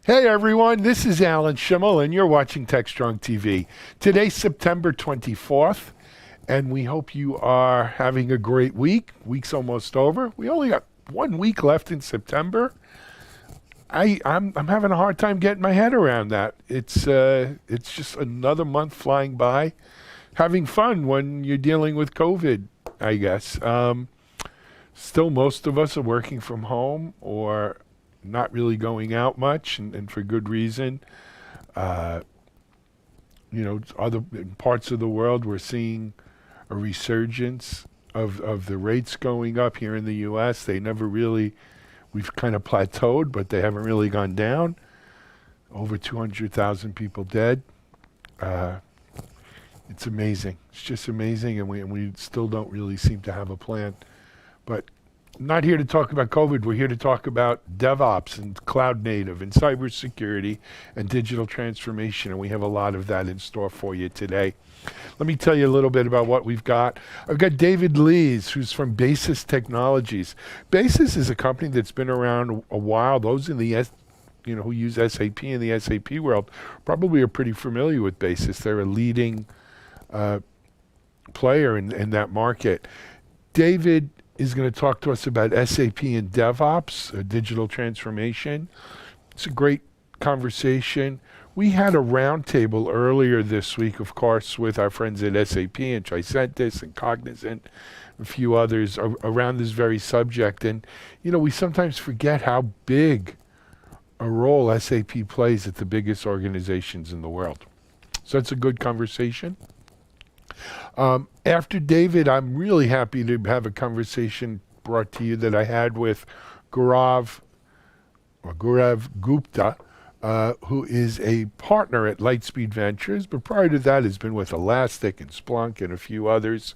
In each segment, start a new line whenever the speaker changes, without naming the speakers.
Hey everyone, this is Alan Schimmel and you're watching TechStrong TV. Today's September 24th and we hope you are having a great week. Week's almost over. We only got 1 week left in September. I'm having a hard time getting my head around that. It's just another month flying by. Having fun when you're dealing with COVID, I guess. Still most of us are working from home or not really going out much, and for good reason. Other in parts of the world, we're seeing a resurgence of the rates going up here in the U.S. We've kind of plateaued, but they haven't really gone down. Over 200,000 people dead. It's amazing. It's just amazing, and we still don't really seem to have a plan. But not here to talk about COVID. We're here to talk about DevOps and cloud native and cybersecurity and digital transformation, and we have a lot of that in store for you today. Let me tell you a little bit about what we've got. I've got David Lees, who's from Basis Technologies. Basis is a company that's been around a while. Those in the who use SAP in the SAP world probably are pretty familiar with Basis. They're a leading player in that market. David is going to talk to us about SAP and DevOps, digital transformation. It's a great conversation. We had a roundtable earlier this week, of course, with our friends at SAP and Tricentis and Cognizant, a few others around this very subject. And, we sometimes forget how big a role SAP plays at the biggest organizations in the world. So it's a good conversation. After David, I'm really happy to have a conversation brought to you that I had with Gaurav Gupta, who is a partner at Lightspeed Ventures, but prior to that has been with Elastic and Splunk and a few others.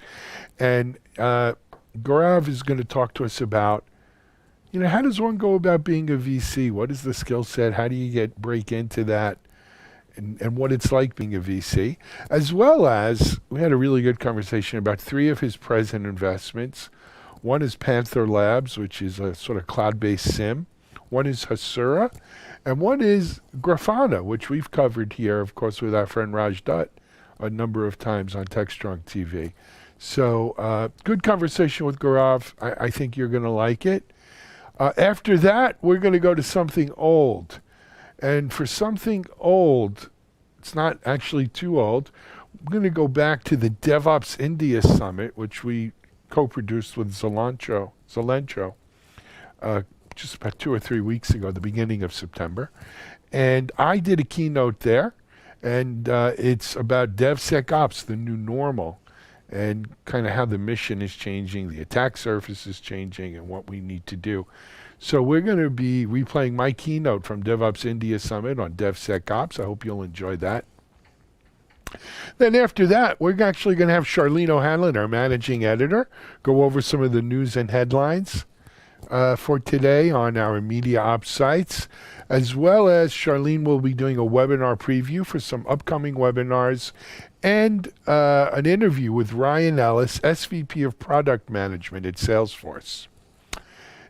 And Gaurav is going to talk to us about, how does one go about being a VC? What is the skill set? How do you break into that? And what it's like being a VC, as well as we had a really good conversation about 3 of his present investments. One is Panther Labs, which is a sort of cloud-based SIM. One is Hasura, and one is Grafana, which we've covered here, of course, with our friend Raj Dutt a number of times on TechStrong TV. So good conversation with Gaurav. I think you're going to like it. After that, we're going to go to something old. And for something old, it's not actually too old, we're going to go back to the DevOps India Summit, which we co-produced with Zalento, just about 2 or 3 weeks ago, the beginning of September. And I did a keynote there, and it's about DevSecOps, the new normal, and kind of how the mission is changing, the attack surface is changing, and what we need to do. So we're going to be replaying my keynote from DevOps India Summit on DevSecOps. I hope you'll enjoy that. Then after that, we're actually going to have Charlene O'Hanlon, our managing editor, go over some of the news and headlines for today on our media ops sites, as well as Charlene will be doing a webinar preview for some upcoming webinars and an interview with Ryan Ellis, SVP of Product Management at Salesforce.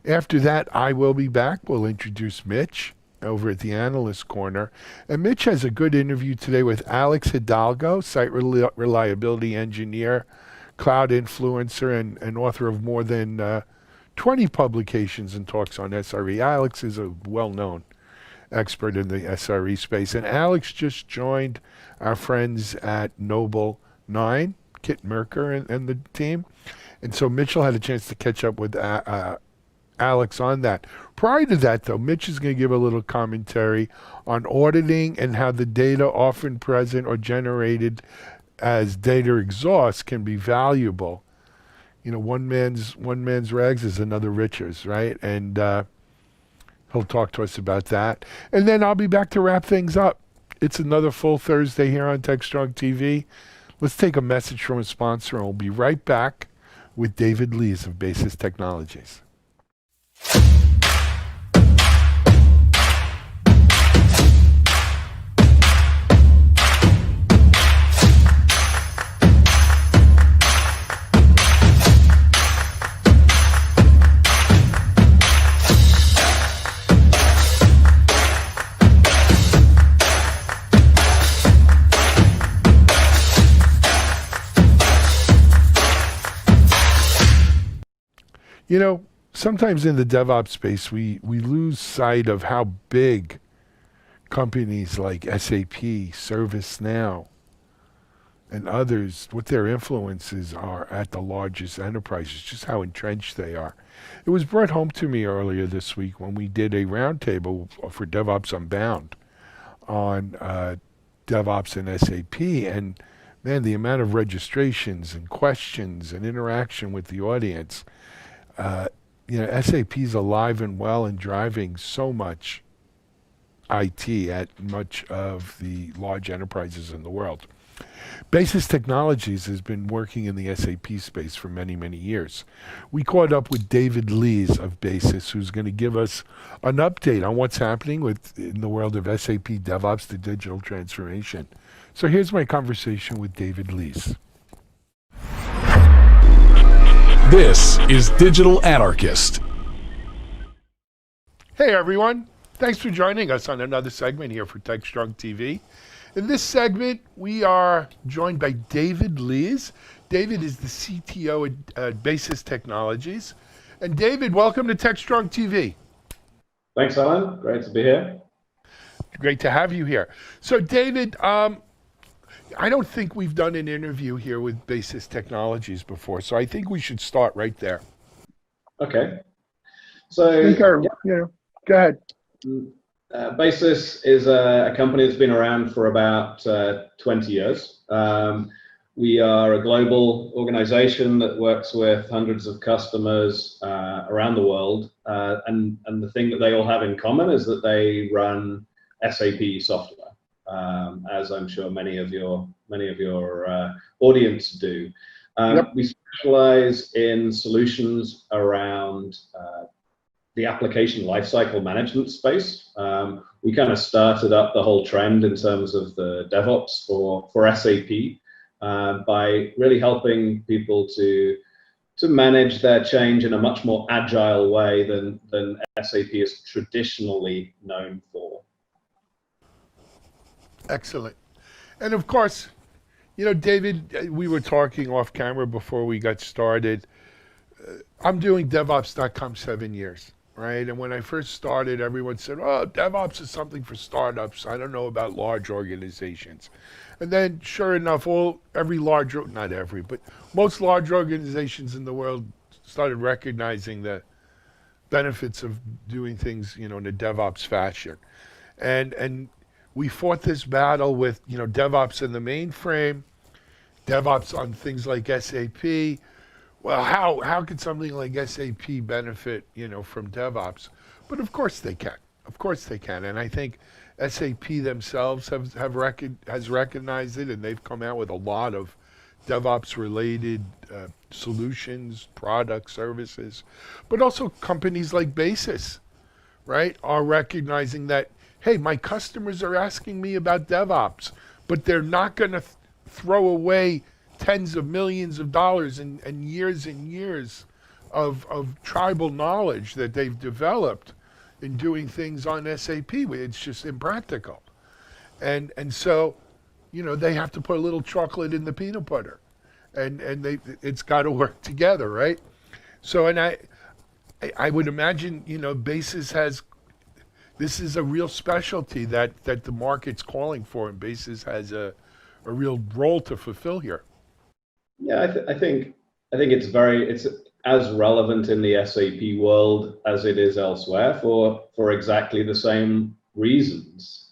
After that, I will be back. We'll introduce Mitch over at the Analyst Corner. And Mitch has a good interview today with Alex Hidalgo, site reliability engineer, cloud influencer, and author of more than 20 publications and talks on SRE. Alex is a well-known expert in the SRE space. And Alex just joined our friends at Noble 9, Kit Merker and the team. And so Mitchell had a chance to catch up with Alex on that. Prior to that, though, Mitch is going to give a little commentary on auditing and how the data often present or generated as data exhaust can be valuable. One man's rags is another riches, right? And he'll talk to us about that. And then I'll be back to wrap things up. It's another full Thursday here on TechStrong TV. Let's take a message from a sponsor, and we'll be right back with David Lees of Basis Technologies. You know, sometimes in the DevOps space, we lose sight of how big companies like SAP, ServiceNow, and others, what their influences are at the largest enterprises, just how entrenched they are. It was brought home to me earlier this week when we did a roundtable for DevOps Unbound on DevOps and SAP, and man, the amount of registrations and questions and interaction with the audience. Uh, SAP's alive and well and driving so much IT at much of the large enterprises in the world. Basis Technologies has been working in the SAP space for many, many years. We caught up with David Lees of Basis, who's going to give us an update on what's happening in the world of SAP DevOps, the digital transformation. So here's my conversation with David Lees.
This is Digital Anarchist.
Hey everyone, thanks for joining us on another segment here for TechStrong TV. In this segment, we are joined by David Lees. David is the CTO at Basis Technologies. And David, welcome to TechStrong TV.
Thanks, Alan. Great to be here.
Great to have you here. So David, I don't think we've done an interview here with Basis Technologies before, so I think we should start right there.
Okay. So,
go ahead.
Basis is a company that's been around for about 20 years. We are a global organization that works with hundreds of customers around the world, and the thing that they all have in common is that they run SAP software. As I'm sure many of your audience do.
Yep.
We specialize in solutions around the application lifecycle management space. We kind of started up the whole trend in terms of the DevOps for SAP by really helping people to manage their change in a much more agile way than SAP is traditionally known for.
Excellent. And of course, David, we were talking off camera before we got started. I'm doing DevOps.com 7 years, right? And when I first started, everyone said, oh, DevOps is something for startups. I don't know about large organizations. And then sure enough, not every, but most large organizations in the world started recognizing the benefits of doing things, in a DevOps fashion. And we fought this battle with, DevOps in the mainframe, DevOps on things like SAP. Well, how could something like SAP benefit, from DevOps? But of course they can. Of course they can. And I think SAP themselves has recognized it, and they've come out with a lot of DevOps-related solutions, products, services. But also companies like Basis, right, are recognizing that, hey, my customers are asking me about DevOps, but they're not going to throw away tens of millions of dollars and years of tribal knowledge that they've developed in doing things on SAP. It's just impractical. And so, they have to put a little chocolate in the peanut butter. And it's got to work together, right? So, and I would imagine, Basis this is a real specialty that the market's calling for, and Basis has a real role to fulfill here.
Yeah, I think it's as relevant in the SAP world as it is elsewhere for exactly the same reasons.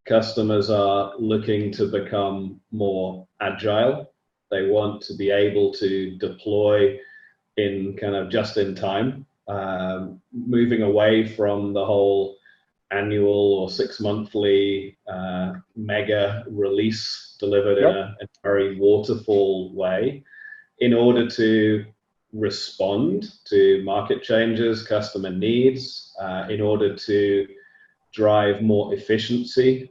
Customers are looking to become more agile. They want to be able to deploy in kind of just in time. Moving away from the whole annual or 6-monthly mega release delivered in a very waterfall way in order to respond to market changes, customer needs, in order to drive more efficiency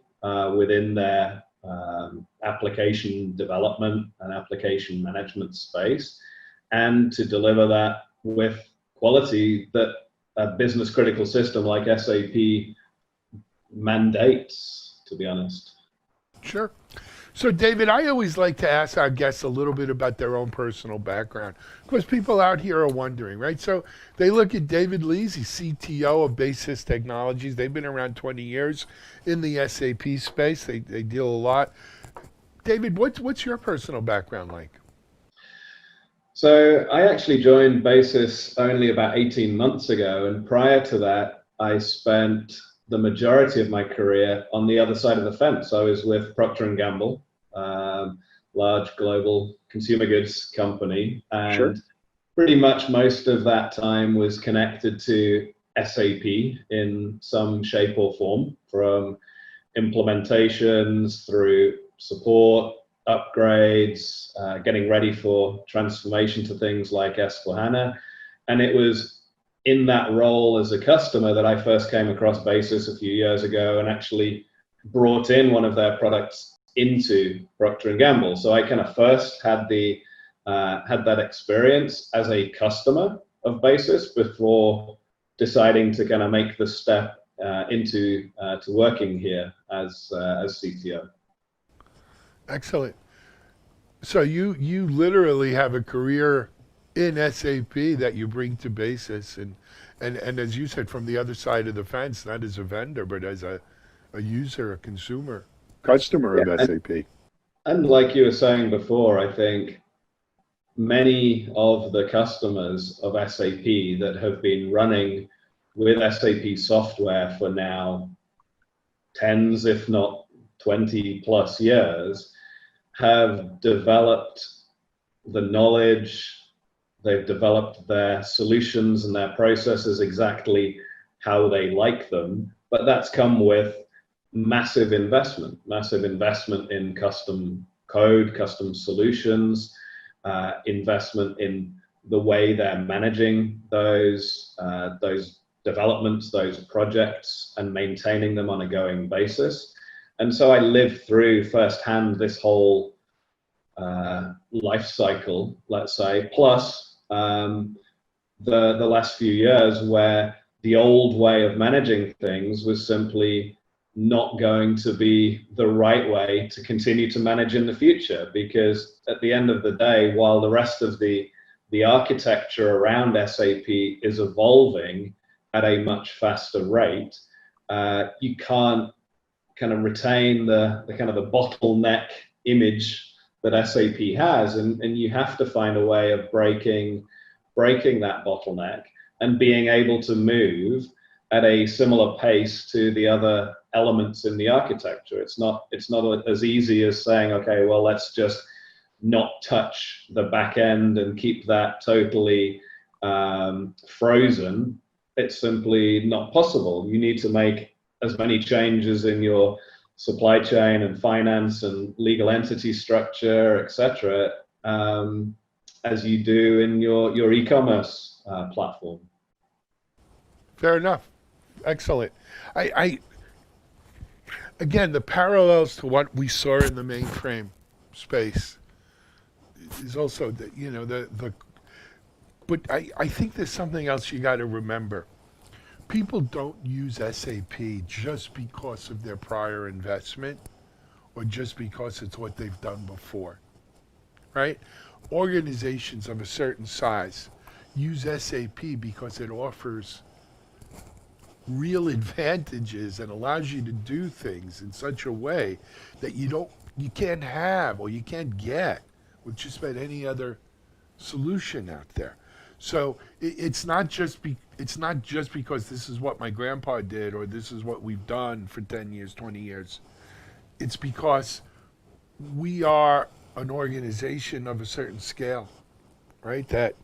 within their application development and application management space, and to deliver that with quality that a business critical system like SAP mandates, to be honest.
Sure. So, David, I always like to ask our guests a little bit about their own personal background because people out here are wondering, right? So, they look at David Lees, he's CTO of Basis Technologies. They've been around 20 years in the SAP space, they deal a lot. David, what's your personal background like?
So I actually joined Basis only about 18 months ago, and prior to that, I spent the majority of my career on the other side of the fence. I was with Procter and Gamble, large global consumer goods company,
Sure.
and pretty much most of that time was connected to SAP in some shape or form, from implementations through support, upgrades, getting ready for transformation to things like S/4HANA. And it was in that role as a customer that I first came across Basis a few years ago and actually brought in one of their products into Procter and Gamble. So I kind of first had that experience as a customer of Basis before deciding to kind of make the step into to working here as CTO.
Excellent. So you literally have a career in SAP that you bring to Basis, and as you said, from the other side of the fence, not as a vendor, but as a user, a consumer, customer
Yeah,
of SAP.
and like you were saying before, I think many of the customers of SAP that have been running with SAP software for now tens, if not 20 plus years, have developed the knowledge, they've developed their solutions and their processes exactly how they like them, but that's come with massive investment in custom code, custom solutions, investment in the way they're managing those developments, those projects, and maintaining them on a going basis. And so I lived through firsthand this whole life cycle, let's say, plus the last few years where the old way of managing things was simply not going to be the right way to continue to manage in the future, because at the end of the day, while the rest of the architecture around SAP is evolving at a much faster rate, you can't kind of retain the kind of the bottleneck image that SAP has, and you have to find a way of breaking that bottleneck and being able to move at a similar pace to the other elements in the architecture. It's not as easy as saying, okay, well, let's just not touch the back end and keep that totally frozen. It's simply not possible. You need to make as many changes in your supply chain and finance and legal entity structure, etc., as you do in your e-commerce platform.
Fair enough. Excellent. I again, the parallels to what we saw in the mainframe space is also that, but I think there's something else you got to remember. People don't use SAP just because of their prior investment or just because it's what they've done before, right? Organizations of a certain size use SAP because it offers real advantages and allows you to do things in such a way that you can't have or you can't get with just about any other solution out there. So it's not just because this is what my grandpa did or this is what we've done for 10 years, 20 years. It's because we are an organization of a certain scale, right? That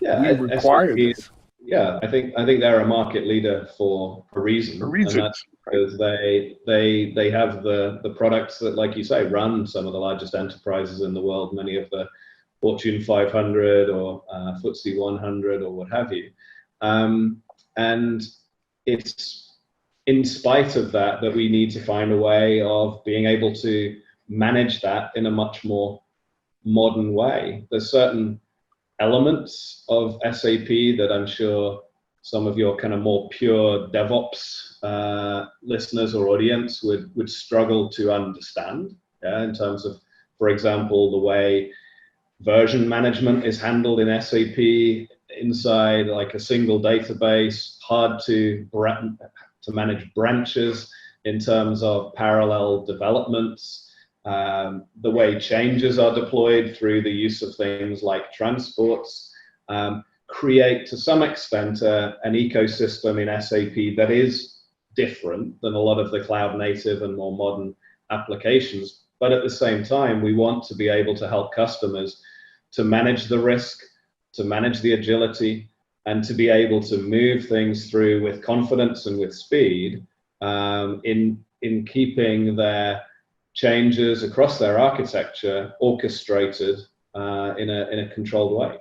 we require
SAP,
this.
yeah, I think they're a market leader for a reason,
For reasons,
and that's because they have the products that, like you say, run some of the largest enterprises in the world, many of the Fortune 500 or FTSE 100 or what have you. And it's in spite of that we need to find a way of being able to manage that in a much more modern way. There's certain elements of SAP that I'm sure some of your kind of more pure DevOps listeners or audience would struggle to understand. Yeah, in terms of, for example, the way version management is handled in SAP inside like a single database, hard to manage branches in terms of parallel developments, the way changes are deployed through the use of things like transports, create to some extent an ecosystem in SAP that is different than a lot of the cloud native and more modern applications. But at the same time, we want to be able to help customers to manage the risk, to manage the agility, and to be able to move things through with confidence and with speed, in keeping their changes across their architecture orchestrated in a controlled way.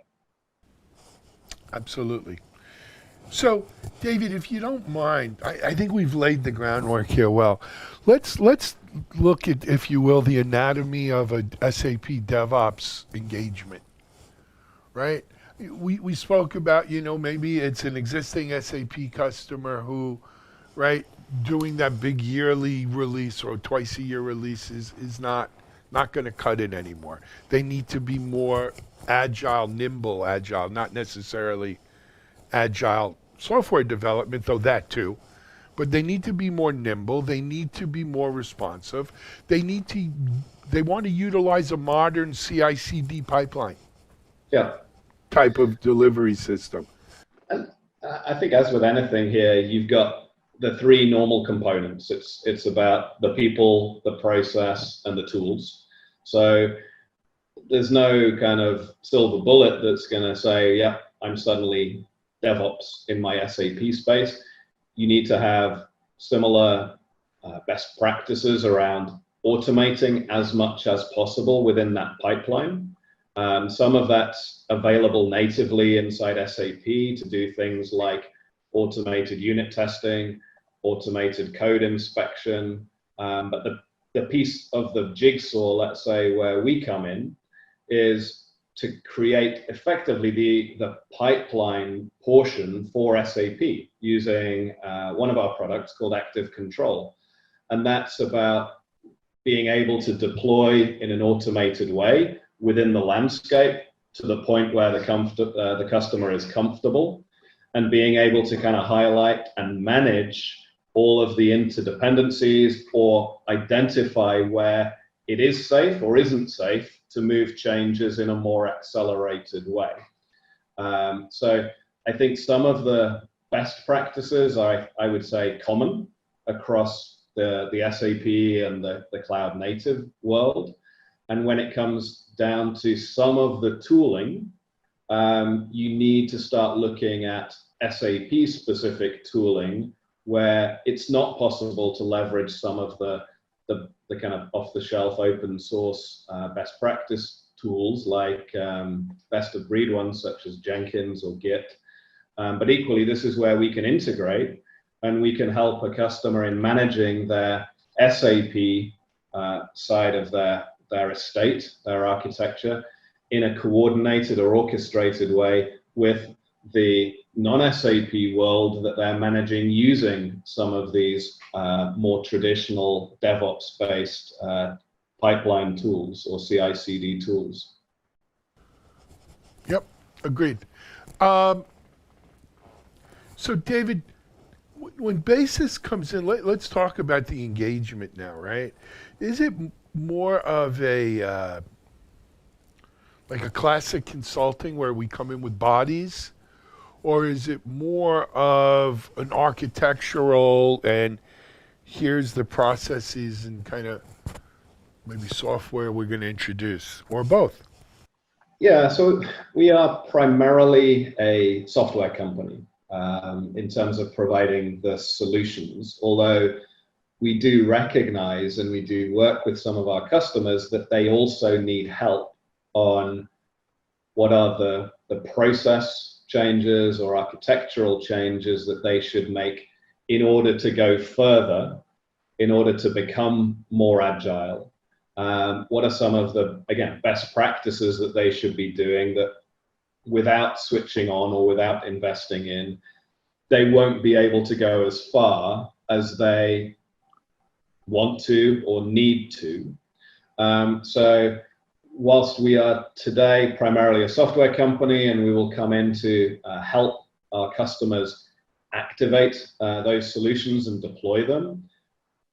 Absolutely. So, David, if you don't mind, I think we've laid the groundwork here well. Let's look at, if you will, the anatomy of a SAP DevOps engagement, right? We spoke about, maybe it's an existing SAP customer who, right, doing that big yearly release or twice a year release is not going to cut it anymore. They need to be more agile, nimble agile, not necessarily agile software development, though that too. But they need to be more nimble. They need to be more responsive. They want to utilize a modern CI/CD pipeline.
Yeah.
Type of delivery system.
And I think, as with anything here, you've got the three normal components. It's about the people, the process, and the tools. So there's no kind of silver bullet that's going to say, yeah, I'm suddenly DevOps in my SAP space. You need to have similar best practices around automating as much as possible within that pipeline. Some of that's available natively inside SAP to do things like automated unit testing, automated code inspection. But the piece of the jigsaw, let's say, where we come in is to create effectively the pipeline portion for SAP using one of our products called Active Control. And that's about being able to deploy in an automated way within the landscape to the point where the customer is comfortable, and being able to kind of highlight and manage all of the interdependencies or identify where it is safe or isn't safe to move changes in a more accelerated way. So I think some of the best practices are, I would say, common across the SAP and the cloud native world. And when it comes down to some of the tooling, you need to start looking at SAP specific tooling where it's not possible to leverage some of the kind of off-the-shelf open source best practice tools like best of breed ones such as Jenkins or Git. But equally, this is where we can integrate and we can help a customer in managing their SAP side of their estate, their architecture, in a coordinated or orchestrated way with the non-SAP world that they're managing using some of these more traditional DevOps-based pipeline tools or CI/CD tools.
Yep, agreed. So David, when basis comes in, let's talk about the engagement now, right? Is it more of a like a classic consulting where we come in with bodies, or is it more of an architectural and here's the processes and kind of maybe software we're going to introduce, or both?
Yeah, so we are primarily a software company in terms of providing the solutions, although we do recognize and we do work with some of our customers that they also need help on what are the process changes or architectural changes that they should make in order to go further, in order to become more agile. What are some of the, again, best practices that they should be doing that without switching on or without investing in, they won't be able to go as far as they want to or need to. So whilst we are today primarily a software company and we will come in to help our customers activate those solutions and deploy them,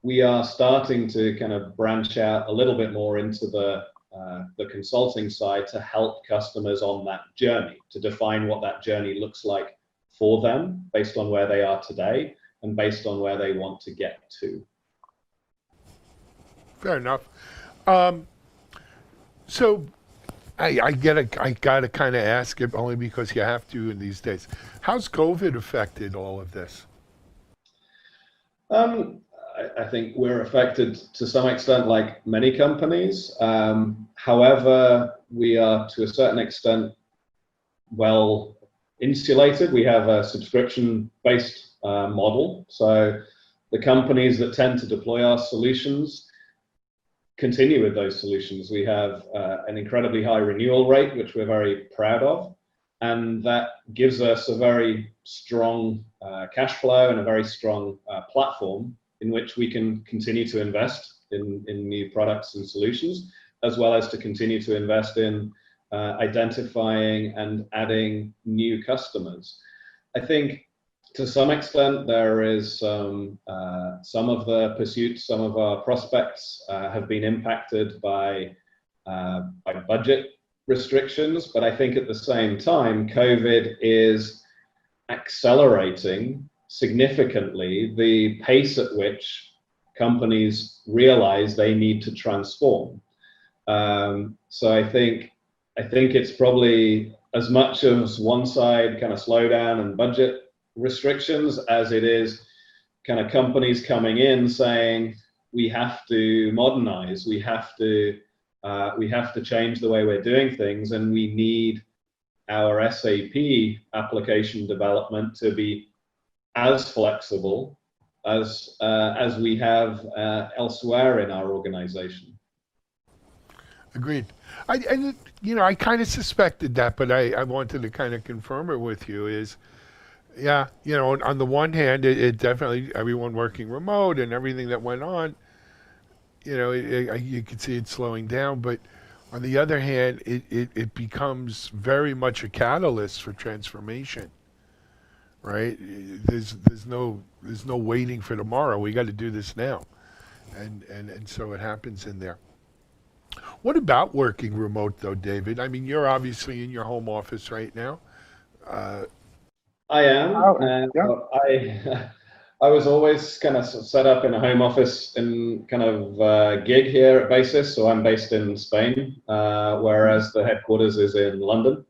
we are starting to kind of branch out a little bit more into the consulting side to help customers on that journey, to define what that journey looks like for them based on where they are today and based on where they want to get to.
Fair enough. So I gotta kind of ask it only because you have to in these days. How's COVID affected all of this?
I think we're affected to some extent, like many companies. However, we are to a certain extent well insulated. We have a subscription-based model, so the companies that tend to deploy our solutions continue with those solutions. We have an incredibly high renewal rate, which we're very proud of, and that gives us a very strong cash flow and a very strong platform in which we can continue to invest in new products and solutions, as well as to continue to invest in identifying and adding new customers. I think to some extent there is some of the pursuits, some of our prospects have been impacted by budget restrictions, but I think at the same time, COVID is accelerating significantly the pace at which companies realize they need to transform. So I think it's probably as much as one side kind of slowdown and budget restrictions as it is kind of companies coming in saying we have to modernize, we have to change the way we're doing things, and we need our SAP application development to be as flexible as we have elsewhere in our organization.
Agreed. I kind of suspected that, but I wanted to kind of confirm it with you. Yeah, on the one hand, it definitely, everyone working remote and everything that went on, you could see it slowing down, but on the other hand, it becomes very much a catalyst for transformation, right? There's no waiting for tomorrow. We got to do this now, and so it happens in there. What about working remote though, David? I mean, you're obviously in your home office right now.
I am. I was always kind of set up in a home office in kind of gig here at basis. So I'm based in Spain, whereas the headquarters is in London.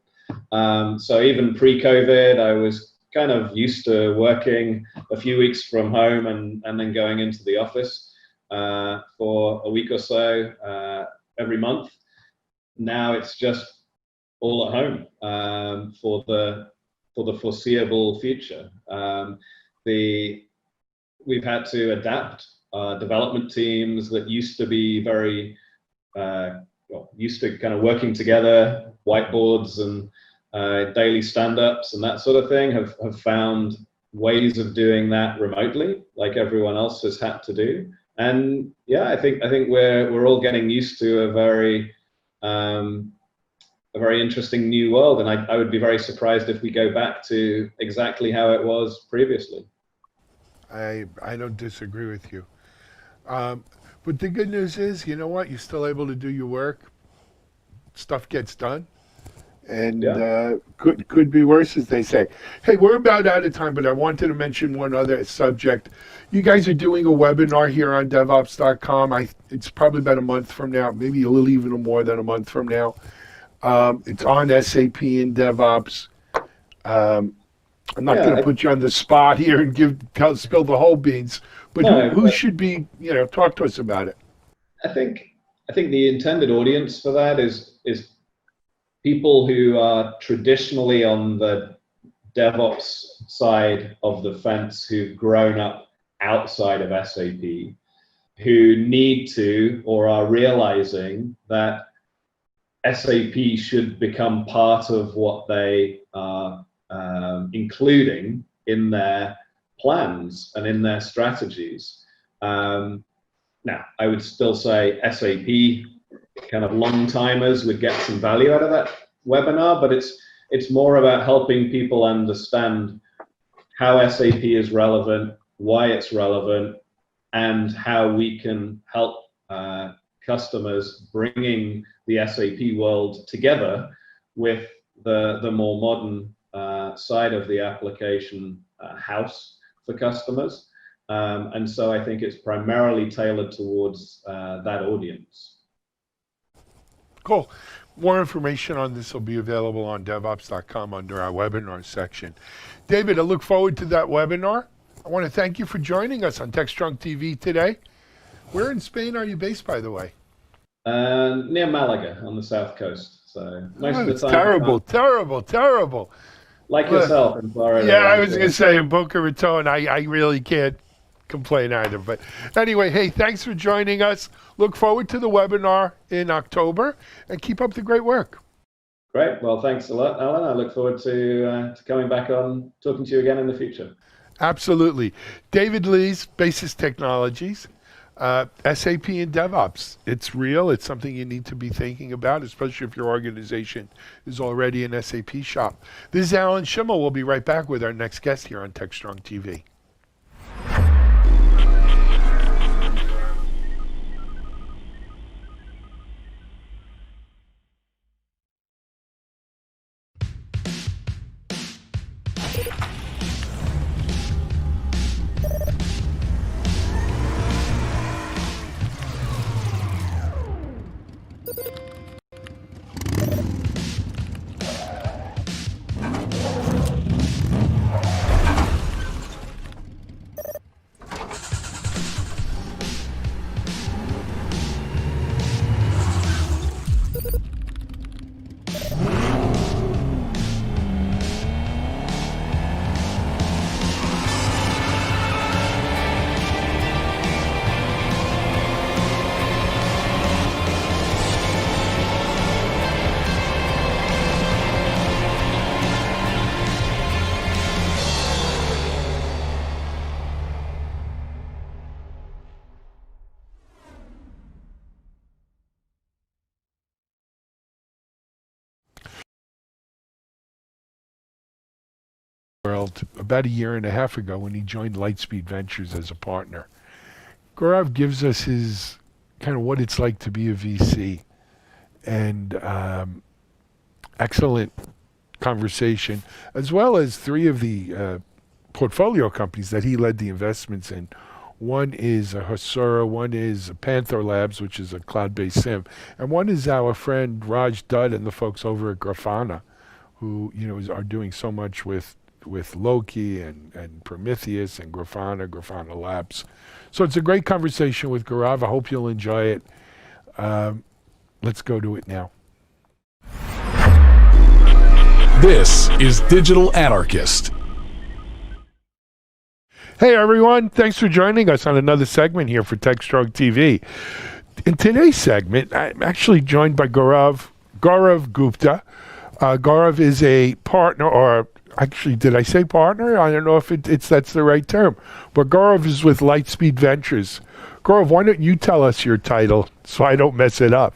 So even pre-COVID, I was kind of used to working a few weeks from home and then going into the office for a week or so every month. Now it's just all at home for the foreseeable future. We've had to adapt development teams that used to be very used to kind of working together, whiteboards and daily stand-ups and that sort of thing, have found ways of doing that remotely, like everyone else has had to do. And yeah, I think we're all getting used to a very interesting new world, and I would be very surprised if we go back to exactly how it was previously.
I don't disagree with you. But the good news is, you know what? You're still able to do your work. Stuff gets done. And could be worse, as they say. Hey, we're about out of time, but I wanted to mention one other subject. You guys are doing a webinar here on DevOps.com. It's probably about a month from now, maybe a little even more than a month from now. It's on SAP and DevOps. I'm not going to put you on the spot here and spill the whole beans, but who should be, talk to us about it.
I think the intended audience for that is people who are traditionally on the DevOps side of the fence, who've grown up outside of SAP, who need to or are realizing that SAP should become part of what they are including in their plans and in their strategies. Now, I would still say SAP kind of long timers would get some value out of that webinar, but it's more about helping people understand how SAP is relevant, why it's relevant, and how we can help customers bringing the SAP world together with the more modern side of the application house for customers. And so I think it's primarily tailored towards that audience.
Cool. More information on this will be available on devops.com under our webinar section. David, I look forward to that webinar. I want to thank you for joining us on TechStrong TV today. Where in Spain are you based, by the way?
Near Malaga on the south coast. So most of the
It's
time,
terrible.
like yourself in Florida.
Yeah, I was going to say in Boca Raton, I really can't complain either. But anyway, hey, thanks for joining us. Look forward to the webinar in October, and keep up the great work.
Great. Well, thanks a lot, Alan. I look forward to coming back on, talking to you again in the future.
Absolutely. David Lees, Basis Technologies, SAP and DevOps. It's real. It's something you need to be thinking about, especially if your organization is already an SAP shop. This is Alan Schimmel. We'll be right back with our next guest here on TechStrong TV. World about a year and a half ago when he joined Lightspeed Ventures as a partner. Gaurav gives us his kind of what it's like to be a VC, and excellent conversation, as well as three of the portfolio companies that he led the investments in. One is Hasura, one is Panther Labs, which is a cloud-based SIM, and one is our friend Raj Dutt and the folks over at Grafana, who are doing so much with Loki and Prometheus and Grafana Labs. So it's a great conversation with Gaurav. I hope you'll enjoy it. Let's go to it now.
This is Digital Anarchist.
Hey everyone, thanks for joining us on another segment here for TechStrong TV. In today's segment, I'm actually joined by Gaurav Gupta. Gaurav is a partner, or actually, did I say partner? I don't know if that's the right term. But Gaurav is with Lightspeed Ventures. Gaurav, why don't you tell us your title so I don't mess it up?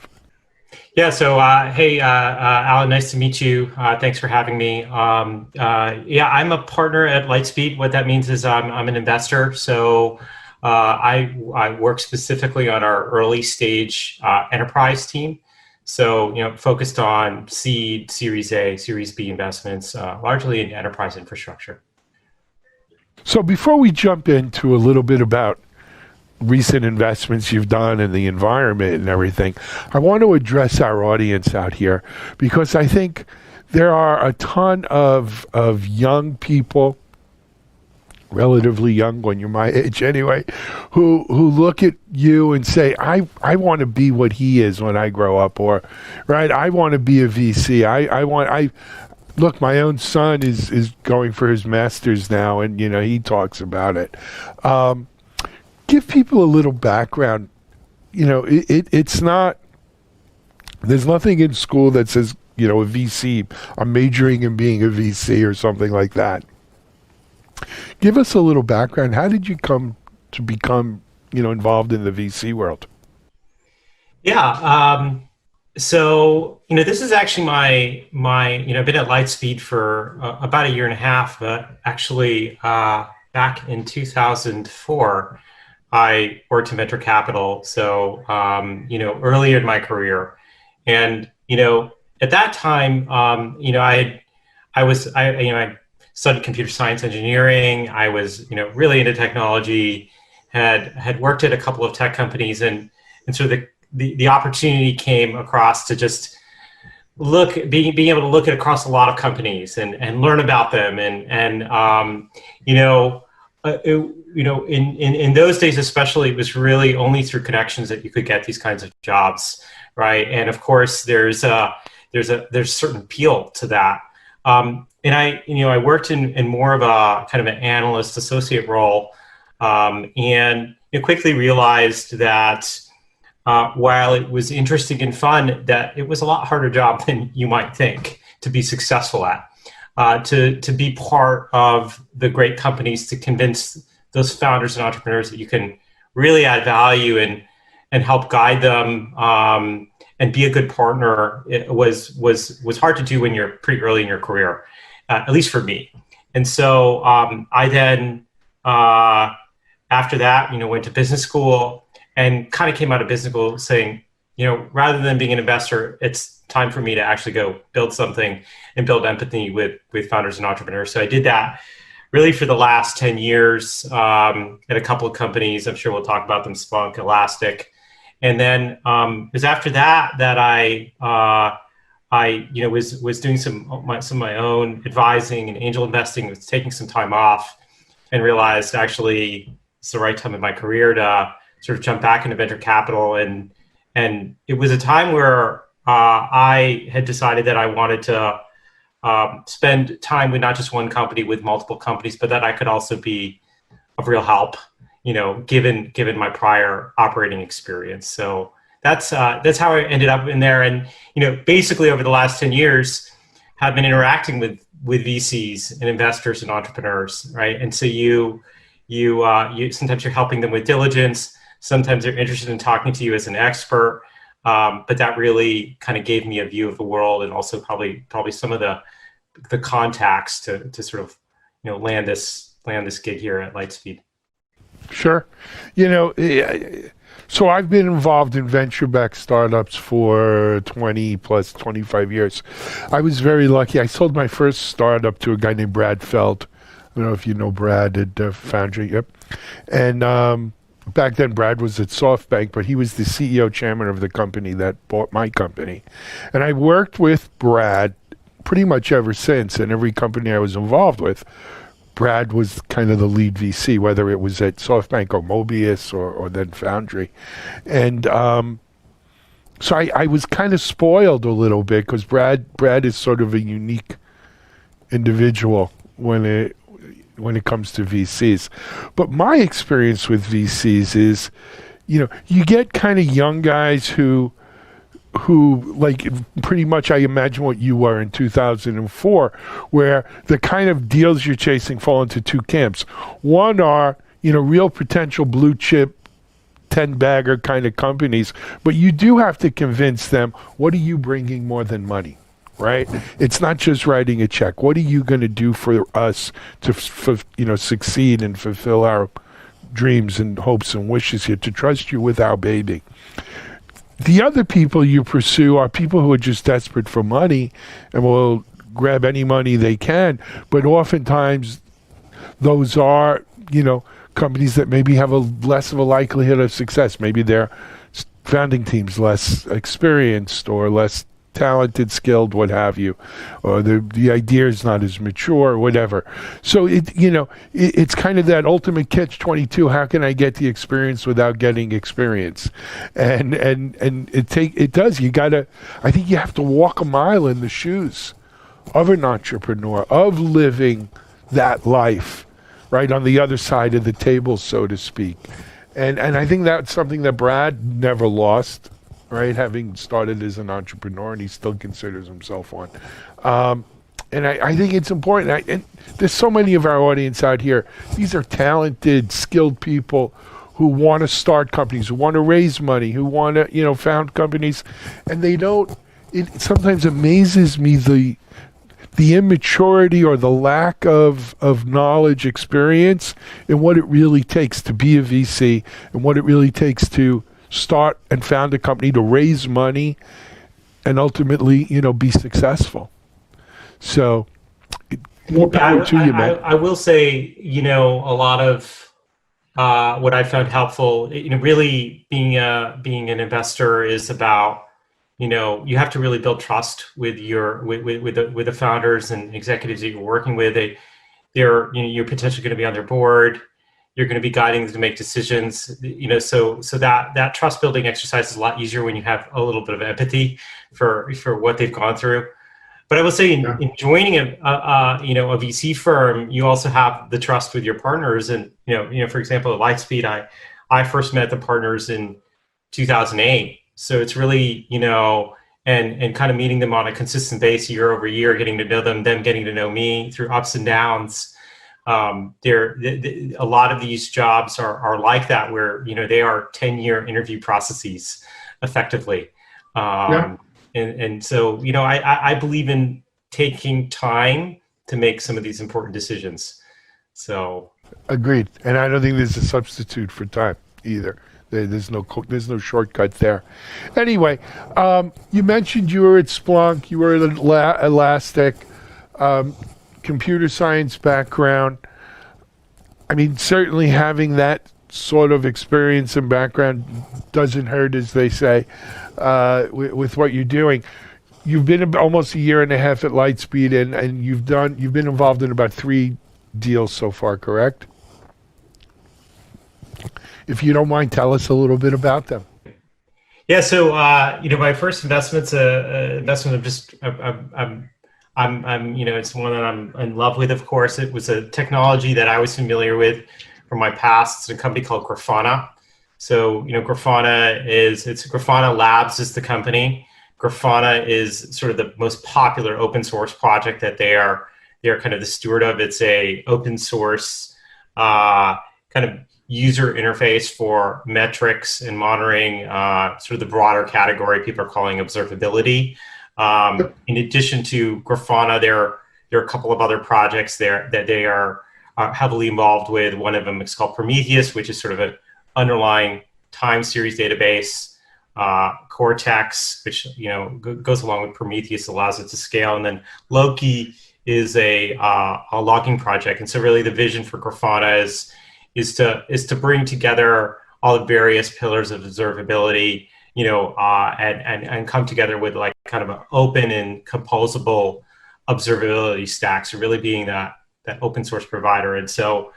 Yeah, so hey, Alan, nice to meet you. Thanks for having me. Yeah, I'm a partner at Lightspeed. What that means is I'm an investor. So I work specifically on our early stage enterprise team. So, focused on seed, Series A, Series B investments, largely in enterprise infrastructure.
So before we jump into a little bit about recent investments you've done and the environment and everything, I want to address our audience out here, because I think there are a ton of young people, relatively young when you're my age anyway, who look at you and say, I want to be what he is when I grow up, or right, I want to be a VC. Look, my own son is going for his master's now, and he talks about it. Give people a little background. It's not, there's nothing in school that says, a VC, I'm majoring in being a VC or something like that. Give us a little background. How did you come to become, involved in the VC world?
Yeah, So, this is actually I've been at Lightspeed for about a year and a half, but actually, back in 2004, I worked in venture capital. So, earlier in my career, and at that time, I studied computer science engineering. I was, really into technology. Had worked at a couple of tech companies, and sort of the opportunity came across to just being able to look at across a lot of companies and learn about them, in those days especially, it was really only through connections that you could get these kinds of jobs, right? And of course, there's certain appeal to that. And I worked in more of a kind of an analyst associate role, and quickly realized that while it was interesting and fun, that it was a lot harder job than you might think to be successful at. To be part of the great companies, to convince those founders and entrepreneurs that you can really add value and help guide them, and be a good partner, it was hard to do when you're pretty early in your career, at least for me. And so I then, after that, went to business school, and kind of came out of business school saying, rather than being an investor, it's time for me to actually go build something and build empathy with founders and entrepreneurs. So I did that really for the last 10 years at a couple of companies. I'm sure we'll talk about them: Splunk, Elastic. And then it was after that I was doing some of my own advising and angel investing, was taking some time off, and realized actually it's the right time in my career to sort of jump back into venture capital. And it was a time where I had decided that I wanted to spend time with not just one company, with multiple companies, but that I could also be of real help, given my prior operating experience. So that's how I ended up in there. And basically over the last 10 years, have been interacting with VCs and investors and entrepreneurs, right? And so you sometimes you're helping them with diligence. Sometimes they're interested in talking to you as an expert, but that really kind of gave me a view of the world, and also probably some of the contacts to sort of land this gig here at Lightspeed.
Sure. So I've been involved in venture-backed startups for 25 years. I was very lucky. I sold my first startup to a guy named Brad Feld. I don't know if you know Brad at Foundry. Yep. And back then, Brad was at SoftBank, but he was the CEO chairman of the company that bought my company. And I worked with Brad pretty much ever since, and every company I was involved with, Brad was kind of the lead VC, whether it was at SoftBank or Mobius or then Foundry. And so I was kind of spoiled a little bit, because Brad is sort of a unique individual when it comes to VCs. But my experience with VCs is, you get kind of young guys who like pretty much, I imagine what you were in 2004, where the kind of deals you're chasing fall into two camps. One are, real potential blue chip 10-bagger kind of companies, but you do have to convince them, what are you bringing more than money? Right? It's not just writing a check. What are you going to do for us to, succeed and fulfill our dreams and hopes and wishes here, to trust you with our baby? The other people you pursue are people who are just desperate for money and will grab any money they can. But oftentimes, those are, companies that maybe have a less of a likelihood of success. Maybe their founding team's less experienced or less talented, skilled, what have you, or the idea is not as mature, or whatever. So it's kind of that ultimate catch-22. How can I get the experience without getting experience? And it does. I think you have to walk a mile in the shoes of an entrepreneur, of living that life, right on the other side of the table, so to speak. And I think that's something that Brad never lost, right, having started as an entrepreneur, and he still considers himself one. And I think it's important. And there's so many of our audience out here. These are talented, skilled people who want to start companies, who want to raise money, who want to, found companies, and they don't. It sometimes amazes me the immaturity or the lack of knowledge, experience in what it really takes to be a VC and what it really takes to start and found a company, to raise money and ultimately, be successful. So more power to you, man.
I will say, a lot of what I found helpful, really being an investor is about, you have to really build trust with with the founders and executives that you're working with. You're potentially going to be on their board. You're going to be guiding them to make decisions. So that trust building exercise is a lot easier when you have a little bit of empathy for what they've gone through. But I will say, in joining a VC firm, you also have the trust with your partners. And for example, at Lightspeed, I first met the partners in 2008. So it's really, and kind of meeting them on a consistent basis year over year, getting to know them getting to know me through ups and downs. A lot of these jobs are like that, where, they are 10-year interview processes effectively. And so, I believe in taking time to make some of these important decisions. So.
Agreed. And I don't think there's a substitute for time either. There's no shortcut there. Anyway, you mentioned you were at Splunk, you were at Elastic, computer science background. I mean, certainly having that sort of experience and background doesn't hurt, as they say, with what you're doing. You've been almost a year and a half at Lightspeed, and you've been involved in about 3 deals so far, correct? If you don't mind, tell us a little bit about them.
Yeah, so my first investment's investment it's one that I'm in love with. Of course, it was a technology that I was familiar with from my past. It's a company called Grafana. So Grafana Labs is the company. Grafana is sort of the most popular open source project that they are kind of the steward of. It's a open source kind of user interface for metrics and monitoring, sort of the broader category people are calling observability. In addition to Grafana, there are a couple of other projects there that they are heavily involved with. One of them is called Prometheus, which is sort of an underlying time series database. Cortex, which goes along with Prometheus, allows it to scale, and then Loki is a logging project. And so, really, the vision for Grafana is to bring together all the various pillars of observability, and come together with like kind of an open and composable observability stack. So really being that open source provider. And so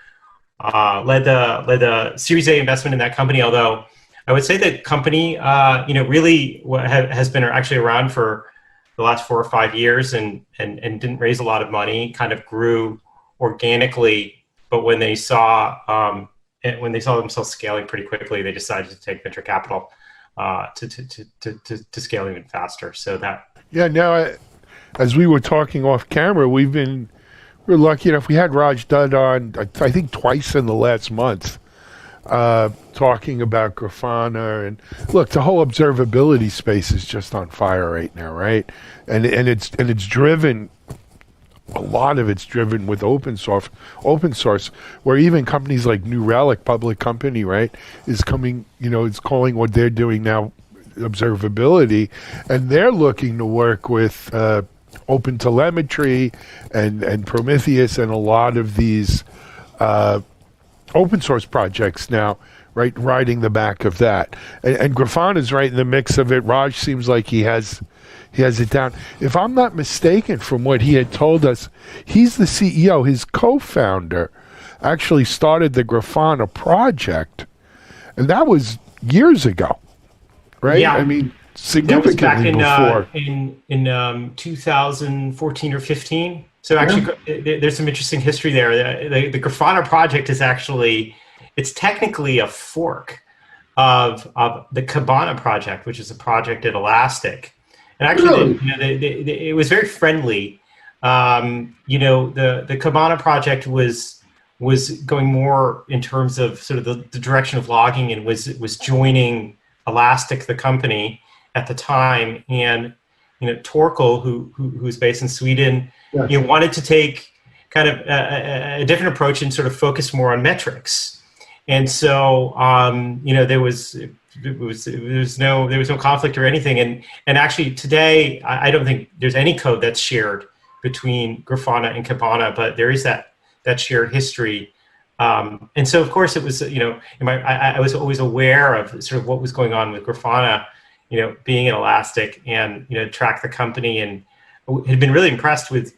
led the Series A investment in that company. Although I would say the company, really has been actually around for the last 4 or 5 years and didn't raise a lot of money. Kind of grew organically. But when they saw themselves scaling pretty quickly, they decided to take venture capital to scale even faster. So that. Yeah.
Now, as we were talking off camera, we're lucky enough. We had Raj Dutt on, I think, twice in the last month, talking about Grafana. And look, the whole observability space is just on fire right now, right? And it's driven. A lot of it's driven with open source, where even companies like New Relic, public company, right, is coming, it's calling what they're doing now observability, and they're looking to work with open telemetry and Prometheus and a lot of these open source projects now, right, riding the back of that. And Grafana's right in the mix of it. Raj seems like he has it down. If I'm not mistaken, from what he had told us, he's the CEO. His co-founder actually started the Grafana project, and that was years ago, right?
Yeah.
I mean, significantly
that was back
before.
in 2014 or 15. So actually, there's some interesting history there. The Grafana project is it's technically a fork of the Kibana project, which is a project at Elastic. And actually, it was very friendly. The Kibana project was was going more in terms of sort of the direction of logging, and was joining Elastic, the company at the time. And Torkel, who's based in Sweden, wanted to take kind of a different approach and sort of focus more on metrics. And so there was no conflict or anything. And actually today, I don't think there's any code that's shared between Grafana and Kibana, but there is that shared history. And so, of course, it was, I was always aware of sort of what was going on with Grafana, being an Elastic, and, track the company, and had been really impressed with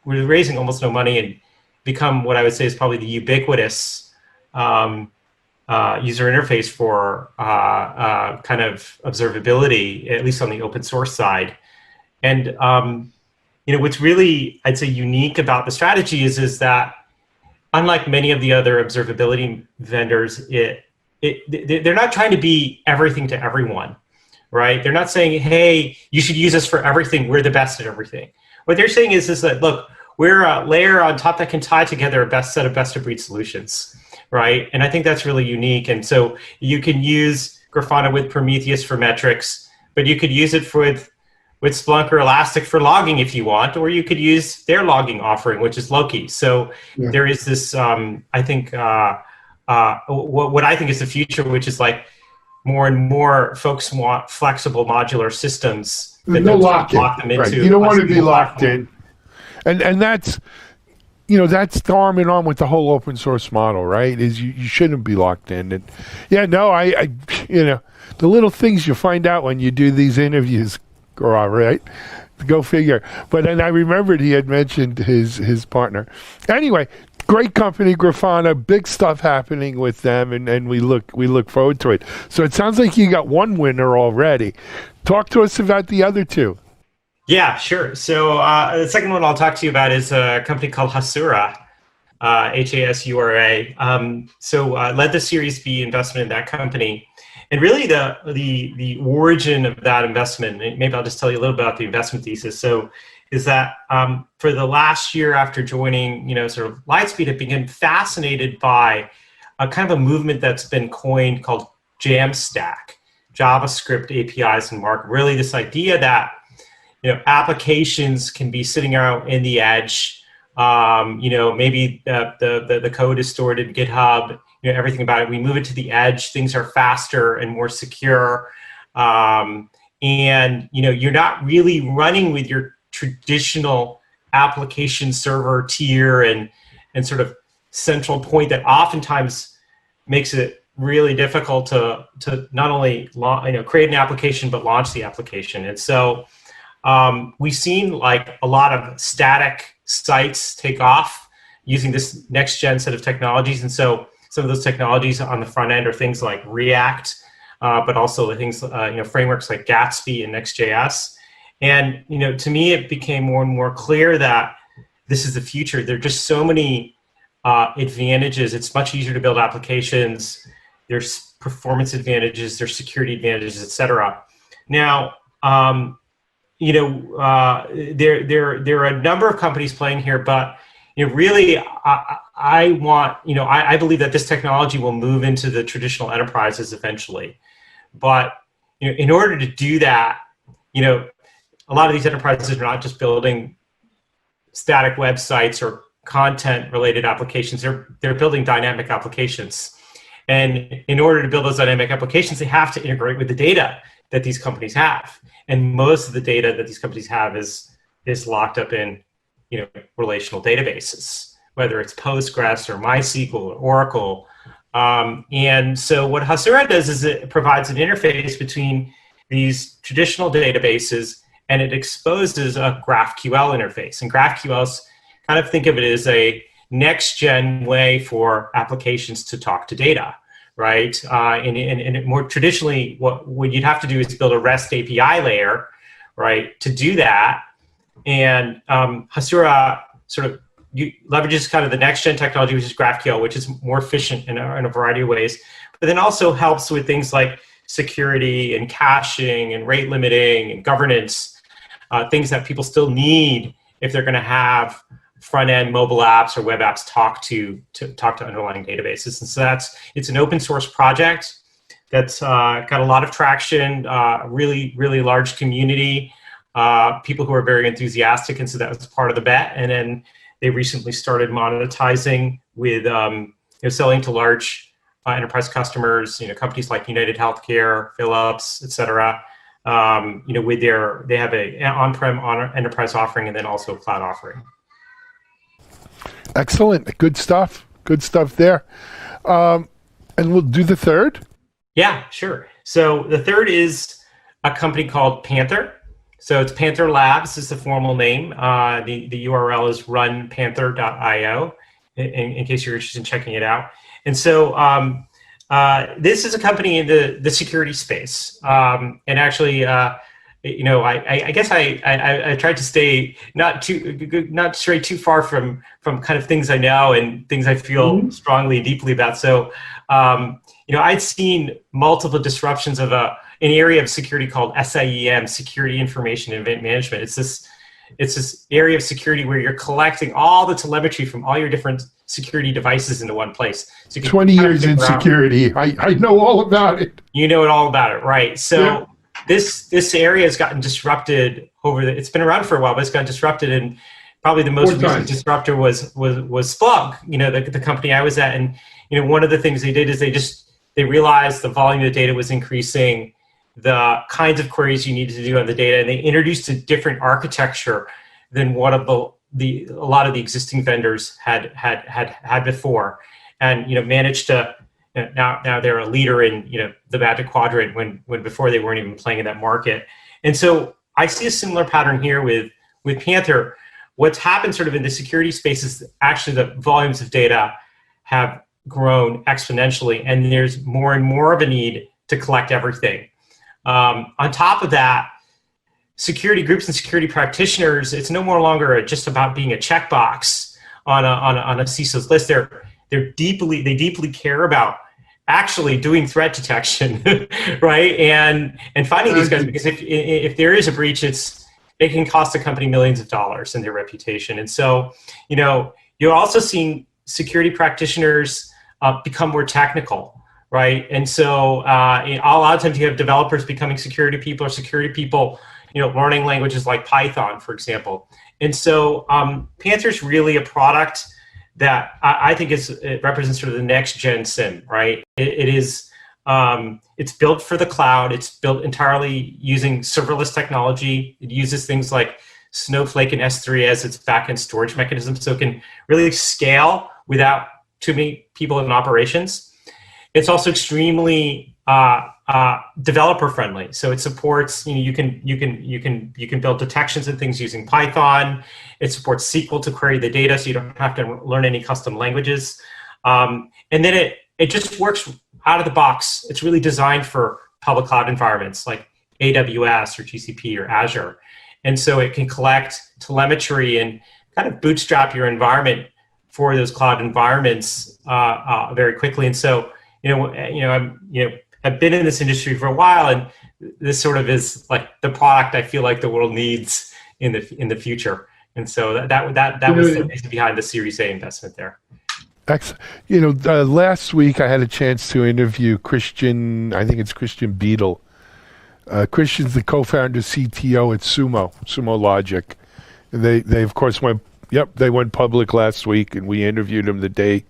raising almost no money and become what I would say is probably the ubiquitous user interface for kind of observability, at least on the open source side. And, what's really, I'd say, unique about the strategy is that, unlike many of the other observability vendors, they're not trying to be everything to everyone, right? They're not saying, hey, you should use us for everything. We're the best at everything. What they're saying is that, look, we're a layer on top that can tie together a set of best-of-breed solutions, right? And I think that's really unique. And so you can use Grafana with Prometheus for metrics, but you could use it with Splunk or Elastic for logging if you want, or you could use their logging offering, which is Loki. So there is this, I think, what I think is the future, which is like more and more folks want flexible modular systems that
no
lock them into.
Right. You don't want to be locked in. And that's, that's the arm in arm with the whole open source model, right? Is you shouldn't be locked in. And I the little things you find out when you do these interviews, right? Go figure. But then I remembered he had mentioned his partner. Anyway, great company, Grafana, big stuff happening with them, and we look forward to it. So it sounds like you got one winner already. Talk to us about the other two.
Yeah, sure. So the second one I'll talk to you about is a company called Hasura, Hasura. Led the Series B investment in that company. And really the origin of that investment, maybe I'll just tell you a little bit about the investment thesis. So is that for the last year after joining, sort of Lightspeed, I became fascinated by a kind of a movement that's been coined called Jamstack, JavaScript APIs and markup. Really this idea that, applications can be sitting out in the edge. Maybe the code is stored in GitHub, everything about it. We move it to the edge. Things are faster and more secure. And, you're not really running with your traditional application server tier and sort of central point that oftentimes makes it really difficult to not only create an application, but launch the application. And so we've seen like a lot of static sites take off using this next gen set of technologies. And so some of those technologies on the front end are things like React, but also the things, frameworks like Gatsby and Next.js. And, to me, it became more and more clear that this is the future. There are just so many advantages. It's much easier to build applications. There's performance advantages, there's security advantages, et cetera. Now, there are a number of companies playing here, but really, I believe that this technology will move into the traditional enterprises eventually. But in order to do that, a lot of these enterprises are not just building static websites or content-related applications. They're building dynamic applications, and in order to build those dynamic applications, they have to integrate with the data that these companies have. And most of the data that these companies have is locked up in relational databases, whether it's Postgres or MySQL or Oracle. And so what Hasura does is it provides an interface between these traditional databases, and it exposes a GraphQL interface. And GraphQL is, kind of think of it as a next-gen way for applications to talk to data, right? And more traditionally, what you'd have to do is build a REST API layer, right, to do that. And Hasura sort of leverages kind of the next-gen technology, which is GraphQL, which is more efficient in a variety of ways, but then also helps with things like security and caching and rate limiting and governance, things that people still need if they're going to have front-end mobile apps or web apps talk to underlying databases. And so it's an open source project that's got a lot of traction, really, really large community, people who are very enthusiastic. And so that was part of the bet. And then they recently started monetizing with selling to large enterprise customers, companies like United Healthcare, Philips, et cetera. With they have a on-prem enterprise offering and then also a cloud offering.
Excellent. Good stuff. Good stuff there. And we'll do the third.
Yeah, sure. So the third is a company called Panther. So it's Panther Labs is the formal name. The URL is runpanther.io in case you're interested in checking it out. And so this is a company in the security space. And actually, I guess I tried to stay not stray too far from kind of things I know and things I feel strongly and deeply about. So, I'd seen multiple disruptions of an area of security called SIEM, Security Information and Event Management. It's this area of security where you're collecting all the telemetry from all your different security devices into one place. So
20 years in security. I know all about it.
You know all about it, right? So this area has gotten disrupted it's been around for a while, but it's gotten disrupted, and probably the most recent disruptor was Splunk, the company I was at. And one of the things they did is they realized the volume of data was increasing, the kinds of queries you needed to do on the data, and they introduced a different architecture than what a lot of the existing vendors had before, and managed to now they're a leader in the Magic Quadrant when before they weren't even playing in that market. And so I see a similar pattern here with Panther. What's happened sort of in the security space is actually the volumes of data have grown exponentially, and there's more and more of a need to collect everything. On top of that, security groups and security practitioners, it's no more longer just about being a checkbox on a CISO's list. They deeply care about actually doing threat detection, right? And finding these guys, because if there is a breach, it can cost a company millions of dollars in their reputation. And so, you're also seeing security practitioners become more technical, right? And so a lot of times you have developers becoming security people, or security people, learning languages like Python, for example. And so Panther's really a product that I think it represents sort of the next gen SIEM, right? It's built for the cloud. It's built entirely using serverless technology. It uses things like Snowflake and S3 as its backend storage mechanism, so it can really scale without too many people in operations. It's also extremely developer friendly, so it supports you can build detections and things using Python. It supports SQL to query the data, so you don't have to learn any custom languages. And then it just works out of the box. It's really designed for public cloud environments like AWS or GCP or Azure, and so it can collect telemetry and kind of bootstrap your environment for those cloud environments very quickly. And so I've been in this industry for a while, and this sort of is like the product I feel like the world needs in the future. And so that was the reason behind the Series A investment there.
Excellent. Last week I had a chance to interview Christian. I think it's Christian Beadle. Christian's the co-founder, CTO at Sumo Logic. And they of course went public last week, and we interviewed them the day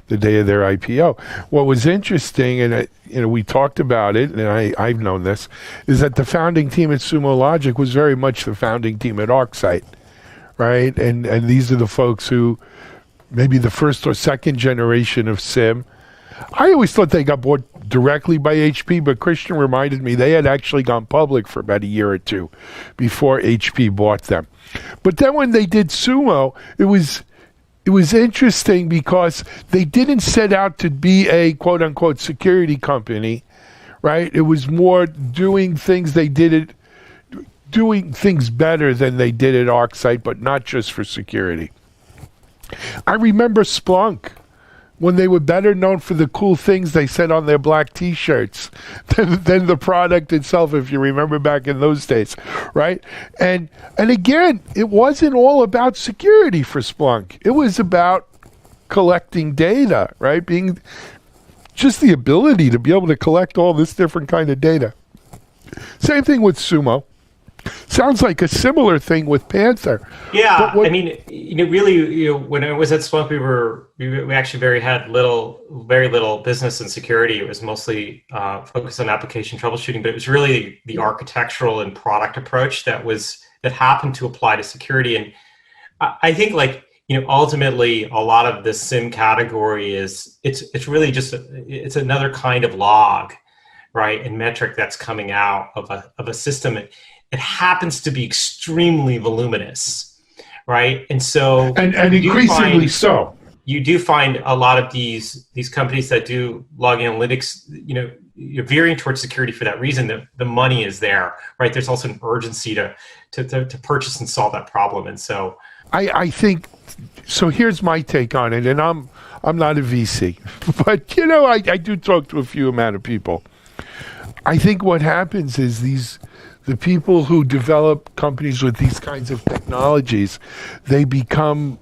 of their IPO. What was interesting, and we talked about it, and I've known this, is that the founding team at Sumo Logic was very much the founding team at ArcSight, right? And these are the folks who maybe the first or second generation of SIEM. I always thought they got bought directly by HP, but Christian reminded me they had actually gone public for about a year or two before HP bought them. But then when they did Sumo, it was interesting because they didn't set out to be a quote-unquote security company, right? It was more doing things doing things better than they did at ArcSight, but not just for security. I remember Splunk, when they were better known for the cool things they said on their black T-shirts than the product itself, if you remember back in those days, right? And again, it wasn't all about security for Splunk. It was about collecting data, right? Being just the ability to be able to collect all this different kind of data. Same thing with Sumo. Sounds like a similar thing with Panther.
Yeah, I mean, really, when I was at Splunk, we actually had very little business and security. It was mostly focused on application troubleshooting, but it was really the architectural and product approach that happened to apply to security. And I think, ultimately, a lot of the SIM category it's really just it's another kind of log, right, and metric that's coming out of a system. It happens to be extremely voluminous, right? And so,
and increasingly so.
You do find a lot of these companies that do log analytics, you're veering towards security for that reason. The money is there, right? There's also an urgency to purchase and solve that problem. And so,
I think so. Here's my take on it, and I'm not a VC, but I do talk to a few amount of people. I think what happens is the people who develop companies with these kinds of technologies, they become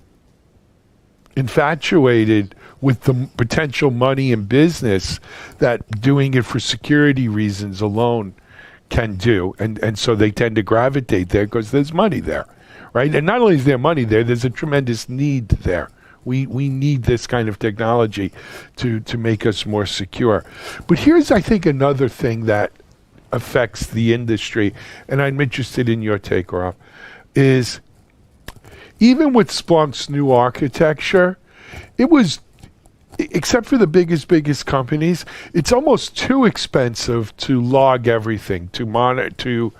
infatuated with the potential money and business that doing it for security reasons alone can do. And so they tend to gravitate there because there's money there, right? And not only is there money there, there's a tremendous need there. We need this kind of technology to make us more secure. But here's, I think, another thing that affects the industry, and I'm interested in your take, Rob, is even with Splunk's new architecture, it was, except for the biggest companies, it's almost too expensive to log everything, to monitor,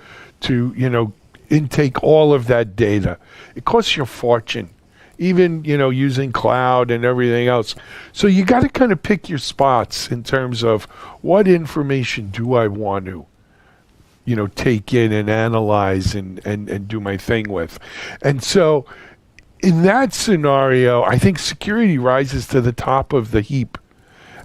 to intake all of that data. It costs you a fortune, even using cloud and everything else. So you got to kind of pick your spots in terms of what information do I want to take in and analyze and do my thing with. And so in that scenario, I think security rises to the top of the heap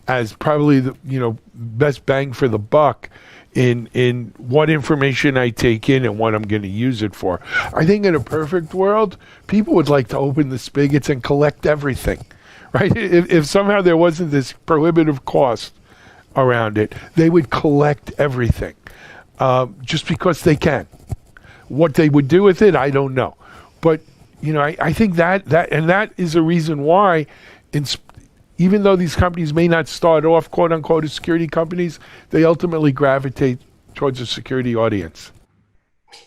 as probably the best bang for the buck in what information I take in and what I'm going to use it for. I think in a perfect world, people would like to open the spigots and collect everything, right? If somehow there wasn't this prohibitive cost around it, they would collect everything. Just because they can. What they would do with it, I don't know. But I think that is a reason why, even though these companies may not start off quote unquote as security companies, they ultimately gravitate towards a security audience.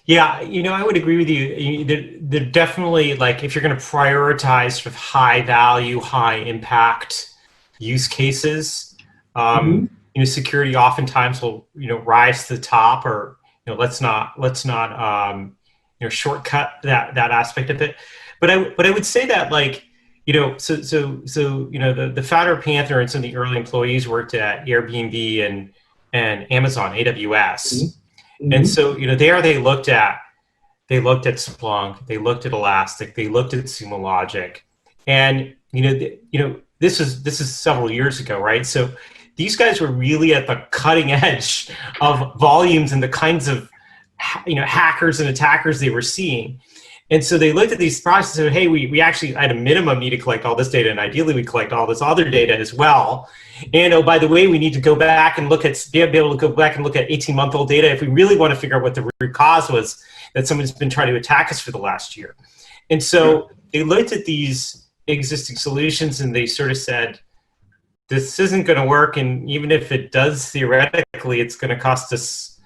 Yeah, I would agree with you. They're definitely, if you're going to prioritize sort of high value, high impact use cases. Security oftentimes will rise to the top, or let's not shortcut that aspect of it. But I would say that the founder of Panther and some of the early employees worked at Airbnb and Amazon AWS, and so there they looked at Splunk, they looked at Elastic, they looked at Sumo Logic, and this is several years ago, right? So these guys were really at the cutting edge of volumes and the kinds of hackers and attackers they were seeing. And so they looked at these processes and said, hey, we actually at a minimum need to collect all this data, and ideally we collect all this other data as well. And oh, by the way, we need to go back and be able to go back and look at 18-month-old data if we really want to figure out what the root cause was that someone's been trying to attack us for the last year. And so they looked at these existing solutions and they sort of said, this isn't going to work, and even if it does theoretically, it's going to cost us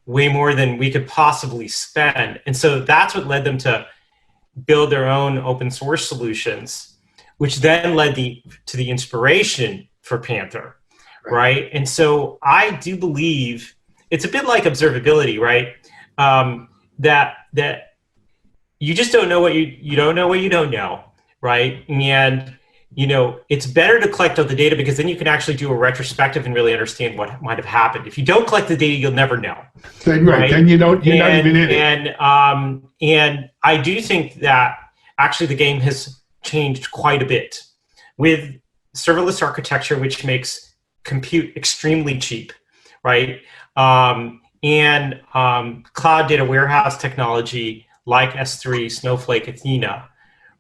way more than we could possibly spend. And so that's what led them to build their own open source solutions, which then led to the inspiration for Panther, right? And so I do believe it's a bit like observability, right? That you just don't know what you don't know what you don't know, right? And it's better to collect all the data because then you can actually do a retrospective and really understand what might have happened. If you don't collect the data, you'll never know.
Then, right. Then you're not even in it.
And I do think that actually the game has changed quite a bit with serverless architecture, which makes compute extremely cheap, right? And cloud data warehouse technology like S3, Snowflake, Athena,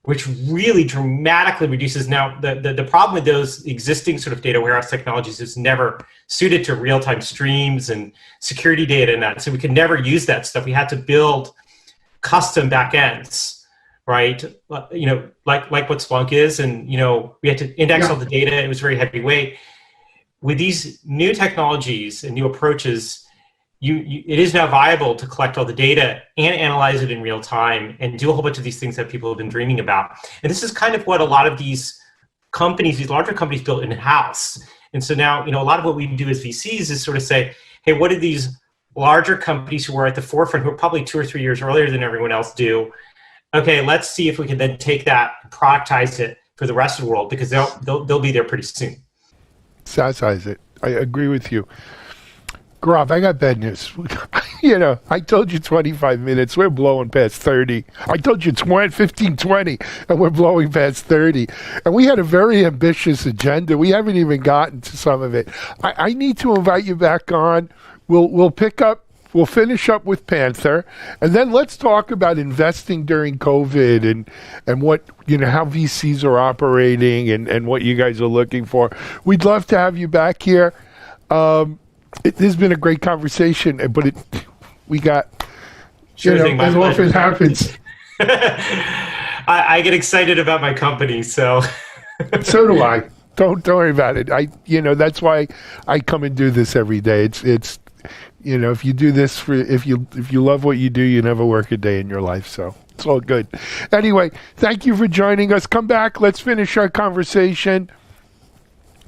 which really dramatically reduces. Now, the problem with those existing sort of data warehouse technologies is never suited to real-time streams and security data and that. So we could never use that stuff. We had to build custom backends, right? Like what Splunk is, and we had to index all the data. It was very heavyweight. With these new technologies and new approaches, it is now viable to collect all the data and analyze it in real time and do a whole bunch of these things that people have been dreaming about. And this is kind of what a lot of these companies, these larger companies, built in-house. And so now, a lot of what we do as VCs is sort of say, hey, what did these larger companies who are at the forefront, who are probably 2 or 3 years earlier than everyone else, do? Okay, let's see if we can then take that and productize it for the rest of the world, because they'll be there pretty soon.
SaaSize it. I agree with you. Gaurav, I got bad news. I told you 25 minutes. We're blowing past 30. I told you 15, 20, and we're blowing past 30. And we had a very ambitious agenda. We haven't even gotten to some of it. I need to invite you back on. We'll finish up with Panther, and then let's talk about investing during COVID and what, how VCs are operating and what you guys are looking for. We'd love to have you back here. This has been a great conversation, but we got, as often happens.
I get excited about my company, so.
So do I. Don't worry about it. That's why I come and do this every day. It's if you do this if you love what you do, you never work a day in your life. So it's all good. Anyway, thank you for joining us. Come back. Let's finish our conversation.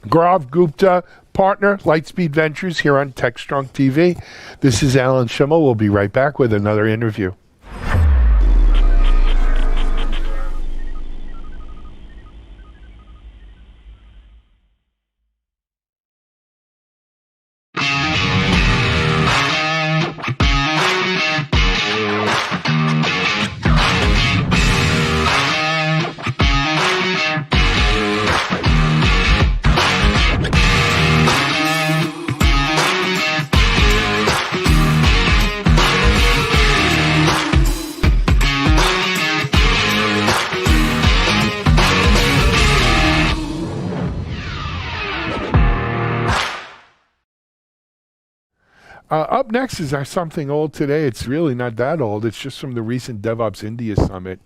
Gaurav Gupta, partner, Lightspeed Ventures, here on TechStrong TV. This is Alan Schimmel. We'll be right back with another interview. Up next is our something old today. It's really not that old. It's just from the recent DevOps India Summit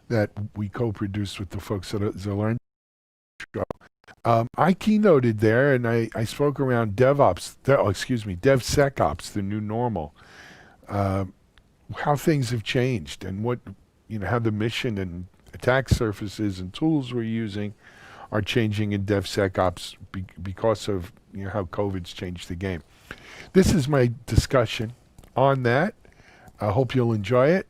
that we co-produced with the folks at the Learn Show. I keynoted there, and I spoke around DevSecOps, the new normal, how things have changed and what, how the mission and attack surfaces and tools we're using are changing in DevSecOps because of how COVID's changed the game. This is my discussion on that. I hope you'll enjoy it.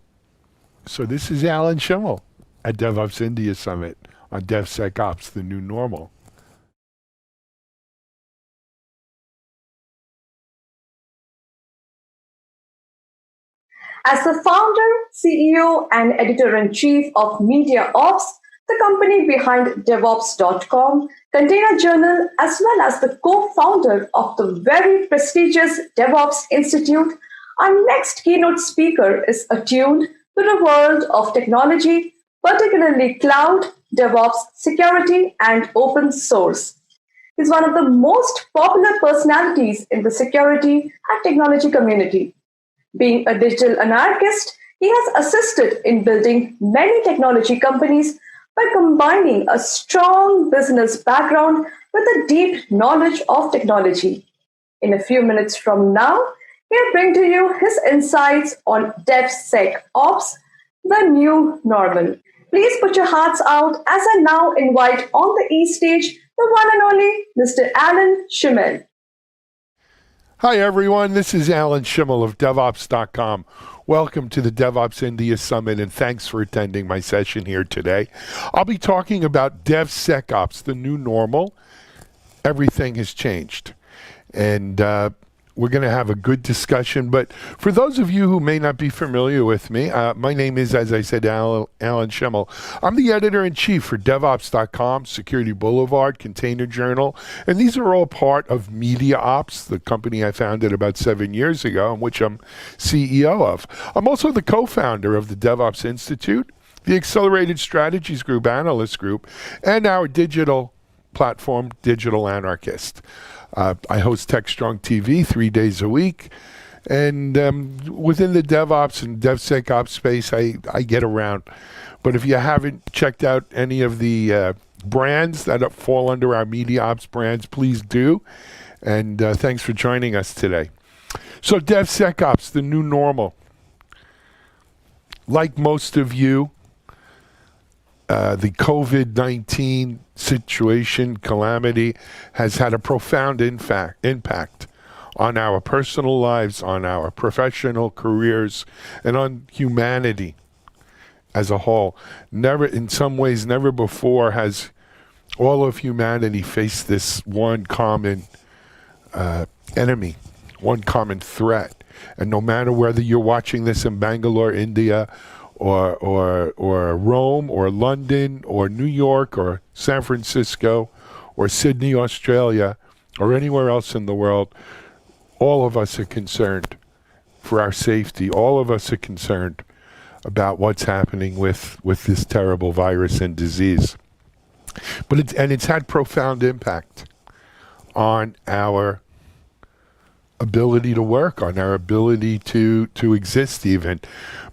So this is Alan Schimmel at DevOps India Summit on DevSecOps, the new normal.
As the founder, CEO, and editor-in-chief of MediaOps, the company behind DevOps.com, Container Journal, as well as the co-founder of the very prestigious DevOps Institute, our next keynote speaker is attuned to the world of technology, particularly cloud, DevOps, security, and open source. He's one of the most popular personalities in the security and technology community. Being a digital anarchist, he has assisted in building many technology companies by combining a strong business background with a deep knowledge of technology. In a few minutes from now, he'll bring to you his insights on DevSecOps, the new normal. Please put your hearts out as I now invite on the E stage the one and only Mr. Alan Schimmel.
Hi, everyone. This is Alan Schimmel of DevOps.com. Welcome to the DevOps India Summit, and thanks for attending my session here today. I'll be talking about DevSecOps, the new normal. Everything has changed. And We're going to have a good discussion. But for those of you who may not be familiar with me, my name is, as I said, Alan Schimmel. I'm the editor-in-chief for DevOps.com, Security Boulevard, Container Journal, and these are all part of MediaOps, the company I founded about 7 years ago, and which I'm CEO of. I'm also the co-founder of the DevOps Institute, the Accelerated Strategies Group, Analyst Group, and our digital platform, Digital Anarchist. I host TechStrong TV 3 days a week, and within the DevOps and DevSecOps space, I get around. But if you haven't checked out any of the brands that fall under our MediaOps brands, please do. And thanks for joining us today. So DevSecOps, the new normal. Like most of you, the COVID-19 situation, calamity, has had a profound impact on our personal lives, on our professional careers, and on humanity as a whole. Never, in some ways, never before has all of humanity faced this one common enemy, one common threat. And no matter whether you're watching this in Bangalore, India, or Rome, or London, or New York, or San Francisco, or Sydney, Australia, or anywhere else in the world, all of us are concerned for our safety. All of us are concerned about what's happening with this terrible virus and disease. But it's had profound impact on our ability to work, on our ability to exist even.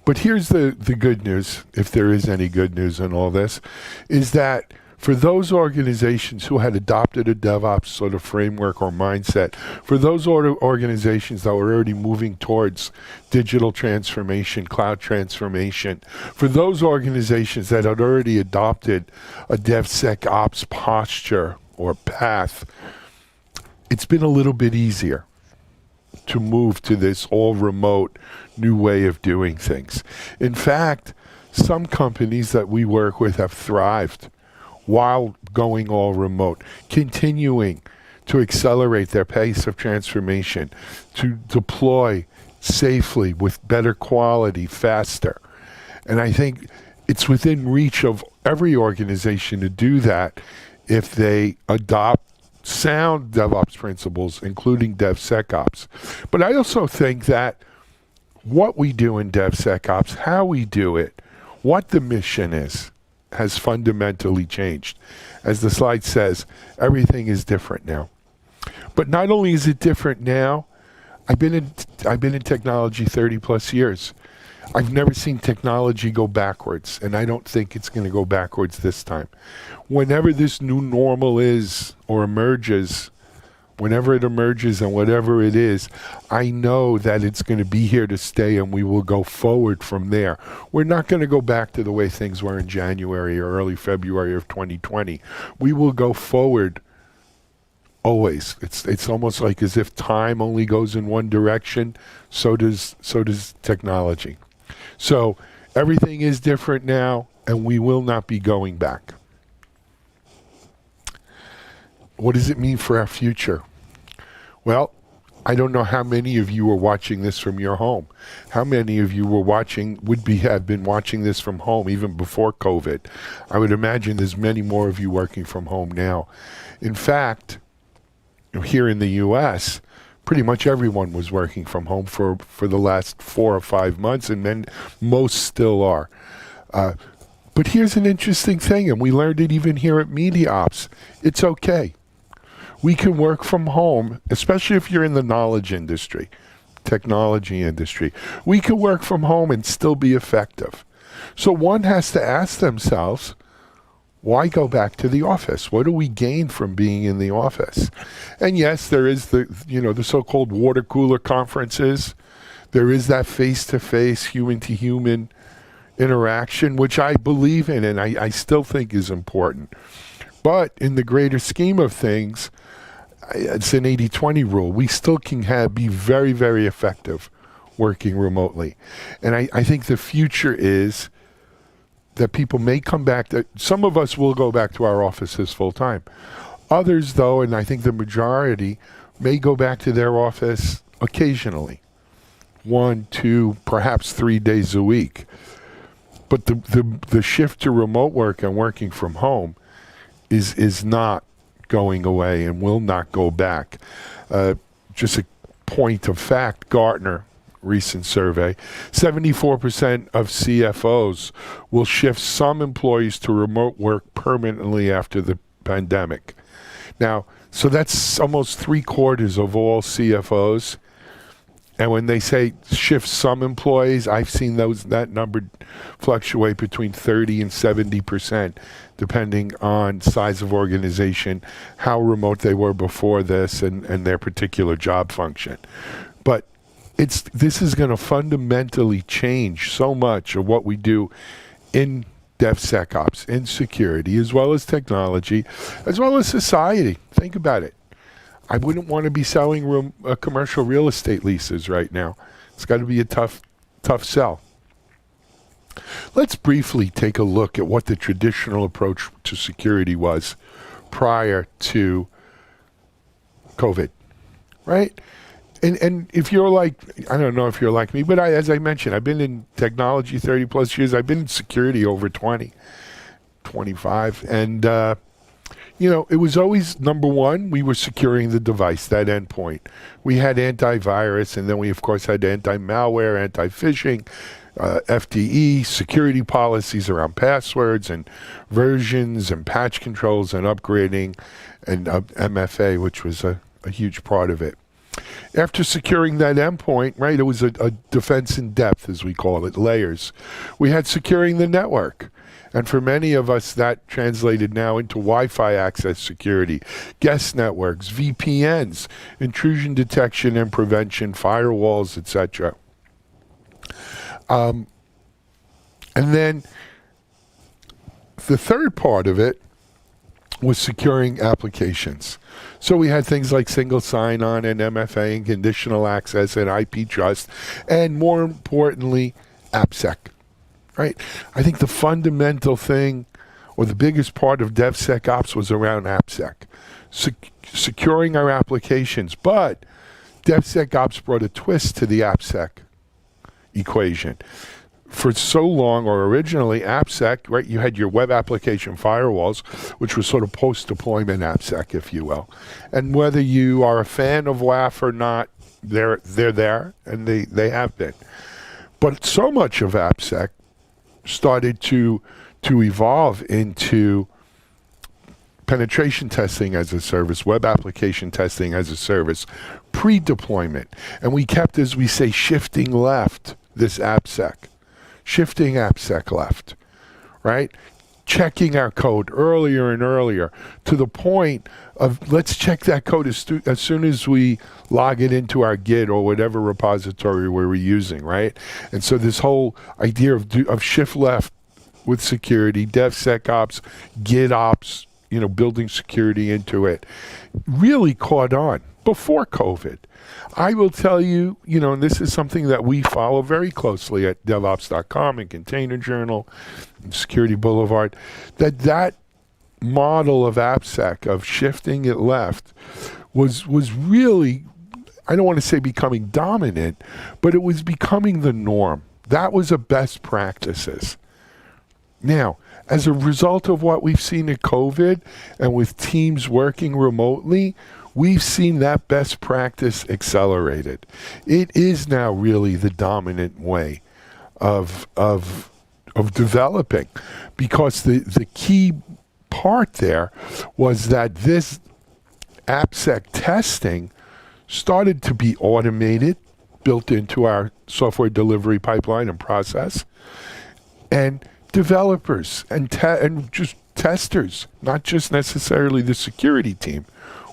But here's the good news, if there is any good news in all this, is that for those organizations who had adopted a DevOps sort of framework or mindset, for those organizations that were already moving towards digital transformation, cloud transformation, for those organizations that had already adopted a DevSecOps posture or path, it's been a little bit easier to move to this all remote new way of doing things. In fact, some companies that we work with have thrived while going all remote, continuing to accelerate their pace of transformation, to deploy safely with better quality, faster. And I think it's within reach of every organization to do that if they adopt sound DevOps principles, including DevSecOps. But I also think that what we do in DevSecOps, how we do it, what the mission is, has fundamentally changed. As the slide says, everything is different now. But not only is it different now, I've been in technology 30 plus years. I've never seen technology go backwards, and I don't think it's going to go backwards this time. Whenever this new normal is or emerges, whenever it emerges and whatever it is, I know that it's going to be here to stay, and we will go forward from there. We're not going to go back to the way things were in January or early February of 2020. We will go forward always. It's almost like as if time only goes in one direction, so does technology. So everything is different now, and we will not be going back. What does it mean for our future? Well, I don't know how many of you are watching this from your home. How many of you have been watching this from home even before COVID? I would imagine there's many more of you working from home now. In fact, here in the US, pretty much everyone was working from home for the last 4 or 5 months, and then most still are. But here's an interesting thing, and we learned it even here at MediaOps. It's okay. We can work from home, especially if you're in the knowledge industry, technology industry. We can work from home and still be effective. So one has to ask themselves, why go back to the office? What do we gain from being in the office? And yes, there is the so-called water cooler conferences. There is that face-to-face, human-to-human interaction, which I believe in and I still think is important. But in the greater scheme of things, it's an 80-20 rule. We still can be very, very effective working remotely. And I think the future is that people may come back. Some of us will go back to our offices full time. Others, though, and I think the majority, may go back to their office occasionally, 1, 2, perhaps 3 days a week. But the shift to remote work and working from home is not going away and will not go back. Just a point of fact, Gartner recent survey, 74% of CFOs will shift some employees to remote work permanently after the pandemic. Now, so that's almost 3/4 of all CFOs. And when they say shift some employees, I've seen that number fluctuate between 30 and 70%, depending on size of organization, how remote they were before this, and their particular job function. But this is going to fundamentally change so much of what we do in DevSecOps, in security, as well as technology, as well as society. Think about it. I wouldn't want to be selling commercial real estate leases right now. It's got to be a tough sell. Let's briefly take a look at what the traditional approach to security was prior to COVID, right? And if you're like, I don't know if you're like me, but as I mentioned, I've been in technology 30 plus years. I've been in security over 20, 25. And, it was always, number one, we were securing the device, that endpoint. We had antivirus, and then we, of course, had anti-malware, anti-phishing, FTE, security policies around passwords and versions and patch controls and upgrading, and MFA, which was a huge part of it. After securing that endpoint, right, it was a defense in depth, as we call it, layers. We had securing the network. And for many of us, that translated now into Wi-Fi access security, guest networks, VPNs, intrusion detection and prevention, firewalls, etc. And then the third part of it was securing applications. So we had things like single sign-on and MFA and conditional access and IP trust, and more importantly, AppSec. Right? I think the fundamental thing, or the biggest part of DevSecOps, was around AppSec, securing our applications. But DevSecOps brought a twist to the AppSec equation. For so long, or originally, AppSec, right, you had your web application firewalls, which was sort of post-deployment AppSec, if you will. And whether you are a fan of WAF or not, they're there, and they have been. But so much of AppSec started to evolve into penetration testing as a service, web application testing as a service, pre-deployment. And we kept, as we say, shifting left this AppSec, shifting AppSec left, right? Checking our code earlier and earlier, to the point of let's check that code as soon as we log it into our Git or whatever repository we're using, right? And so this whole idea of shift left with security, DevSecOps, GitOps, building security into it, really caught on before COVID. I will tell you, and this is something that we follow very closely at DevOps.com and Container Journal and Security Boulevard, that model of AppSec, of shifting it left, was really, I don't want to say becoming dominant, but it was becoming the norm. That was a best practices. Now, as a result of what we've seen in COVID and with teams working remotely, we've seen that best practice accelerated. It is now really the dominant way of developing, because the key part there was that this AppSec testing started to be automated, built into our software delivery pipeline and process, and developers and just testers, not just necessarily the security team,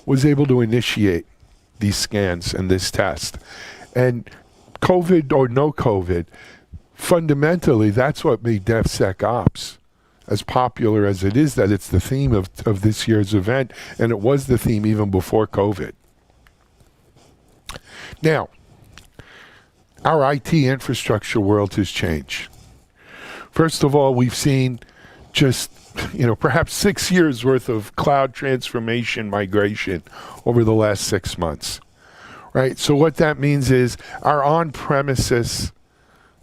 was able to initiate these scans and this test. And COVID or no COVID, fundamentally, that's what made DevSecOps as popular as it is, that it's the theme of this year's event, and it was the theme even before COVID. Now, our IT infrastructure world has changed. First of all, we've seen just perhaps 6 years worth of cloud transformation migration over the last 6 months, right? So what that means is our on-premises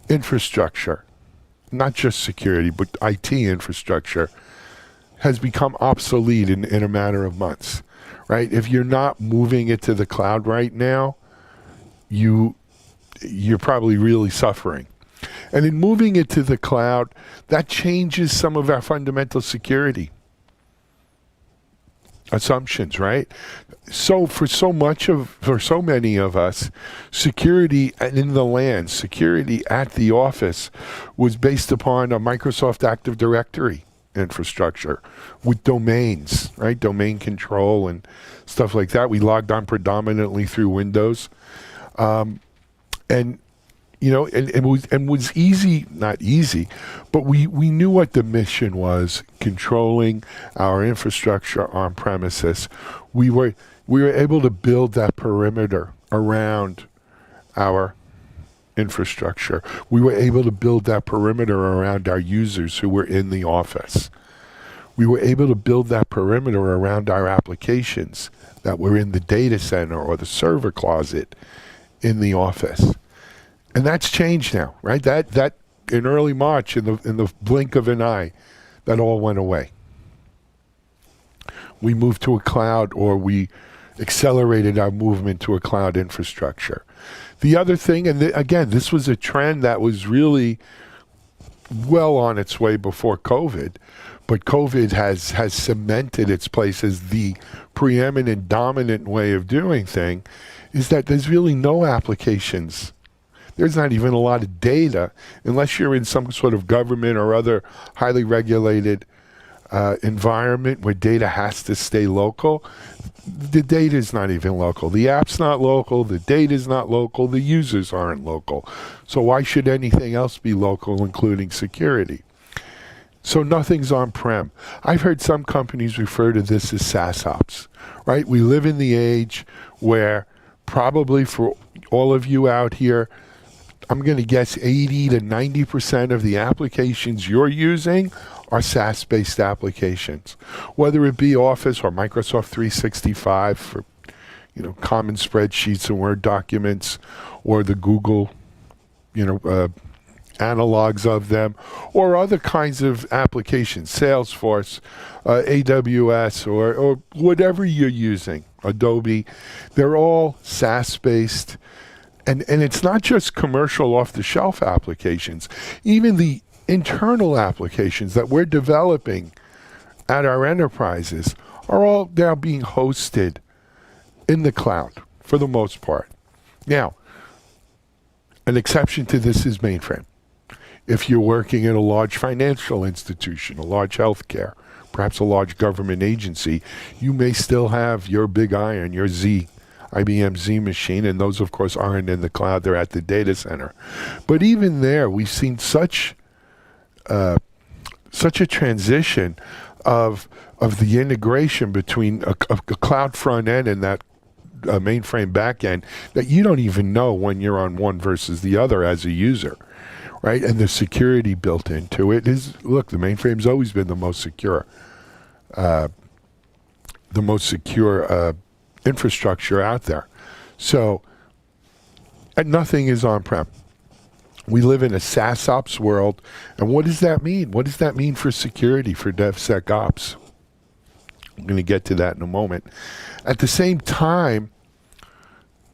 infrastructure, not just security, but IT infrastructure, has become obsolete in a matter of months, right? If you're not moving it to the cloud right now, you're probably really suffering. And in moving it to the cloud, that changes some of our fundamental security assumptions, right? So for so many of us, security in the LAN, security at the office was based upon a Microsoft Active Directory infrastructure with domains, right? Domain control and stuff like that. We logged on predominantly through Windows. And it was easy, not easy, but we knew what the mission was, controlling our infrastructure on premises. We were able to build that perimeter around our infrastructure. We were able to build that perimeter around our users who were in the office. We were able to build that perimeter around our applications that were in the data center or the server closet in the office. And that's changed now, right? That in early March, in the blink of an eye, that all went away. We moved to a cloud, or we accelerated our movement to a cloud infrastructure. The other thing, and again, this was a trend that was really well on its way before COVID, but COVID has cemented its place as the preeminent, dominant way of doing things, is that there's really no applications. There's not even a lot of data, unless you're in some sort of government or other highly regulated environment where data has to stay local. The data is not even local. The app's not local. The data is not local. The users aren't local. So why should anything else be local, including security? So nothing's on-prem. I've heard some companies refer to this as SaaS ops, right? We live in the age where probably for all of you out here, I'm going to guess 80 to 90% of the applications you're using are SaaS-based applications, whether it be Office or Microsoft 365 for, common spreadsheets and Word documents, or the Google, analogs of them, or other kinds of applications, Salesforce, AWS, or whatever you're using, Adobe. They're all SaaS-based. And it's not just commercial off-the-shelf applications. Even the internal applications that we're developing at our enterprises are all now being hosted in the cloud for the most part. Now, an exception to this is mainframe. If you're working in a large financial institution, a large healthcare, perhaps a large government agency, you may still have your big iron, your IBM Z machine, and those, of course, aren't in the cloud. They're at the data center. But even there, we've seen such a transition of the integration between a cloud front end and that mainframe back end that you don't even know when you're on one versus the other as a user, right? And the security built into it is, look, the mainframe's always been the most secure infrastructure out there. So, and nothing is on-prem. We live in a SaaS ops world. And what does that mean? What does that mean for security, for DevSecOps? I'm going to get to that in a moment. At the same time,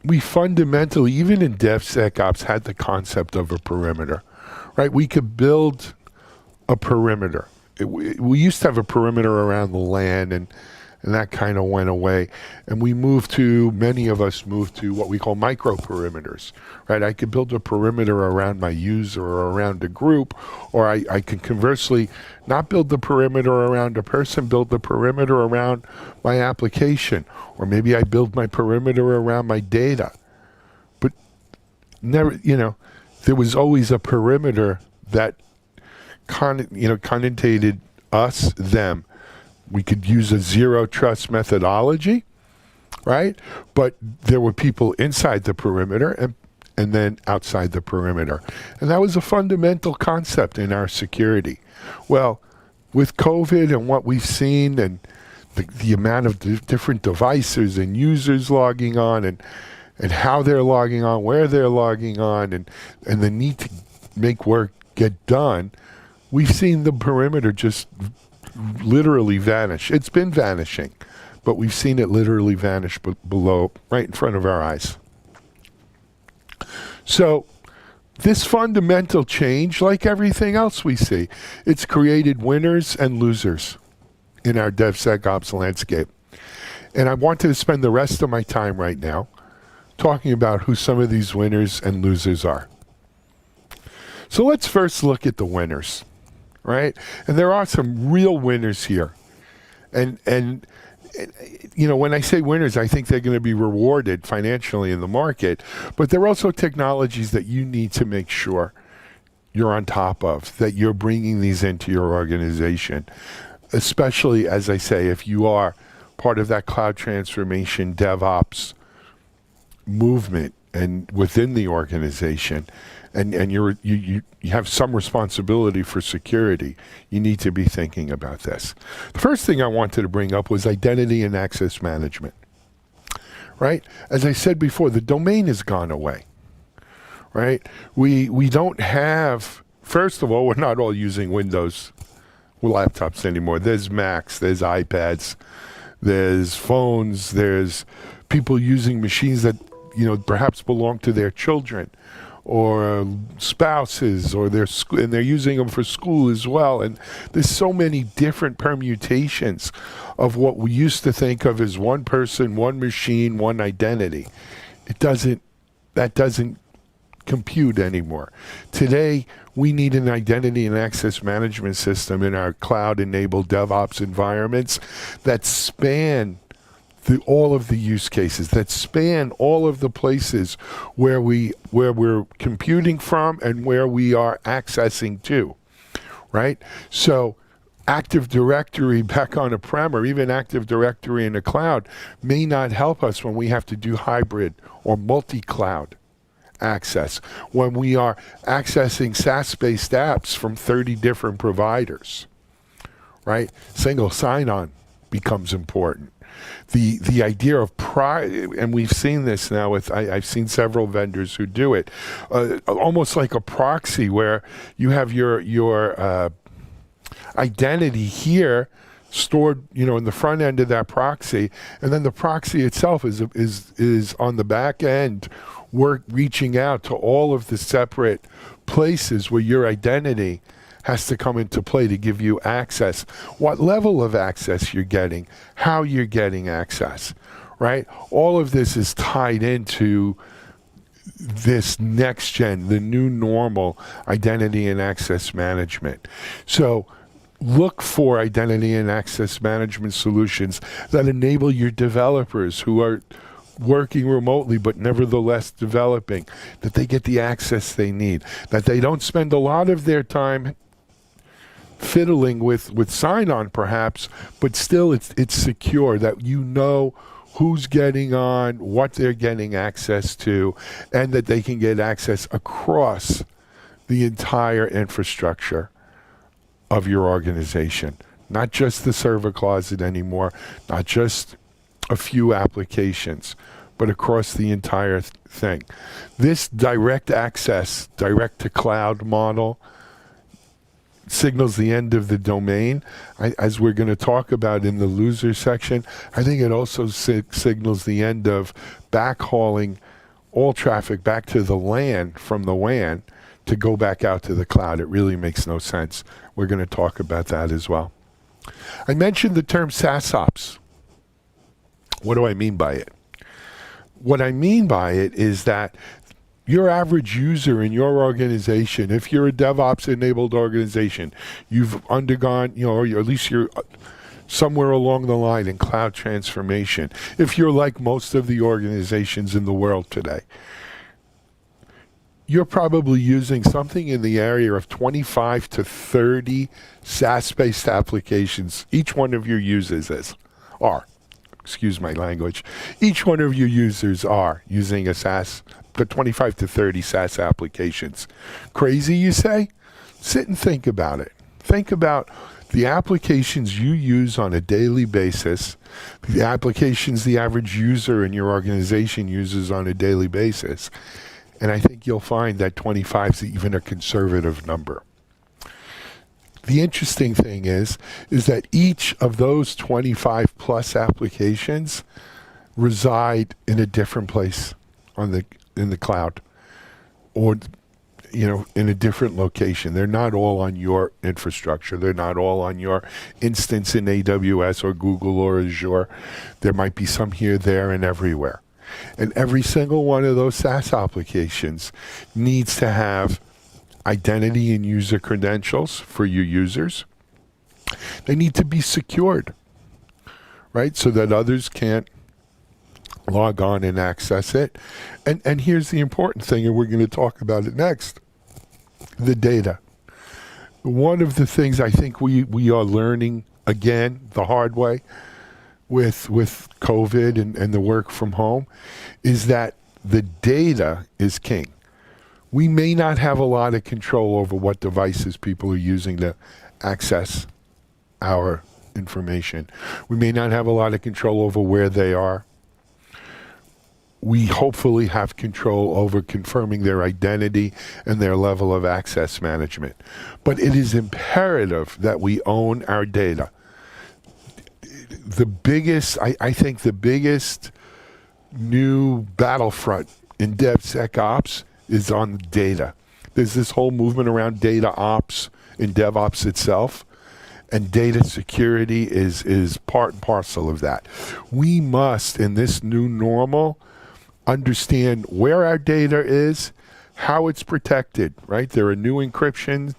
we fundamentally, even in DevSecOps, had the concept of a perimeter, right? We could build a perimeter. We used to have a perimeter around the LAN, and that kind of went away. And many of us moved to what we call micro perimeters, right? I could build a perimeter around my user or around a group, or I can conversely not build the perimeter around a person, build the perimeter around my application, or maybe I build my perimeter around my data. But never, there was always a perimeter that connotated us, them. We could use a zero trust methodology, right? But there were people inside the perimeter and then outside the perimeter. And that was a fundamental concept in our security. Well, with COVID and what we've seen and the amount of different devices and users logging on, and and how they're logging on, where they're logging on, and the need to make work get done, we've seen the perimeter just literally vanish. It's been vanishing, but we've seen it literally vanish below, right in front of our eyes. So this fundamental change, like everything else we see, it's created winners and losers in our DevSecOps landscape. And I wanted to spend the rest of my time right now talking about who some of these winners and losers are. So let's first look at the winners, right? And there are some real winners here. And you know, when I say winners, I think they're going to be rewarded financially in the market, but there are also technologies that you need to make sure you're on top of, that you're bringing these into your organization, especially, as I say, if you are part of that cloud transformation DevOps movement and within the organization, and you have some responsibility for security, you need to be thinking about this. The first thing I wanted to bring up was identity and access management, right? As I said before, the domain has gone away, right? We don't have, first of all, we're not all using Windows laptops anymore. There's Macs, there's iPads, there's phones, there's people using machines that, you know, perhaps belong to their children or spouses, or and they're using them for school as well. And there's so many different permutations of what we used to think of as one person, one machine, one identity. That doesn't compute anymore. Today, we need an identity and access management system in our cloud-enabled DevOps environments that span all of the use cases, that span all of the places where we're computing from and where we are accessing to, right? So Active Directory back on a prem, or even Active Directory in the cloud, may not help us when we have to do hybrid or multi-cloud access, when we are accessing SaaS-based apps from 30 different providers, right? Single sign-on becomes important. The idea of and we've seen this now with, I've seen several vendors who do it, almost like a proxy where you have your identity here stored, you know, in the front end of that proxy, and then the proxy itself is on the back end, reaching out to all of the separate places where your identity has to come into play to give you access, what level of access you're getting, how you're getting access, right? All of this is tied into this next gen, the new normal identity and access management. So look for identity and access management solutions that enable your developers who are working remotely but nevertheless developing, that they get the access they need, that they don't spend a lot of their time fiddling with sign-on perhaps, but still it's secure, that you know who's getting on, what they're getting access to, and that they can get access across the entire infrastructure of your organization. Not just the server closet anymore, not just a few applications, but across the entire thing. This direct access, direct to cloud model signals the end of the domain. As we're going to talk about in the loser section, I think it also signals the end of backhauling all traffic back to the LAN from the WAN to go back out to the cloud. It really makes no sense. We're going to talk about that as well. I mentioned the term SaaSOps. What do I mean by it? What I mean by it is that your average user in your organization, if you're a DevOps-enabled organization, you've undergone, you know, or at least you're somewhere along the line in cloud transformation. If you're like most of the organizations in the world today, you're probably using something in the area of 25 to 30 SaaS-based applications. Each one of your users excuse my language, each one of your users are using a SaaS, 25 to 30 SaaS applications. Crazy, you say? Sit and think about it. Think about the applications you use on a daily basis, the applications the average user in your organization uses on a daily basis. And I think you'll find that 25 is even a conservative number. The interesting thing is that each of those 25 plus applications reside in a different place in the cloud, or in a different location. They're not all on your infrastructure. They're not all on your instance in AWS or Google or Azure. There might be some here, there, and everywhere. And every single one of those SaaS applications needs to have identity and user credentials for your users. They need to be secured, right? So that others can't log on and access it. And here's the important thing, and we're going to talk about it next. The data. One of the things I think we are learning, again, the hard way with COVID and the work from home, is that the data is king. We may not have a lot of control over what devices people are using to access our information. We may not have a lot of control over where they are. We hopefully have control over confirming their identity and their level of access management. But it is imperative that we own our data. I think the biggest new battlefront in DevSecOps is on data. There's this whole movement around data ops in DevOps itself, and data security is part and parcel of that. We must, in this new normal, understand where our data is, how it's protected, right? There are new encryption.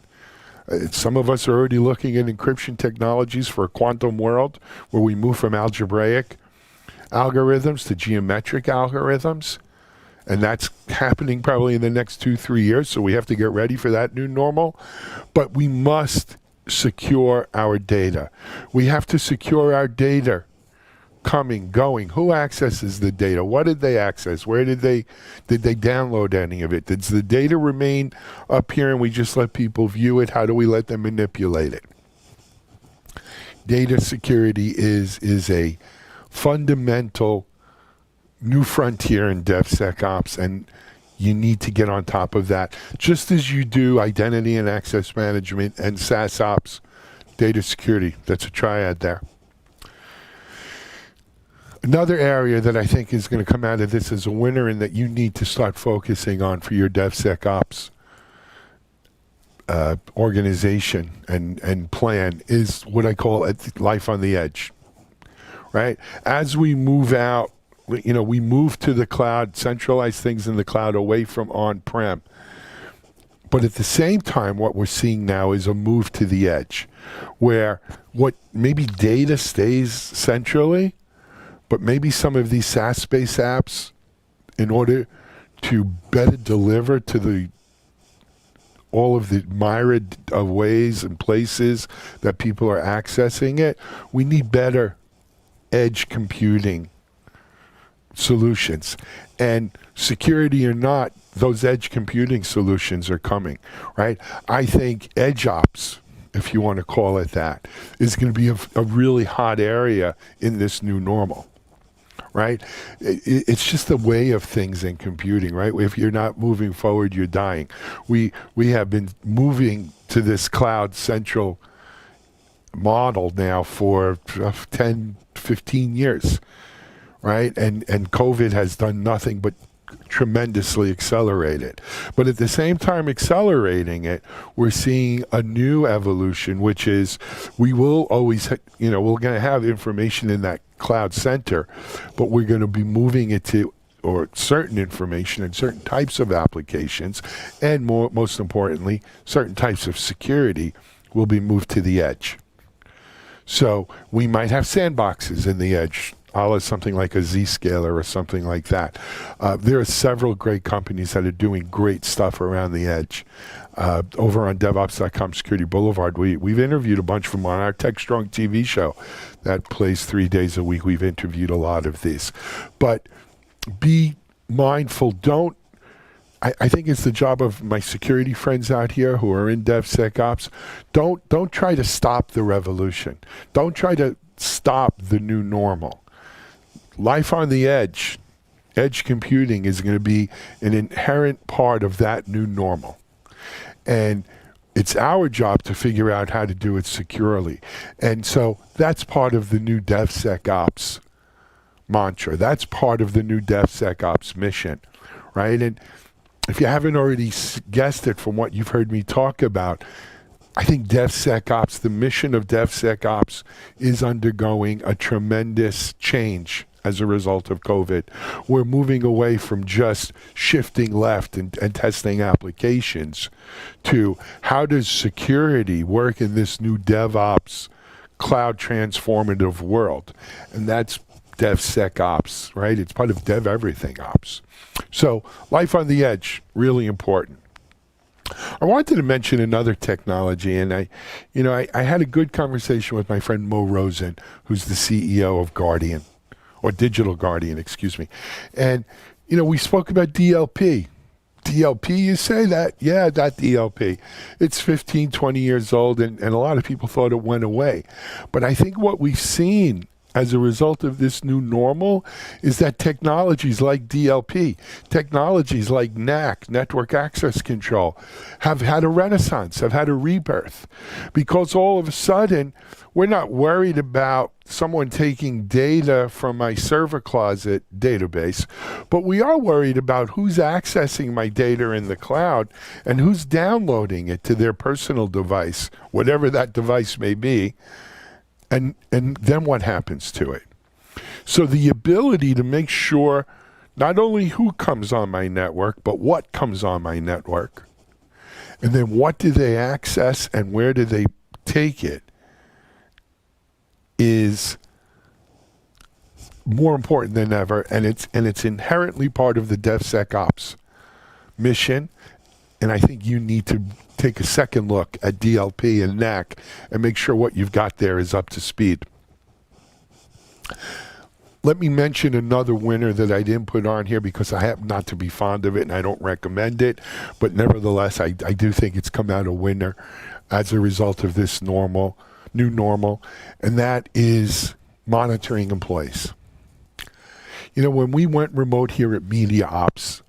Some of us are already looking at encryption technologies for a quantum world where we move from algebraic algorithms to geometric algorithms. And that's happening probably in the next 2-3 years. So we have to get ready for that new normal. But we must secure our data. We have to secure our data coming, going. Who accesses the data? What did they access? Where did they download any of it? Does the data remain up here and we just let people view it? How do we let them manipulate it? Data security is a fundamental new frontier in DevSecOps, and you need to get on top of that. Just as you do identity and access management and SaaS ops, data security. That's a triad there. Another area that I think is going to come out of this as a winner and that you need to start focusing on for your DevSecOps organization and plan is what I call life on the edge, right? As we move out, we move to the cloud, centralize things in the cloud away from on-prem. But at the same time, what we're seeing now is a move to the edge, where what maybe data stays centrally, but maybe some of these SaaS-based apps, in order to better deliver to all of the myriad of ways and places that people are accessing it, we need better edge computing solutions. And security or not, those edge computing solutions are coming, right? I think edge ops, if you want to call it that, is going to be a really hot area in this new normal. Right? It's just the way of things in computing, right? If you're not moving forward, you're dying. We have been moving to this cloud central model now for 10, 15 years, right? And COVID has done nothing but tremendously accelerate it. But at the same time accelerating it, we're seeing a new evolution, which is we will always, we're going to have information in that cloud center, but we're going to be moving it to, or certain information and certain types of applications, and most importantly, certain types of security will be moved to the edge. So we might have sandboxes in the edge, a la something like a Zscaler or something like that. There are several great companies that are doing great stuff around the edge. Over on DevOps.com Security Boulevard, we've interviewed a bunch of them on our TechStrong TV show that plays 3 days a week. We've interviewed a lot of these. But be mindful, I think it's the job of my security friends out here who are in DevSecOps. Don't try to stop the revolution. Don't try to stop the new normal. Life on the edge computing is going to be an inherent part of that new normal. And it's our job to figure out how to do it securely. And so that's part of the new DevSecOps mantra. That's part of the new DevSecOps mission, right? And if you haven't already guessed it from what you've heard me talk about, I think DevSecOps, the mission of DevSecOps, is undergoing a tremendous change as a result of COVID. We're moving away from just shifting left and testing applications to how does security work in this new DevOps cloud transformative world? And that's DevSecOps, right? It's part of Dev Everything Ops. So life on the edge, really important. I wanted to mention another technology, and I had a good conversation with my friend Mo Rosen, who's the CEO of Guardian, or Digital Guardian, excuse me. And, we spoke about DLP. DLP, you say that? Yeah, that DLP. It's 15, 20 years old, and a lot of people thought it went away. But I think what we've seen as a result of this new normal is that technologies like DLP, technologies like NAC, Network Access Control, have had a renaissance, have had a rebirth. Because all of a sudden, we're not worried about someone taking data from my server closet database, but we are worried about who's accessing my data in the cloud and who's downloading it to their personal device, whatever that device may be. And then what happens to it? So the ability to make sure not only who comes on my network, but what comes on my network. And then what do they access and where do they take it is more important than ever. And it's inherently part of the DevSecOps mission. And I think you need to take a second look at DLP and NAC and make sure what you've got there is up to speed. Let me mention another winner that I didn't put on here because I happen not to be fond of it and I don't recommend it, but nevertheless, I do think it's come out a winner as a result of this new normal, and that is monitoring employees. When we went remote here at Media Ops,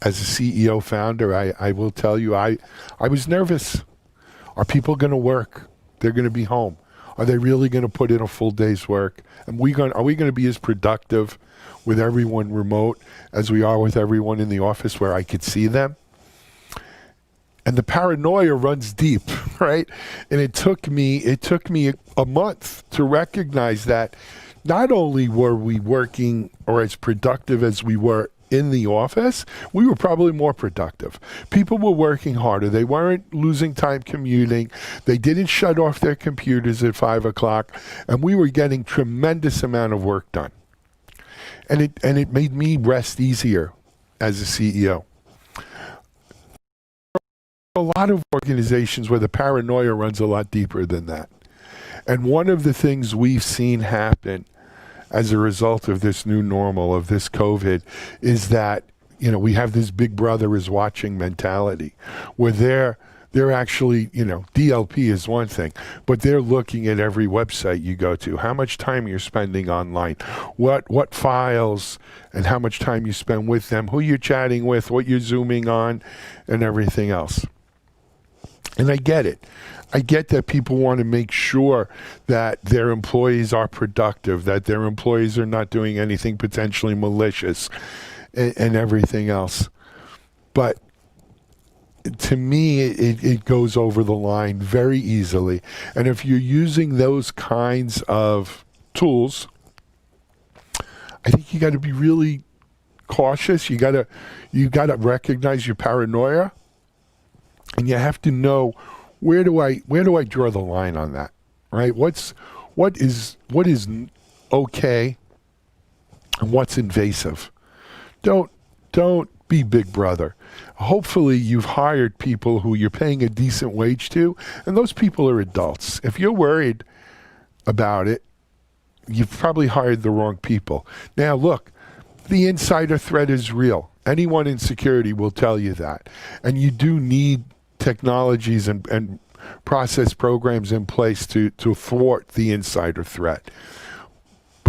as a CEO founder, I will tell you, I was nervous. Are people going to work? They're going to be home. Are they really going to put in a full day's work? Are we going to be as productive with everyone remote as we are with everyone in the office where I could see them? And the paranoia runs deep, right? And it took me a month to recognize that not only were we working or as productive as we were in the office, we were probably more productive. People were working harder. They weren't losing time commuting. They didn't shut off their computers at 5 o'clock, and we were getting tremendous amount of work done. And it made me rest easier as a CEO. A lot of organizations where the paranoia runs a lot deeper than that. And one of the things we've seen happen as a result of this new normal, of this COVID, is that, we have this big brother is watching mentality, where they're actually, DLP is one thing, but they're looking at every website you go to, how much time you're spending online, what files and how much time you spend with them, who you're chatting with, what you're Zooming on, and everything else. And I get it. I get that people want to make sure that their employees are productive, that their employees are not doing anything potentially malicious and everything else. But to me, it goes over the line very easily. And if you're using those kinds of tools, I think you got to be really cautious. You got to recognize your paranoia, and you have to know where do I draw the line on that, right? What is okay and what's invasive? Don't be big brother. Hopefully you've hired people who you're paying a decent wage to, and those people are adults. If you're worried about it, you've probably hired the wrong people. Now look, the insider threat is real. Anyone in security will tell you that. And you do need technologies and process programs in place to thwart the insider threat.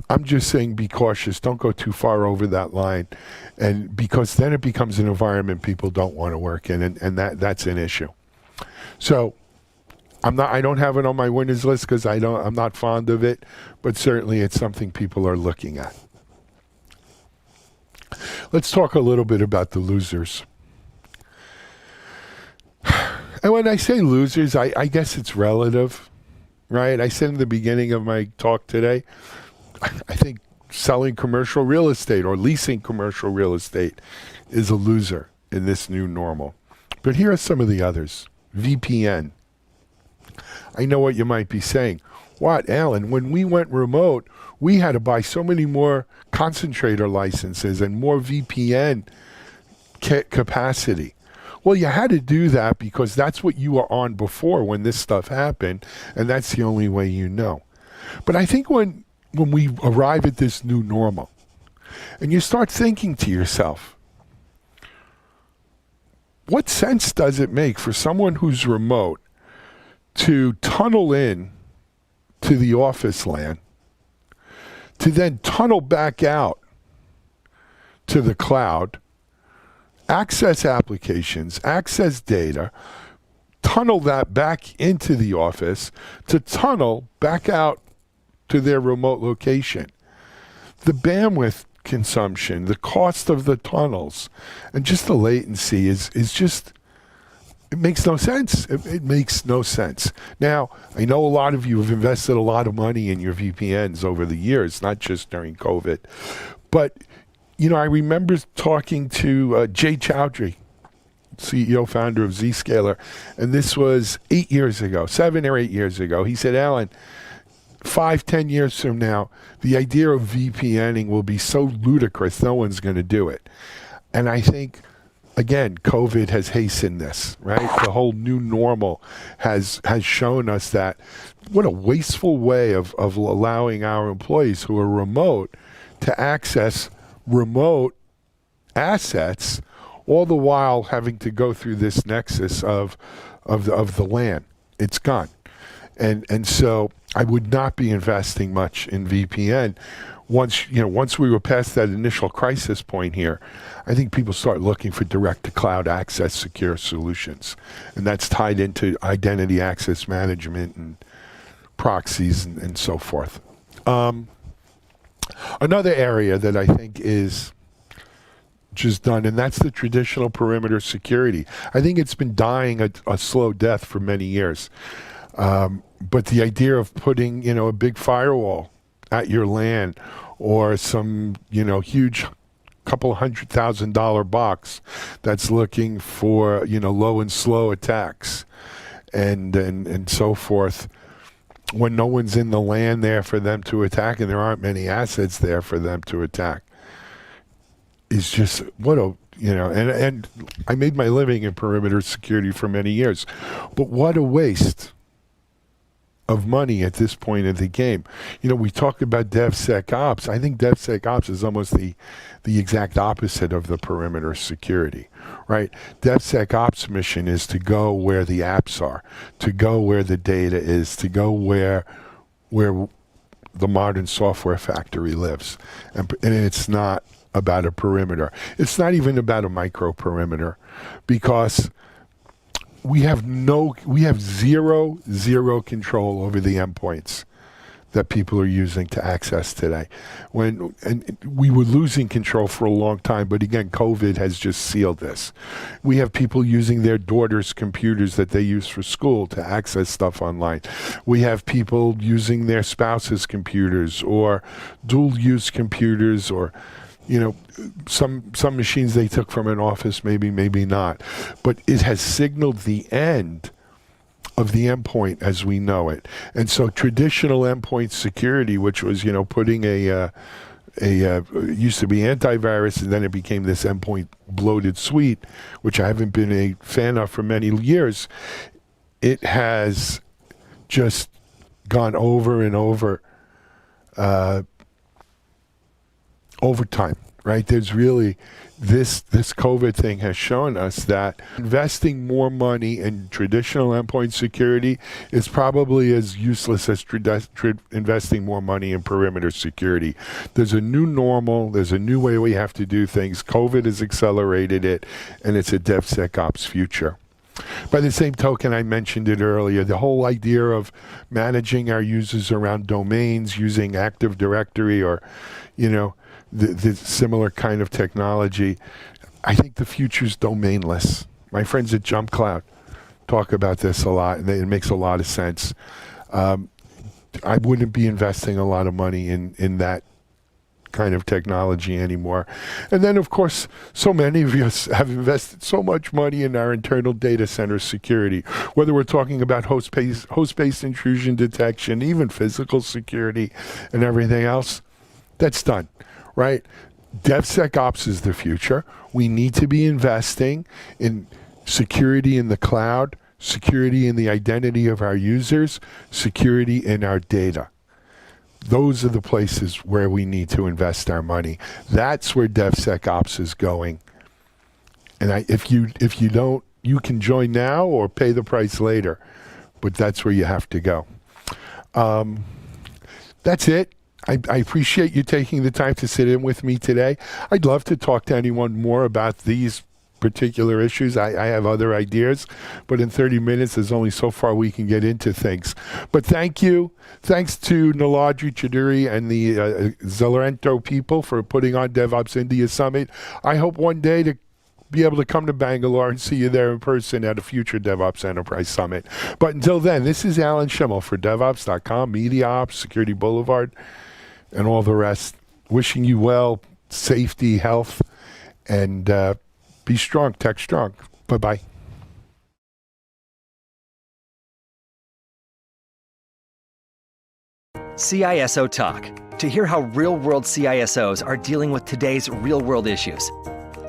I'm just saying be cautious. Don't go too far over that line. And because then it becomes an environment people don't want to work in, and that's an issue. So I don't have it on my winners list because I'm not fond of it, but certainly it's something people are looking at. Let's talk a little bit about the losers. And when I say losers, I guess it's relative, right? I said in the beginning of my talk today, I think selling commercial real estate or leasing commercial real estate is a loser in this new normal. But here are some of the others. VPN. I know what you might be saying. What, Alan? When we went remote, we had to buy so many more concentrator licenses and more VPN capacity. Well, you had to do that because that's what you were on before when this stuff happened, and that's the only way you know. But I think when we arrive at this new normal, and you start thinking to yourself, what sense does it make for someone who's remote to tunnel in to the office LAN, to then tunnel back out to the cloud, access applications, access data, tunnel that back into the office, to tunnel back out to their remote location? The bandwidth consumption, the cost of the tunnels, and just the latency is just, it makes no sense. It makes no sense. Now, I know a lot of you have invested a lot of money in your VPNs over the years, not just during COVID. But, you know, I remember talking to Jay Chowdhury, CEO, founder of Zscaler, and this was 8 years ago, 7 or 8 years ago. He said, Alan, 5-10 years from now, the idea of VPNing will be so ludicrous, no one's going to do it. And I think, again, COVID has hastened this, right? The whole new normal has shown us that what a wasteful way of allowing our employees who are remote to access remote assets, all the while having to go through this nexus of the LAN. It's gone. And so I would not be investing much in VPN. Once we were past that initial crisis point here, I think people start looking for direct-to-cloud access secure solutions. And that's tied into identity access management and proxies and so forth. Another area that I think is just done, and that's the traditional perimeter security. I think it's been dying a slow death for many years. But the idea of putting, a big firewall at your LAN or some, huge couple $100,000 box that's looking for, low and slow attacks and so forth, when no one's in the LAN there for them to attack and there aren't many assets there for them to attack, is just and I made my living in perimeter security for many years, but what a waste of money at this point of the game. We talk about DevSecOps. I think DevSecOps is almost the exact opposite of the perimeter security, right? DevSecOps mission is to go where the apps are, to go where the data is, to go where the modern software factory lives. And it's not about a perimeter. It's not even about a micro perimeter, because we have zero control over the endpoints that people are using to access today. And we were losing control for a long time, but again, COVID has just sealed this. We have people using their daughters' computers that they use for school to access stuff online. We have people using their spouses' computers or dual-use computers, or some machines they took from an office, maybe not. But it has signaled the end of the endpoint as we know it. And so traditional endpoint security, which was, putting it used to be antivirus, and then it became this endpoint bloated suite, which I haven't been a fan of for many years, it has just gone over and over time. right? There's really this COVID thing has shown us that investing more money in traditional endpoint security is probably as useless as investing more money in perimeter security. There's a new normal. There's a new way we have to do things. COVID has accelerated it, and it's a DevSecOps future. By the same token, I mentioned it earlier, the whole idea of managing our users around domains using Active Directory or, the similar kind of technology. I think the future's domainless. My friends at Jump Cloud talk about this a lot, and it makes a lot of sense. I wouldn't be investing a lot of money in that kind of technology anymore. And then, of course, so many of us have invested so much money in our internal data center security, whether we're talking about host-based intrusion detection, even physical security and everything else. That's done, right? DevSecOps is the future. We need to be investing in security in the cloud, security in the identity of our users, security in our data. Those are the places where we need to invest our money. That's where DevSecOps is going. And if you don't, you can join now or pay the price later, but that's where you have to go. That's it. I appreciate you taking the time to sit in with me today. I'd love to talk to anyone more about these particular issues. I have other ideas, but in 30 minutes, there's only so far we can get into things. But thank you. Thanks to Niladri Chuduri and the Zalento people for putting on DevOps India Summit. I hope one day to be able to come to Bangalore and see you there in person at a future DevOps Enterprise Summit. But until then, this is Alan Schimmel for DevOps.com, Media Ops, Security Boulevard, and all the rest. Wishing you well, safety, health, and be strong, tech strong. Bye-bye.
CISO Talk, to hear how real-world CISOs are dealing with today's real-world issues.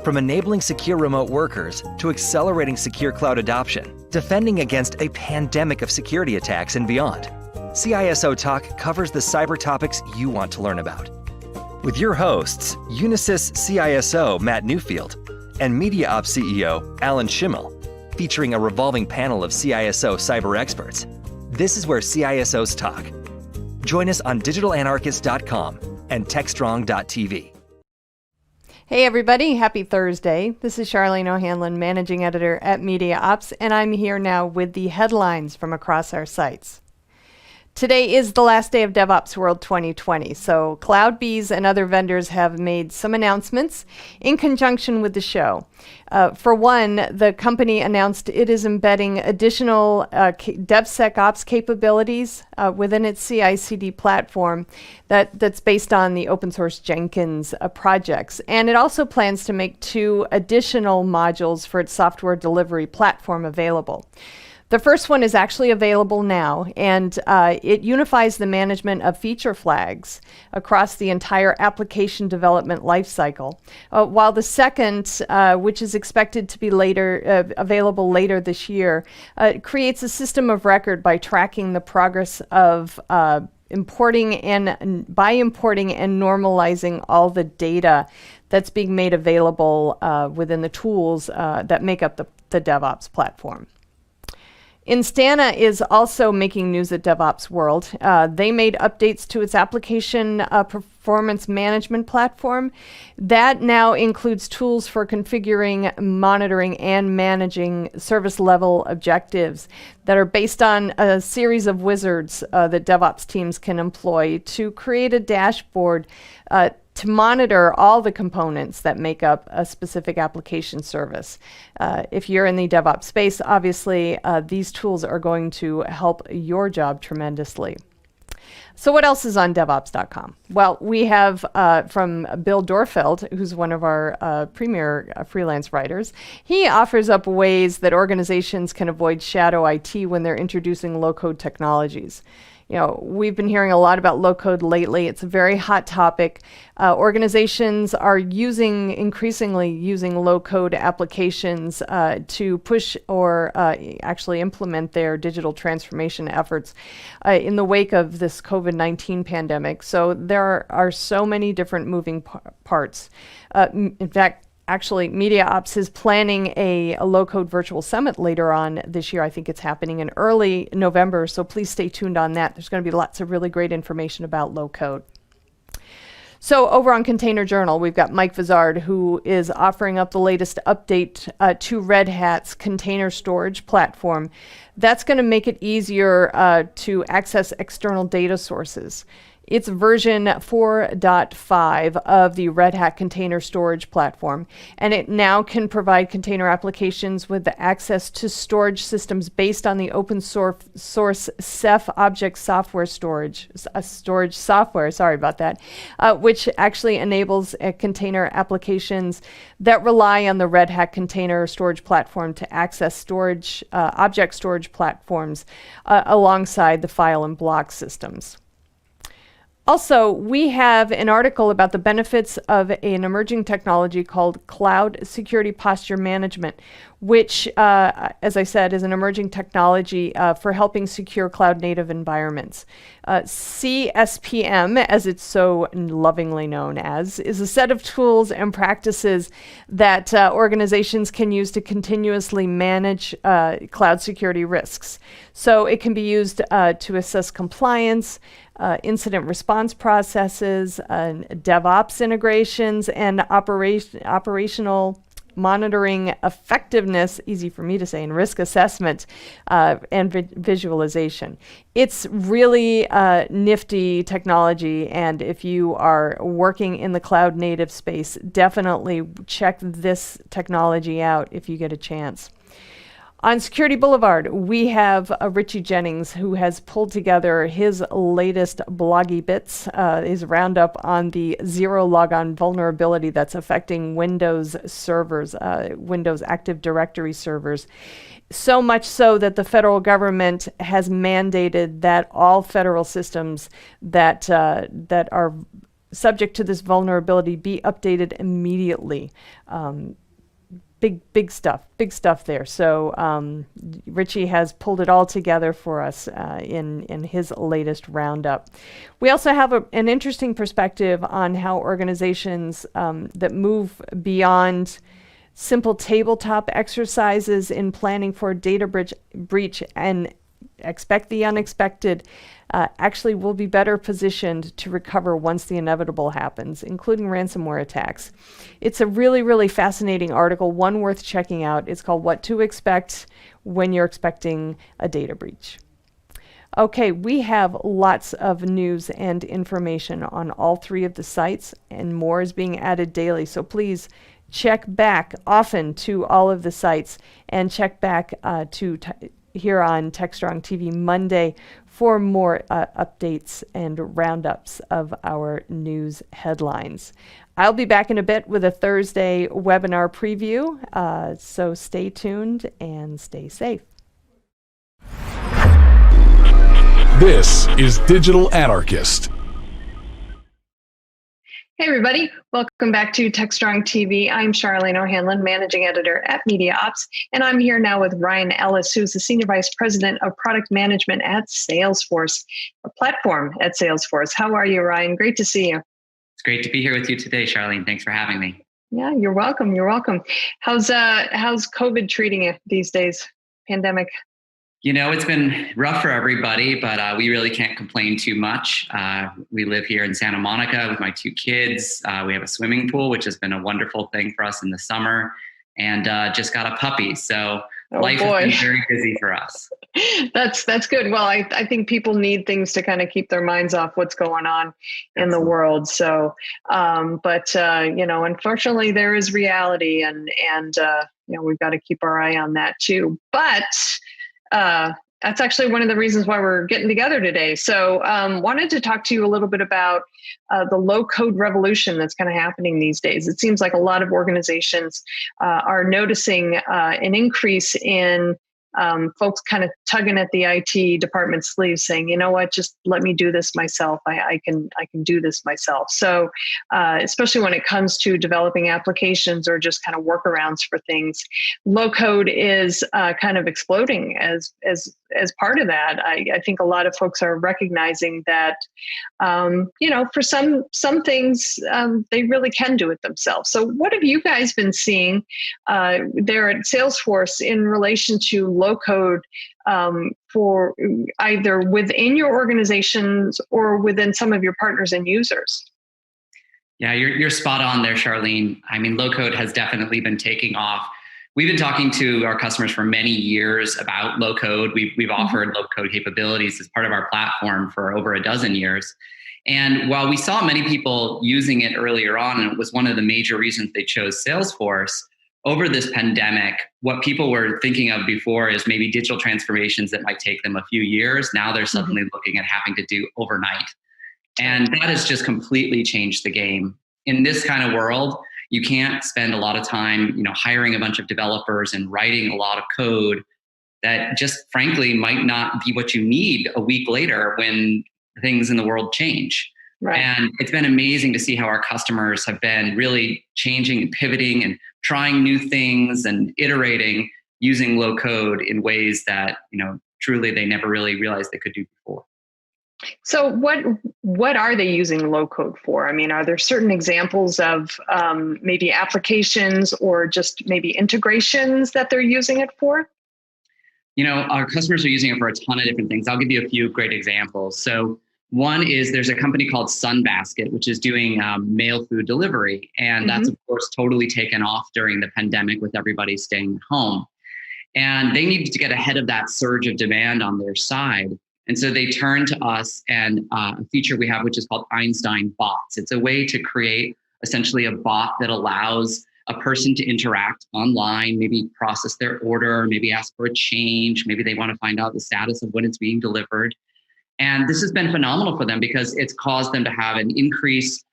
From enabling secure remote workers to accelerating secure cloud adoption, defending against a pandemic of security attacks and beyond. CISO Talk covers the cyber topics you want to learn about. With your hosts, Unisys CISO Matt Newfield and Media Ops CEO Alan Schimmel, featuring a revolving panel of CISO cyber experts. This is where CISOs talk. Join us on digitalanarchist.com and techstrong.tv.
Hey everybody, happy Thursday. This is Charlene O'Hanlon, Managing Editor at Media Ops, and I'm here now with the headlines from across our sites. Today is the last day of DevOps World 2020, so CloudBees and other vendors have made some announcements in conjunction with the show. For one, the company announced it is embedding additional DevSecOps capabilities within its CI/CD platform that's based on the open source Jenkins projects. And it also plans to make 2 additional modules for its software delivery platform available. The first one is actually available now, and it unifies the management of feature flags across the entire application development lifecycle. While the second, which is expected to be available later this year, creates a system of record by tracking the progress of importing and normalizing all the data that's being made available within the tools that make up the DevOps platform. Instana is also making news at DevOps World. They made updates to its application performance management platform. That now includes tools for configuring, monitoring, and managing service level objectives that are based on a series of wizards that DevOps teams can employ to create a dashboard to monitor all the components that make up a specific application service. If you're in the DevOps space, obviously, these tools are going to help your job tremendously. So what else is on DevOps.com? Well, we have from Bill Dorfeld, who's one of our premier freelance writers. He offers up ways that organizations can avoid shadow IT when they're introducing low-code technologies. we've been hearing a lot about low code lately. It's a very hot topic. Organizations are increasingly using low code applications to push or actually implement their digital transformation efforts in the wake of this COVID-19 pandemic. So there are so many different moving parts. In fact, actually, MediaOps is planning a low-code virtual summit later on this year. I think it's happening in early November, so please stay tuned on that. There's going to be lots of really great information about low-code. So over on Container Journal, we've got Mike Vizard, who is offering up the latest update to Red Hat's container storage platform. That's going to make it easier to access external data sources. It's version 4.5 of the Red Hat Container Storage Platform, and it now can provide container applications with the access to storage systems based on the open source Ceph object software storage software, sorry about that, which actually enables container applications that rely on the Red Hat Container Storage Platform to access storage, object storage platforms alongside the file and block systems. Also, we have an article about the benefits of an emerging technology called Cloud Security Posture Management, which, as I said, is an emerging technology for helping secure cloud-native environments. CSPM, as it's so lovingly known as, is a set of tools and practices that organizations can use to continuously manage cloud security risks. So it can be used to assess compliance, incident response processes, DevOps integrations, and operational monitoring effectiveness, easy for me to say, and risk assessment and visualization. It's really nifty technology, and if you are working in the cloud native space, definitely check this technology out if you get a chance. On Security Boulevard, we have Richie Jennings, who has pulled together his latest bloggy bits, his roundup on the zero logon vulnerability that's affecting Windows servers, Windows Active Directory servers. So much so that the federal government has mandated that all federal systems that are subject to this vulnerability be updated immediately. Big stuff there. So Richie has pulled it all together for us in his latest roundup. We also have an interesting perspective on how organizations that move beyond simple tabletop exercises in planning for a data breach and expect the unexpected actually will be better positioned to recover once the inevitable happens, including ransomware attacks. It's a really, really fascinating article, one worth checking out. It's called What to Expect When You're Expecting a Data Breach. Okay, we have lots of news and information on all three of the sites, and more is being added daily. So please check back often to all of the sites and check back here on TechStrong TV Monday for more updates and roundups of our news headlines. I'll be back in a bit with a Thursday webinar preview, so stay tuned and stay safe.
This is Digital Anarchist.
Hey everybody, welcome back to TechStrong TV. I'm Charlene O'Hanlon, Managing Editor at MediaOps, and I'm here now with Ryan Ellis, who's the Senior Vice President of Product Management at Salesforce, a platform at Salesforce. How are you, Ryan? Great to see you.
It's great to be here with you today, Charlene. Thanks for having me.
Yeah, you're welcome. You're welcome. How's COVID treating you these days? Pandemic.
You know, it's been rough for everybody, but we really can't complain too much. We live here in Santa Monica with my two kids. We have a swimming pool, which has been a wonderful thing for us in the summer, and just got a puppy. So life has been very busy for us.
That's good. Well, I think people need things to kind of keep their minds off what's going on in the world. So, but unfortunately, there is reality, and we've got to keep our eye on that too. But that's actually one of the reasons why we're getting together today. So wanted to talk to you a little bit about the low-code revolution that's kind of happening these days. It seems like a lot of organizations are noticing an increase in folks kind of tugging at the IT department sleeve, saying, you know what, just let me do this myself. I can do this myself. So especially when it comes to developing applications or just kind of workarounds for things, low code is kind of exploding as part of that. I think a lot of folks are recognizing that, for some things, they really can do it themselves. So what have you guys been seeing there at Salesforce in relation to low code for either within your organizations or within some of your partners and users?
Yeah, you're spot on there, Charlene. I mean, low code has definitely been taking off. We've been talking to our customers for many years about low code. We've offered low code capabilities as part of our platform for over a dozen years. And while we saw many people using it earlier on, and it was one of the major reasons they chose Salesforce, over this pandemic, what people were thinking of before is maybe digital transformations that might take them a few years. Now they're suddenly looking at having to do overnight. And that has just completely changed the game. In this kind of world, you can't spend a lot of time, hiring a bunch of developers and writing a lot of code that just frankly might not be what you need a week later when things in the world change.
Right.
And it's been amazing to see how our customers have been really changing and pivoting and trying new things and iterating using low code in ways that, truly they never really realized they could do before.
So what are they using low code for? I mean, are there certain examples of maybe applications or just maybe integrations that they're using it for?
Our customers are using it for a ton of different things. I'll give you a few great examples. So one is there's a company called Sunbasket, which is doing mail food delivery. And that's, of course, totally taken off during the pandemic with everybody staying at home. And they needed to get ahead of that surge of demand on their side. And so they turned to us and a feature we have, which is called Einstein Bots. It's a way to create essentially a bot that allows a person to interact online, maybe process their order, maybe ask for a change, maybe they want to find out the status of when it's being delivered. And this has been phenomenal for them because it's caused them to have an increase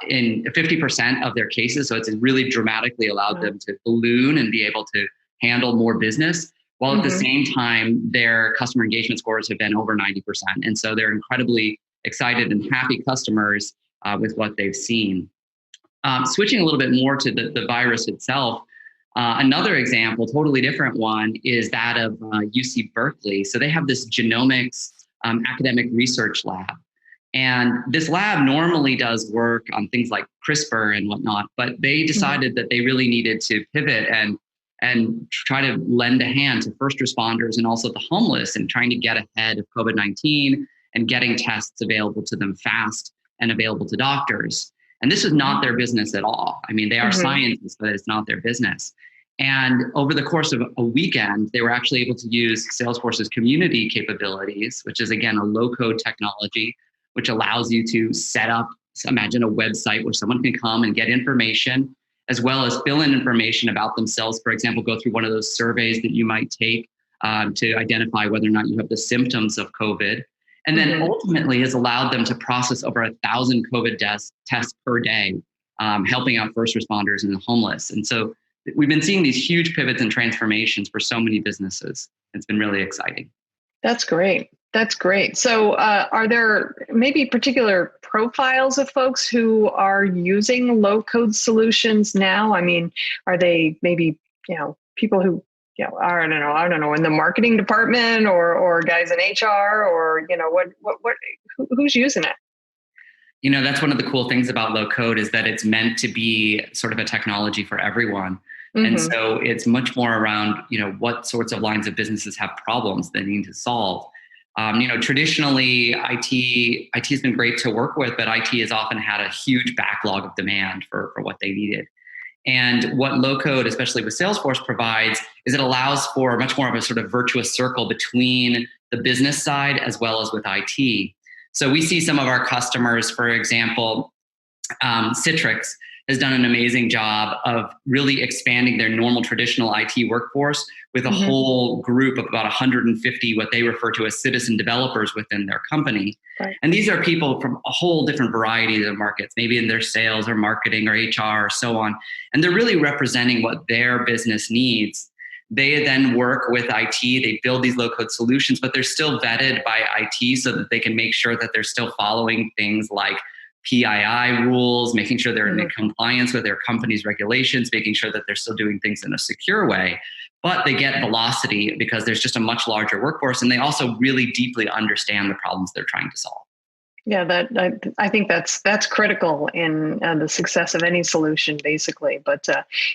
in 50% of their cases. So it's really dramatically allowed them to balloon and be able to handle more business, while at the same time, their customer engagement scores have been over 90%. And so they're incredibly excited and happy customers with what they've seen. Switching a little bit more to the virus itself, another example, totally different one, is that of UC Berkeley. So they have this genomics academic research lab. And this lab normally does work on things like CRISPR and whatnot, but they decided that they really needed to pivot and try to lend a hand to first responders and also the homeless and trying to get ahead of COVID-19 and getting tests available to them fast and available to doctors. And this is not their business at all. I mean, they are scientists, but it's not their business. And over the course of a weekend, they were actually able to use Salesforce's community capabilities, which is, again, a low-code technology, which allows you to set up, imagine a website where someone can come and get information, as well as fill in information about themselves. For example, go through one of those surveys that you might take to identify whether or not you have the symptoms of COVID. And then ultimately has allowed them to process over 1,000 COVID tests per day, helping out first responders and the homeless. And so we've been seeing these huge pivots and transformations for so many businesses. It's been really exciting.
That's great. That's great. So are there maybe particular profiles of folks who are using low code solutions now? I mean, are they maybe, people who, I don't know, in the marketing department or guys in HR or, who's using it?
That's one of the cool things about low code is that it's meant to be sort of a technology for everyone. And so it's much more around, what sorts of lines of businesses have problems they need to solve. Traditionally, IT has been great to work with, but IT has often had a huge backlog of demand for what they needed. And what low code, especially with Salesforce, provides is it allows for much more of a sort of virtuous circle between the business side as well as with IT. So we see some of our customers, for example, Citrix has done an amazing job of really expanding their normal traditional IT workforce with a whole group of about 150, what they refer to as citizen developers within their company.
Right.
And these are people from a whole different variety of markets, maybe in their sales or marketing or HR or so on. And they're really representing what their business needs. They then work with IT, they build these low-code solutions, but they're still vetted by IT so that they can make sure that they're still following things like PII rules, making sure they're in compliance with their company's regulations, making sure that they're still doing things in a secure way. But they get velocity because there's just a much larger workforce, and they also really deeply understand the problems they're trying to solve.
Yeah, I think that's critical in the success of any solution, basically. But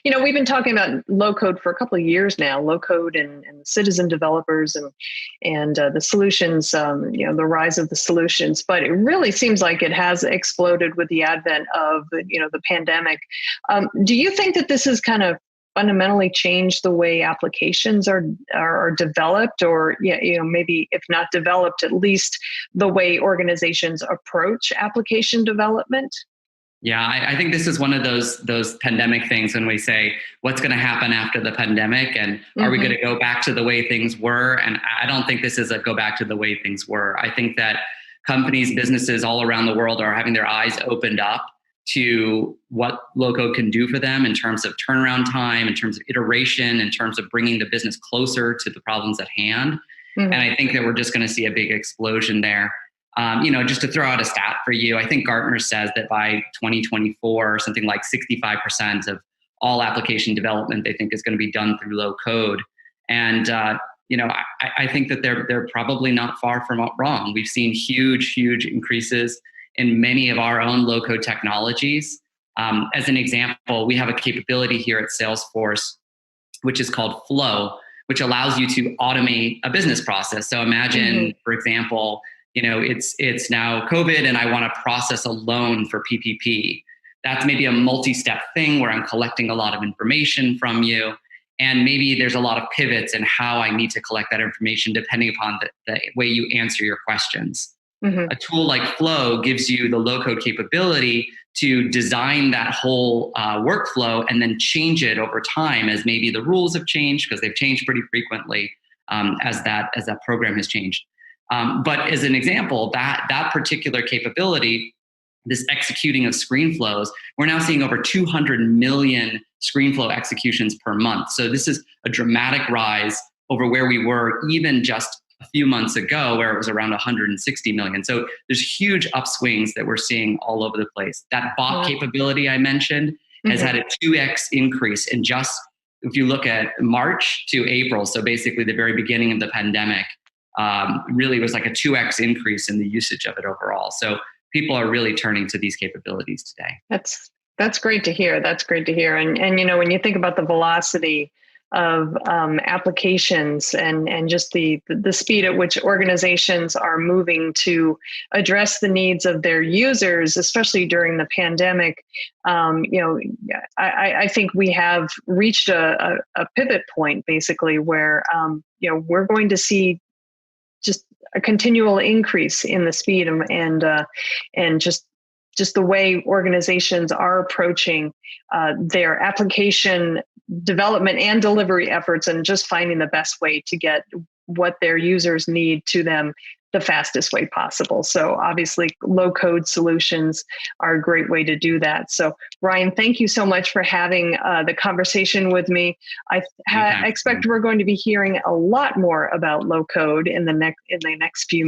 we've been talking about low code for a couple of years now. Low code and citizen developers and the solutions. The rise of the solutions. But it really seems like it has exploded with the advent of the pandemic. Do you think that this is kind of fundamentally change the way applications are developed, or maybe if not developed, at least the way organizations approach application development?
Yeah, I think this is one of those pandemic things when we say, what's going to happen after the pandemic, and are we going to go back to the way things were? And I don't think this is a go back to the way things were. I think that companies, businesses all around the world are having their eyes opened up to what low-code can do for them in terms of turnaround time, in terms of iteration, in terms of bringing the business closer to the problems at hand. And I think that we're just going to see a big explosion there. Just to throw out a stat for you, I think Gartner says that by 2024, something like 65% of all application development they think is going to be done through low code. And I think that they're probably not far from wrong. We've seen huge increases in many of our own low-code technologies. As an example, we have a capability here at Salesforce, which is called Flow, which allows you to automate a business process. So imagine, for example, it's now COVID and I want to process a loan for PPP. That's maybe a multi-step thing where I'm collecting a lot of information from you. And maybe there's a lot of pivots in how I need to collect that information depending upon the way you answer your questions. A tool like Flow gives you the low-code capability to design that whole workflow and then change it over time as maybe the rules have changed, because they've changed pretty frequently as that program has changed. But as an example, that particular capability, this executing of screen flows, we're now seeing over 200 million screen flow executions per month. So this is a dramatic rise over where we were even just a few months ago, where it was around 160 million. So there's huge upswings that we're seeing all over the place. That bot capability I mentioned has had a 2x increase in just, if you look at March to April, so basically the very beginning of the pandemic, really was like a 2x increase in the usage of it overall. So people are really turning to these capabilities today.
That's great to hear. That's great to hear. And when you think about the velocity of applications and just the speed at which organizations are moving to address the needs of their users, especially during the pandemic, I think we have reached a pivot point, basically, where we're going to see just a continual increase in the speed and just the way organizations are approaching their application development and delivery efforts, and just finding the best way to get what their users need to them the fastest way possible. So obviously low code solutions are a great way to do that. So Ryan, thank you so much for having the conversation with me. I expect we're going to be hearing a lot more about low code in the next few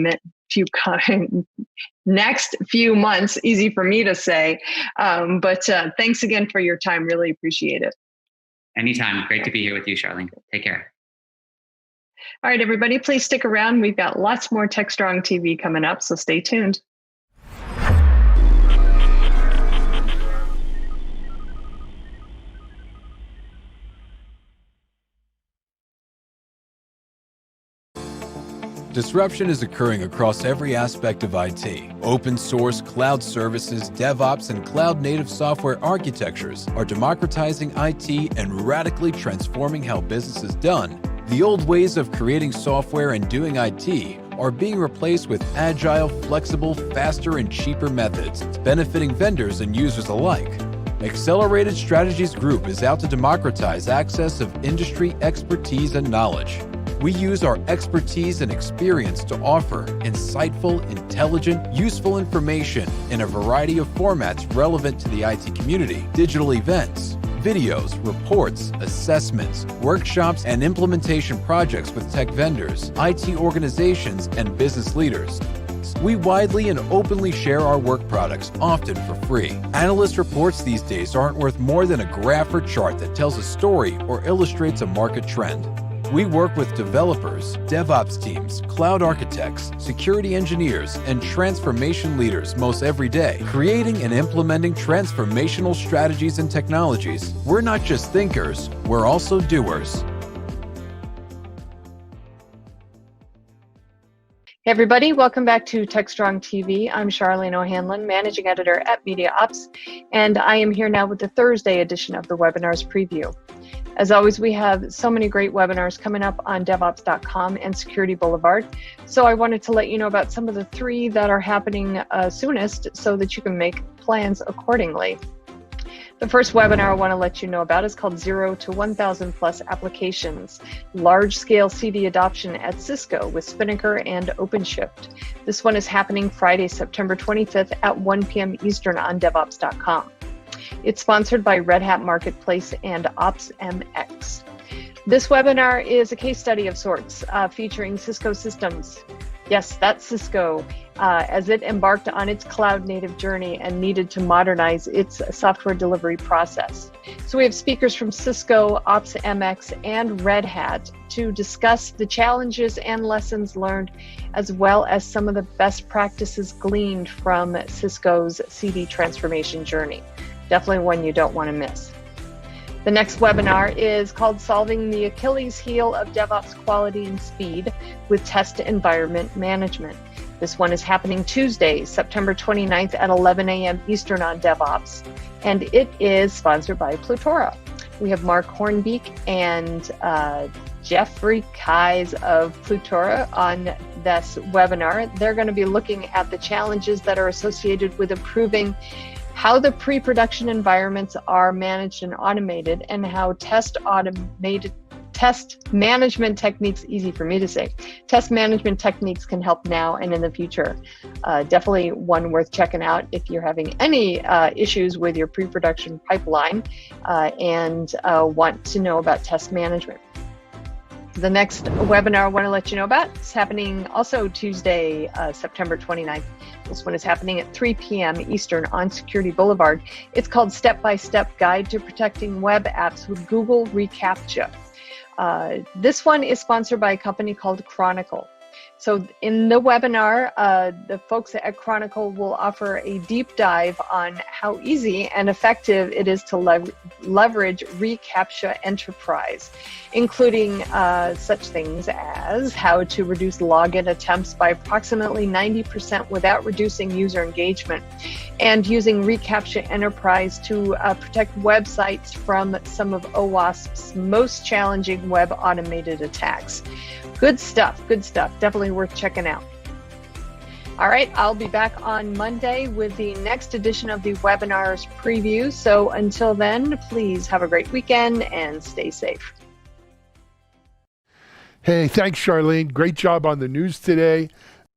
months. Easy for me to say, but thanks again for your time. Really appreciate it.
Anytime. Great to be here with you, Charlene. Take care.
All right, everybody, please stick around. We've got lots more TechStrong TV coming up, so stay tuned.
Disruption is occurring across every aspect of IT. Open source, cloud services, DevOps, and cloud-native software architectures are democratizing IT and radically transforming how business is done. The old ways of creating software and doing IT are being replaced with agile, flexible, faster, and cheaper methods, benefiting vendors and users alike. Accelerated Strategies Group is out to democratize access of industry expertise and knowledge. We use our expertise and experience to offer insightful, intelligent, useful information in a variety of formats relevant to the IT community, digital events, videos, reports, assessments, workshops, and implementation projects with tech vendors, IT organizations, and business leaders. We widely and openly share our work products, often for free. Analyst reports these days aren't worth more than a graph or chart that tells a story or illustrates a market trend. We work with developers, DevOps teams, cloud architects, security engineers, and transformation leaders most every day, creating and implementing transformational strategies and technologies. We're not just thinkers, we're also doers.
Hey everybody, welcome back to TechStrong TV. I'm Charlene O'Hanlon, Managing Editor at Media Ops, and I am here now with the Thursday edition of the webinars preview. As always, we have so many great webinars coming up on DevOps.com and Security Boulevard. So I wanted to let you know about some of the 3 that are happening soonest so that you can make plans accordingly. The first webinar I want to let you know about is called 0 to 1,000 plus applications, large-scale CD adoption at Cisco with Spinnaker and OpenShift. This one is happening Friday, September 25th at 1 p.m. Eastern on DevOps.com. It's sponsored by Red Hat Marketplace and OpsMX. This webinar is a case study of sorts featuring Cisco Systems. Yes, that's Cisco, as it embarked on its cloud-native journey and needed to modernize its software delivery process. So we have speakers from Cisco, OpsMX, and Red Hat to discuss the challenges and lessons learned, as well as some of the best practices gleaned from Cisco's CD transformation journey. Definitely one you don't want to miss. The next webinar is called Solving the Achilles Heel of DevOps Quality and Speed with Test Environment Management. This one is happening Tuesday, September 29th at 11 a.m. Eastern on DevOps, and it is sponsored by Plutora. We have Mark Hornbeek and Jeffrey Kais of Plutora on this webinar. They're going to be looking at the challenges that are associated with improving how the pre-production environments are managed and automated, and how test management techniques, easy for me to say, test management techniques can help now and in the future. Definitely one worth checking out if you're having any issues with your pre-production pipeline and want to know about test management. The next webinar I want to let you know about is happening also Tuesday, September 29th. This one is happening at 3 p.m. Eastern on Security Boulevard. It's called Step-by-Step Guide to Protecting Web Apps with Google reCAPTCHA. This one is sponsored by a company called Chronicle. So in the webinar, the folks at Chronicle will offer a deep dive on how easy and effective it is to leverage reCAPTCHA Enterprise, including such things as how to reduce login attempts by approximately 90% without reducing user engagement, and using reCAPTCHA Enterprise to protect websites from some of OWASP's most challenging web automated attacks. Good stuff, good stuff. Definitely worth checking out. All right, I'll be back on Monday with the next edition of the webinars preview. So until then, please have a great weekend and stay safe.
Hey, thanks, Charlene. Great job on the news today,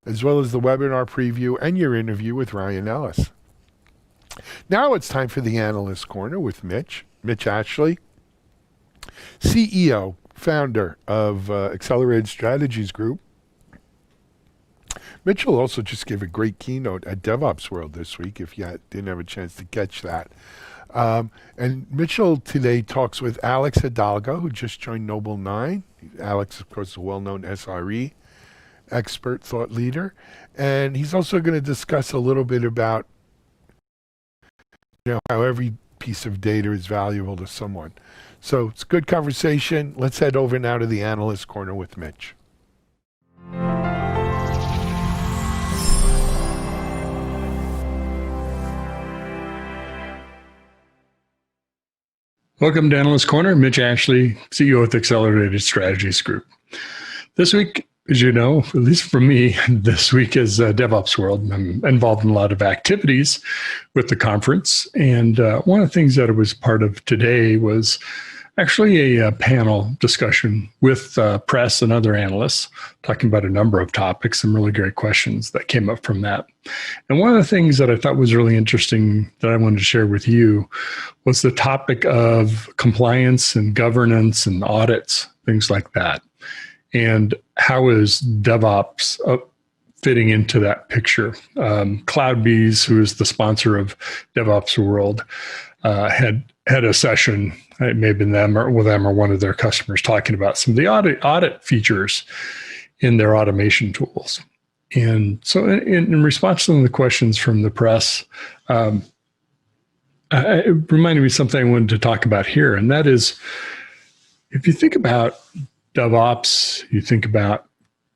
as well as the webinar preview and your interview with Ryan Ellis. Now it's time for the Analyst Corner with Mitch Ashley, CEO, founder of Accelerated Strategies Group. Mitch will also just give a great keynote at DevOps World this week, if you didn't have a chance to catch that. And Mitchell today talks with Alex Hidalgo, who just joined Noble 9. Alex, of course, is a well-known SRE expert, thought leader. And he's also going to discuss a little bit about how every piece of data is valuable to someone. So it's a good conversation. Let's head over now to the Analyst Corner with Mitch.
Welcome to Analyst Corner. Mitch Ashley, CEO with Accelerated Strategies Group. This week, as you know, at least for me, this week is DevOps World. I'm involved in a lot of activities with the conference. And one of the things that I was part of today was actually a panel discussion with press and other analysts talking about a number of topics, some really great questions that came up from that. And one of the things that I thought was really interesting that I wanted to share with you was the topic of compliance and governance and audits, things like that. And how is DevOps fitting into that picture? CloudBees, who is the sponsor of DevOps World, had a session. It may have been them or one of their customers talking about some of the audit features in their automation tools. And so in response to some of the questions from the press, it reminded me of something I wanted to talk about here. And that is, if you think about DevOps, you think about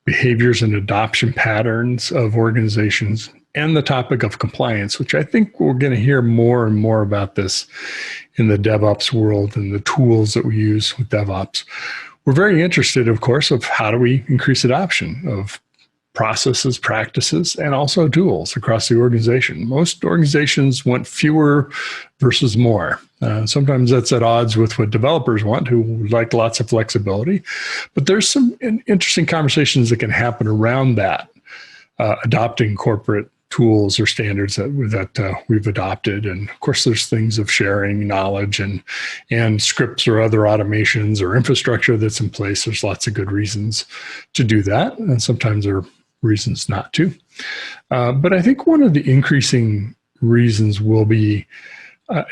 behaviors and adoption patterns of organizations, and the topic of compliance, which I think we're going to hear more and more about this in the DevOps world and the tools that we use with DevOps. We're very interested, of course, of how do we increase adoption of processes, practices, and also tools across the organization. Most organizations want fewer versus more. Sometimes that's at odds with what developers want, who like lots of flexibility. But there's some interesting conversations that can happen around that, adopting corporate tools or standards that we've adopted. And of course, there's things of sharing knowledge and scripts or other automations or infrastructure that's in place. There's lots of good reasons to do that. And sometimes there are reasons not to. But I think one of the increasing reasons will be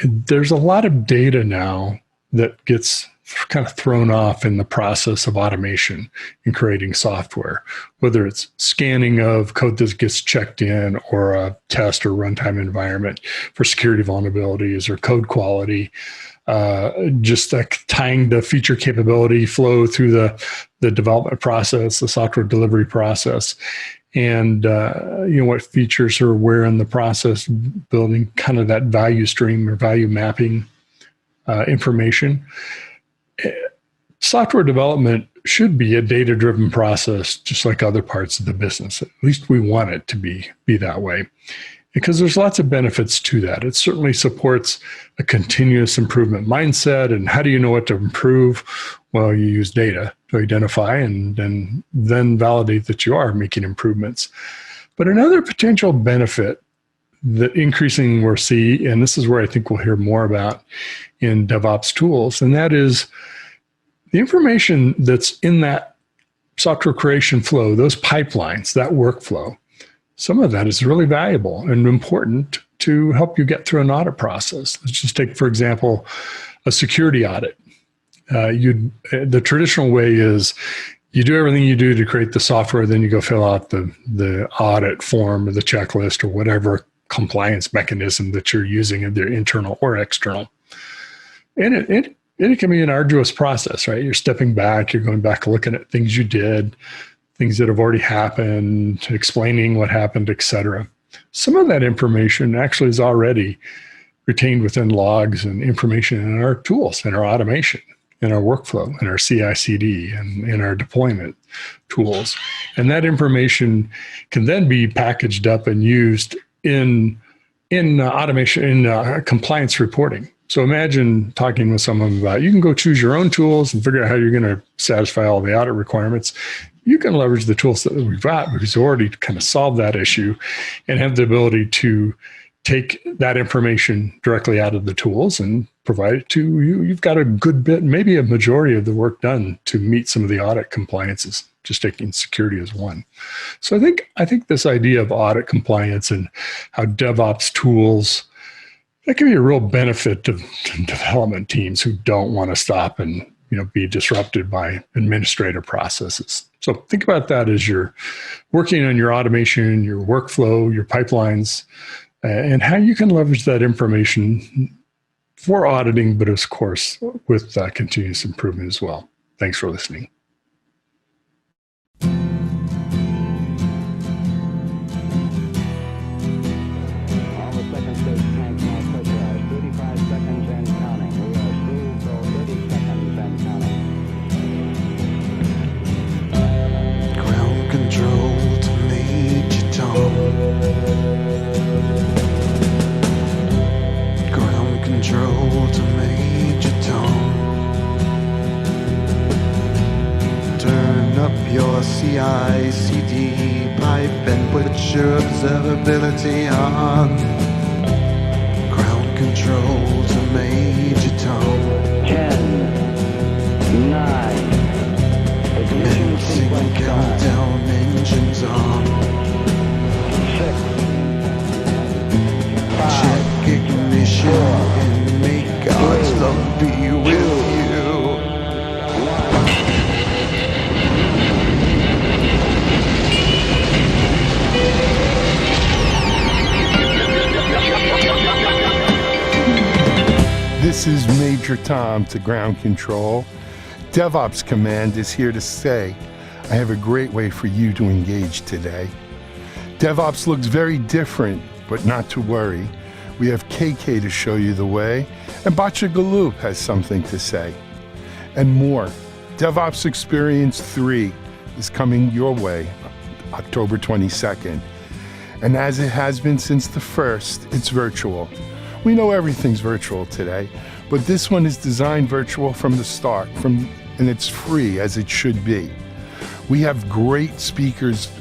there's a lot of data now that gets kind of thrown off in the process of automation and creating software, whether it's scanning of code that gets checked in or a test or runtime environment for security vulnerabilities or code quality, just like tying the feature capability flow through the development process, the software delivery process, and what features are where in the process, building kind of that value stream or value mapping information. Software development should be a data-driven process, just like other parts of the business. At least we want it to be that way, because there's lots of benefits to that. It certainly supports a continuous improvement mindset. And how do you know what to improve? Well, you use data to identify and then validate that you are making improvements. But another potential benefit that increasing we'll see, and this is where I think we'll hear more about in DevOps tools, and that is the information that's in that software creation flow, those pipelines, that workflow. Some of that is really valuable and important to help you get through an audit process. Let's just take, for example, a security audit. The traditional way is you do everything you do to create the software, then you go fill out the audit form or the checklist or whatever compliance mechanism that you're using, either internal or external. And it can be an arduous process, right? You're stepping back, you're going back looking at things you did, things that have already happened, explaining what happened, et cetera. Some of that information actually is already retained within logs and information in our tools, in our automation, in our workflow, in our CI/CD, and in our deployment tools. And that information can then be packaged up and used in automation, in compliance reporting. So imagine talking with someone about, you can go choose your own tools and figure out how you're going to satisfy all the audit requirements. You can leverage the tools that we've got because we already kind of solved that issue and have the ability to take that information directly out of the tools and provide it to you. You've got a good bit, maybe a majority of the work done to meet some of the audit compliances, just taking security as one. So I think this idea of audit compliance and how DevOps tools, that can be a real benefit to development teams who don't want to stop and be disrupted by administrative processes. So think about that as you're working on your automation, your workflow, your pipelines, and how you can leverage that information for auditing, but of course, with continuous improvement as well. Thanks for listening.
Control to Major Tom. CI/CD pipe and put your observability on. Ground control to Major Tom.
10, 9.
Commencing countdown, engines on.
6, 5.
Check ignition and may God's love be with you.
This is Major Tom to Ground Control. DevOps Command is here to say, I have a great way for you to engage today. DevOps looks very different, but not to worry. We have KK to show you the way, and Batya Galoob has something to say. And more. DevOps Experience 3 is coming your way October 22nd. And as it has been since the first, it's virtual. We know everything's virtual today, but this one is designed virtual from the start, and it's free as it should be. We have great speakers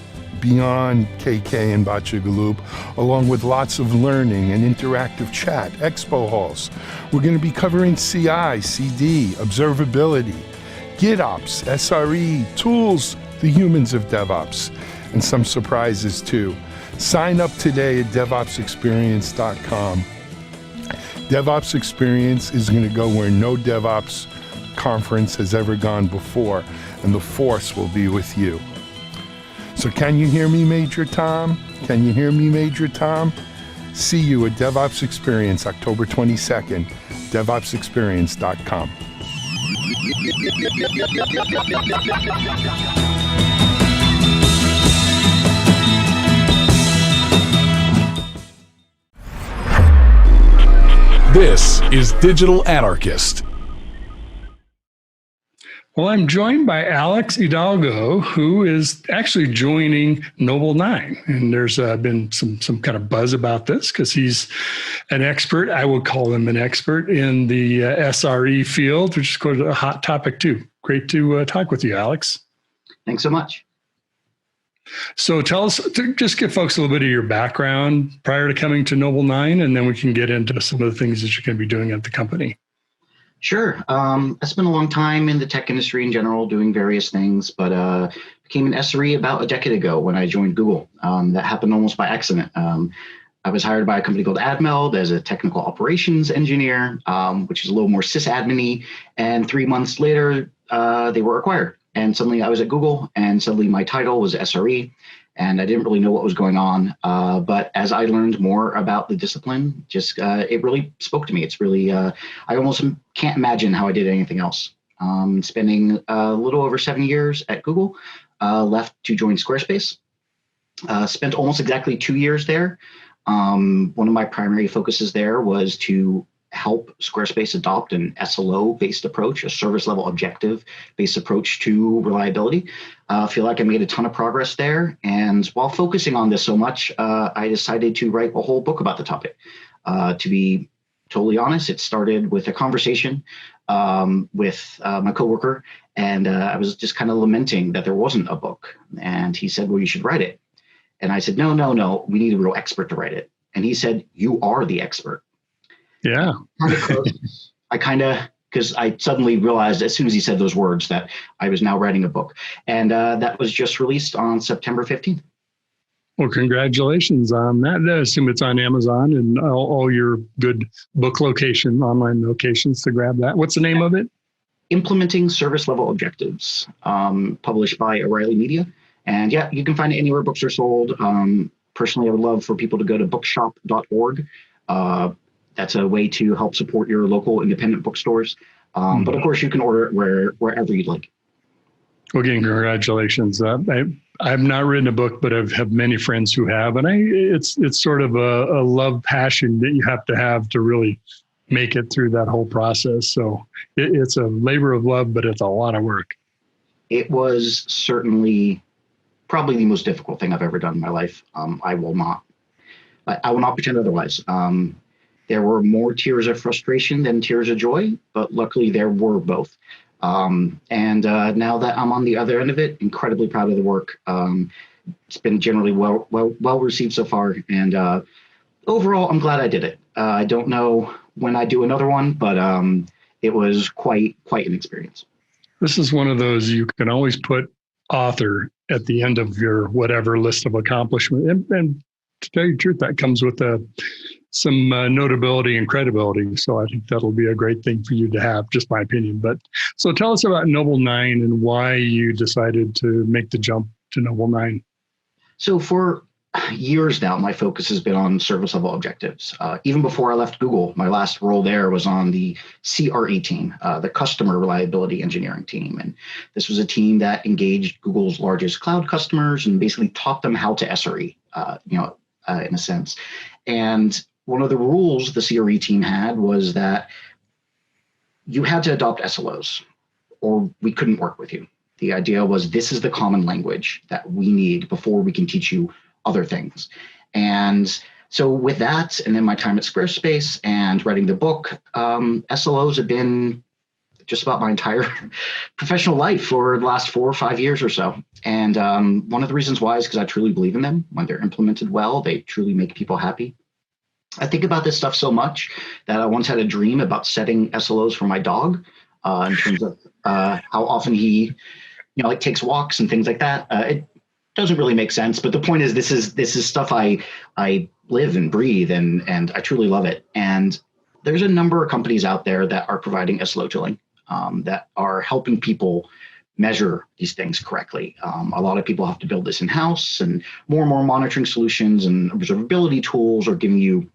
beyond KK and Batya Galoob, along with lots of learning and interactive chat, expo halls. We're going to be covering CI, CD, observability, GitOps, SRE, tools, the humans of DevOps, and some surprises too. Sign up today at DevOpsExperience.com. DevOps Experience is going to go where no DevOps conference has ever gone before, and the force will be with you. So can you hear me, Major Tom? Can you hear me, Major Tom? See you at DevOps Experience, October 22nd, DevOpsExperience.com.
This is Digital Anarchist.
Well, I'm joined by Alex Hidalgo, who is actually joining Noble 9. And there's been some kind of buzz about this because he's an expert. I would call him an expert in the SRE field, which is quite a hot topic too. Great to talk with you, Alex.
Thanks so much.
So tell us, just give folks a little bit of your background prior to coming to Noble 9, and then we can get into some of the things that you're going to be doing at the company.
Sure. I spent a long time in the tech industry in general, doing various things, but became an SRE about a decade ago when I joined Google. That happened almost by accident. I was hired by a company called AdMeld as a technical operations engineer, which is a little more sysadmin-y, and 3 months later, they were acquired. And suddenly I was at Google, and suddenly my title was SRE, and I didn't really know what was going on. But as I learned more about the discipline, it really spoke to me. It's really, I almost can't imagine how I did anything else. Spending a little over 7 years at Google, left to join Squarespace. Spent almost exactly 2 years there. One of my primary focuses there was to help Squarespace adopt an SLO-based approach, a service level objective-based approach to reliability. I feel like I made a ton of progress there. And while focusing on this so much, I decided to write a whole book about the topic. To be totally honest, it started with a conversation with my coworker, and I was just kind of lamenting that there wasn't a book. And he said, well, you should write it. And I said, no, we need a real expert to write it. And he said, you are the expert.
Yeah.
Because I suddenly realized as soon as he said those words that I was now writing a book. And that was just released on September 15th.
Well, congratulations on that. I assume it's on Amazon and all your good book online locations to grab that. What's the name of it?
Implementing Service Level Objectives, published by O'Reilly Media. And yeah, you can find it anywhere books are sold. Personally, I would love for people to go to bookshop.org. That's a way to help support your local independent bookstores. But of course, you can order it wherever you'd like.
Well, again, congratulations. I've not written a book, but I have many friends who have. And it's sort of a love passion that you have to really make it through that whole process. So it's a labor of love, but it's a lot of work.
It was certainly probably the most difficult thing I've ever done in my life. I will not pretend otherwise. There were more tears of frustration than tears of joy, but luckily there were both. Now that I'm on the other end of it, incredibly proud of the work. It's been generally well received so far, and overall, I'm glad I did it. I don't know when I do another one, but it was quite an experience.
This is one of those you can always put author at the end of your whatever list of accomplishment. And to tell you the truth, that comes with some notability and credibility. So I think that'll be a great thing for you to have, just my opinion. But so tell us about Noble 9 and why you decided to make the jump to Noble 9.
So for years now, my focus has been on service level objectives. Even before I left Google, my last role there was on the CRE team, the Customer Reliability Engineering team. And this was a team that engaged Google's largest cloud customers and basically taught them how to SRE, in a sense. And one of the rules the CRE team had was that you had to adopt SLOs or we couldn't work with you. The idea was this is the common language that we need before we can teach you other things. And so with that, and then my time at Squarespace and writing the book, SLOs have been just about my entire professional life for the last 4 or 5 years or so. And one of the reasons why is because I truly believe in them. When they're implemented well, they truly make people happy. I think about this stuff so much that I once had a dream about setting SLOs for my dog in terms of how often he, takes walks and things like that. It doesn't really make sense, but the point is, this is stuff I live and breathe, and I truly love it. And there's a number of companies out there that are providing SLO tooling that are helping people measure these things correctly. A lot of people have to build this in-house, and more monitoring solutions and observability tools are giving you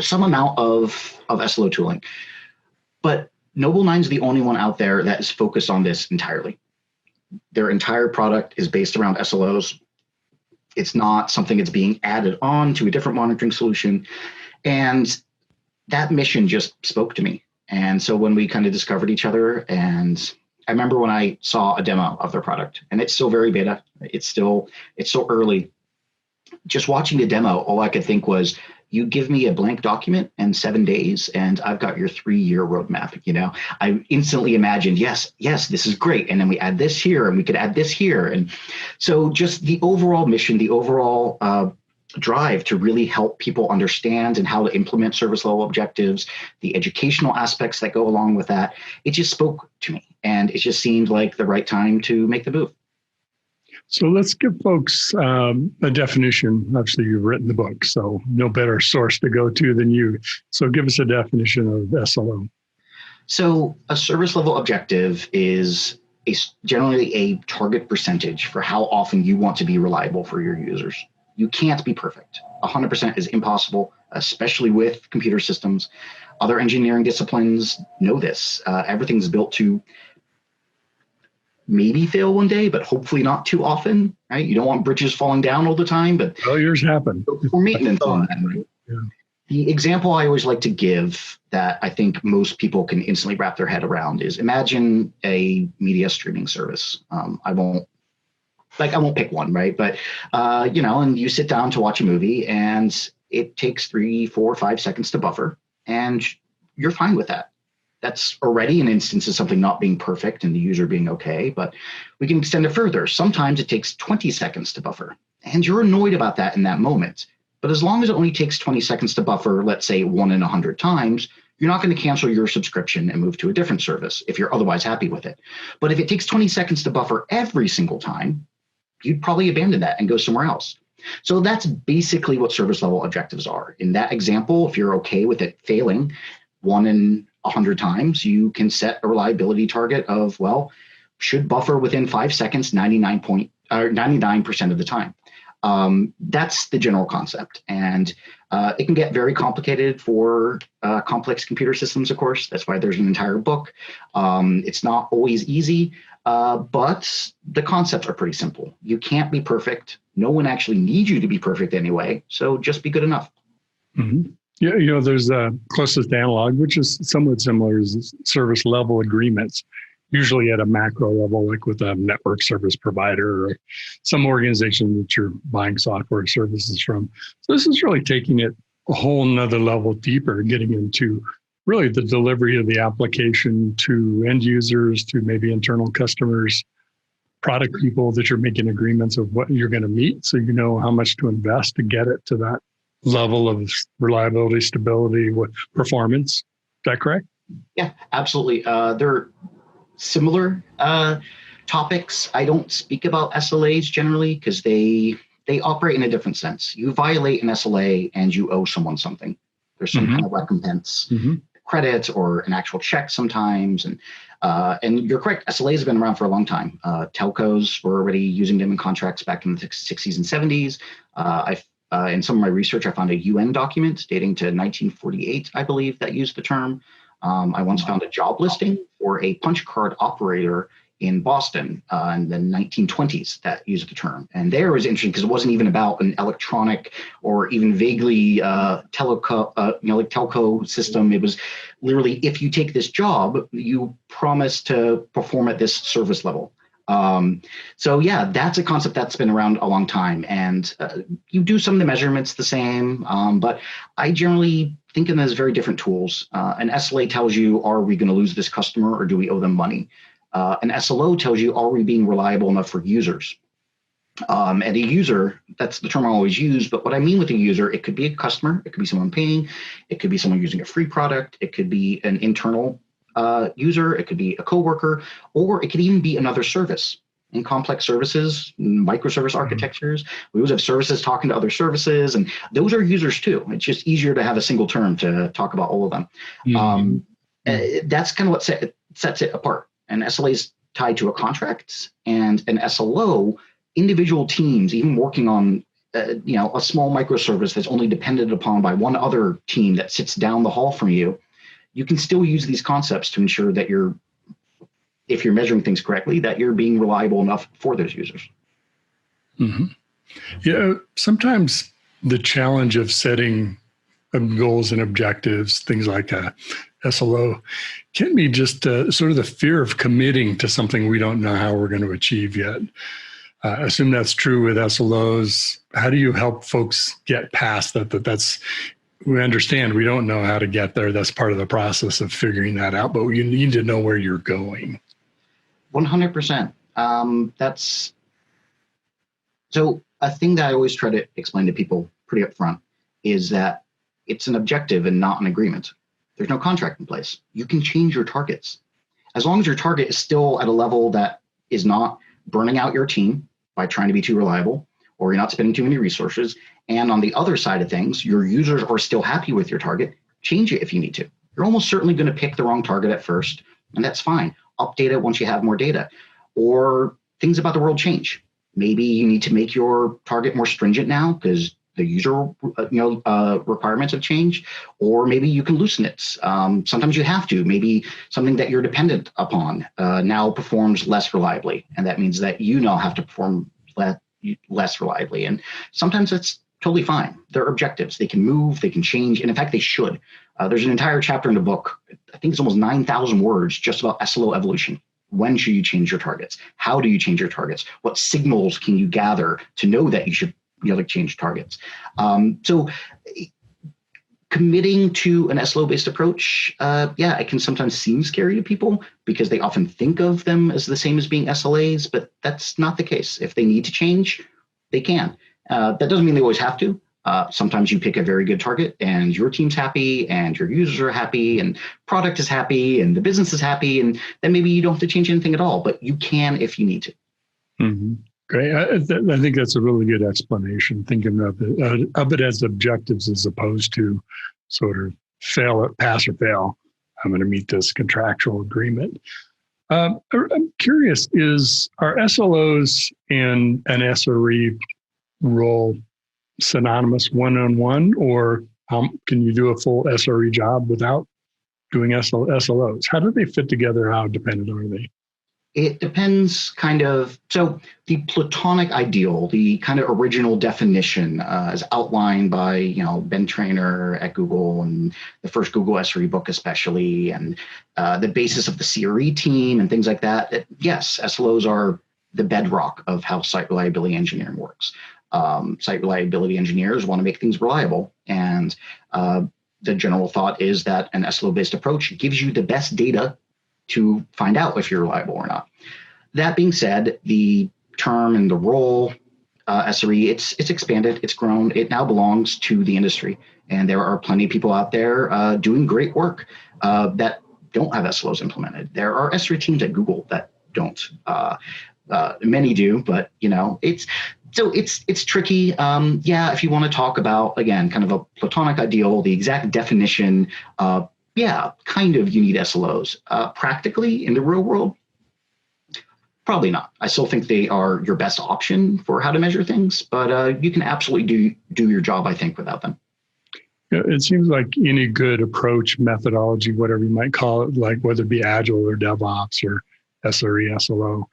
some amount of SLO tooling. But Noble 9 is the only one out there that is focused on this entirely. Their entire product is based around SLOs. It's not something that's being added on to a different monitoring solution. And that mission just spoke to me. And so when we kind of discovered each other, and I remember when I saw a demo of their product, and it's still very beta, it's so early. Just watching the demo, all I could think was, you give me a blank document and 7 days, and I've got your 3-year roadmap. I instantly imagined, yes, this is great. And then we add this here, and we could add this here. And so just the overall mission, the overall drive to really help people understand and how to implement service level objectives, the educational aspects that go along with that, it just spoke to me. And it just seemed like the right time to make the move.
So let's give folks a definition. Obviously, you've written the book, so no better source to go to than you. So give us a definition of SLO.
So a service level objective is generally a target percentage for how often you want to be reliable for your users. You can't be perfect. 100% is impossible, especially with computer systems. Other engineering disciplines know this. Everything's built to maybe fail one day, but hopefully not too often, right? You don't want bridges falling down all the time, but
failures happen.
For maintenance on that, right? Yeah. The example I always like to give that I think most people can instantly wrap their head around is, imagine a media streaming service. I won't pick one, right? But and you sit down to watch a movie, and it takes 3, 4, 5 seconds to buffer, and you're fine with that. That's already an instance of something not being perfect and the user being okay, but we can extend it further. Sometimes it takes 20 seconds to buffer, and you're annoyed about that in that moment. But as long as it only takes 20 seconds to buffer, let's say 1 in 100 times, you're not going to cancel your subscription and move to a different service if you're otherwise happy with it. But if it takes 20 seconds to buffer every single time, you'd probably abandon that and go somewhere else. So that's basically what service level objectives are. In that example, if you're okay with it failing 1 in 100 times, you can set a reliability target of, should buffer within 5 seconds 99% of the time. That's the general concept. And it can get very complicated for complex computer systems, of course. That's why there's an entire book. It's not always easy, but the concepts are pretty simple. You can't be perfect. No one actually needs you to be perfect anyway. So just be good enough.
Mm-hmm. Yeah, there's a closest analog, which is somewhat similar, is service level agreements, usually at a macro level, like with a network service provider or some organization that you're buying software services from. So this is really taking it a whole nother level deeper, getting into really the delivery of the application to end users, to maybe internal customers, product people that you're making agreements of what you're going to meet, so you know how much to invest to get it to that level of reliability, stability, with performance. Is that correct?
Yeah, absolutely. They're similar topics. I don't speak about SLAs generally because they operate in a different sense. You violate an SLA and you owe someone something. There's some kind of recompense, credit, or an actual check sometimes. And you're correct, SLAs have been around for a long time. Telcos were already using them in contracts back in the 60s and 70s. In some of my research, I found a UN document dating to 1948, I believe, that used the term. I once found a job listing for a punch card operator in Boston in the 1920s that used the term. And there was interesting because it wasn't even about an electronic or even vaguely telco system. It was literally, if you take this job, you promise to perform at this service level. So yeah, that's a concept that's been around a long time, and you do some of the measurements the same, but I generally think of them as very different tools. An SLA tells you, are we going to lose this customer or do we owe them money? An SLO tells you, are we being reliable enough for users? And a user, that's the term I always use, but what I mean with a user, it could be a customer, it could be someone paying, it could be someone using a free product, it could be an internal user, it could be a coworker, or it could even be another service. In complex services, microservice architectures, we always have services talking to other services, and those are users too. It's just easier to have a single term to talk about all of them. That's kind of what sets it apart. An SLA is tied to a contract, and an SLO, individual teams, even working on a small microservice that's only depended upon by one other team that sits down the hall from you, you can still use these concepts to ensure that if you're measuring things correctly, that you're being reliable enough for those users.
Yeah, sometimes the challenge of setting goals and objectives, things like a SLO, can be just sort of the fear of committing to something we don't know how we're going to achieve yet. I assume that's true with SLOs. How do you help folks get past that? We understand we don't know how to get there. That's part of the process of figuring that out, but you need to know where you're going.
100%. So a thing that I always try to explain to people pretty upfront is that it's an objective and not an agreement. There's no contract in place. You can change your targets. As long as your target is still at a level that is not burning out your team by trying to be too reliable, or you're not spending too many resources, and on the other side of things, your users are still happy with your target, change it if you need to. You're almost certainly going to pick the wrong target at first, and that's fine. Update it once you have more data. Or things about the world change. Maybe you need to make your target more stringent now because the user requirements have changed, or maybe you can loosen it. Sometimes you have to. Maybe something that you're dependent upon now performs less reliably, and that means that you now have to perform less reliably. And sometimes that's totally fine. They're objectives. They can move, they can change, and in fact, they should. There's an entire chapter in the book, I think it's almost 9,000 words, just about SLO evolution. When should you change your targets? How do you change your targets? What signals can you gather to know that you should change targets? So committing to an SLO-based approach, it can sometimes seem scary to people because they often think of them as the same as being SLAs, but that's not the case. If they need to change, they can. That doesn't mean they always have to. Sometimes you pick a very good target and your team's happy and your users are happy and product is happy and the business is happy, and then maybe you don't have to change anything at all, but you can if you need to.
Great. I think that's a really good explanation, thinking of it as objectives as opposed to sort of pass or fail. I'm going to meet this contractual agreement. I'm curious, are SLOs and an SRE role synonymous one-on-one, or can you do a full SRE job without doing SLOs? How do they fit together? How dependent are they?
It depends so the platonic ideal, the kind of original definition as outlined by, Ben Traynor at Google and the first Google SRE book especially, and the basis of the CRE team and things like that. Yes, SLOs are the bedrock of how site reliability engineering works. Site reliability engineers want to make things reliable, and the general thought is that an SLO-based approach gives you the best data to find out if you're reliable or not. That being said, the term and the role, SRE, it's expanded, it's grown, it now belongs to the industry. And there are plenty of people out there doing great work that don't have SLOs implemented. There are SRE teams at Google that don't. Many do, but it's tricky. Yeah, if you want to talk about, again, kind of a platonic ideal, the exact definition, yeah, kind of you need SLOs. Practically in the real world, probably not. I still think they are your best option for how to measure things, but you can absolutely do your job, I think, without them.
Yeah, it seems like any good approach, methodology, whatever you might call it, like whether it be Agile or DevOps or SRE, SLO,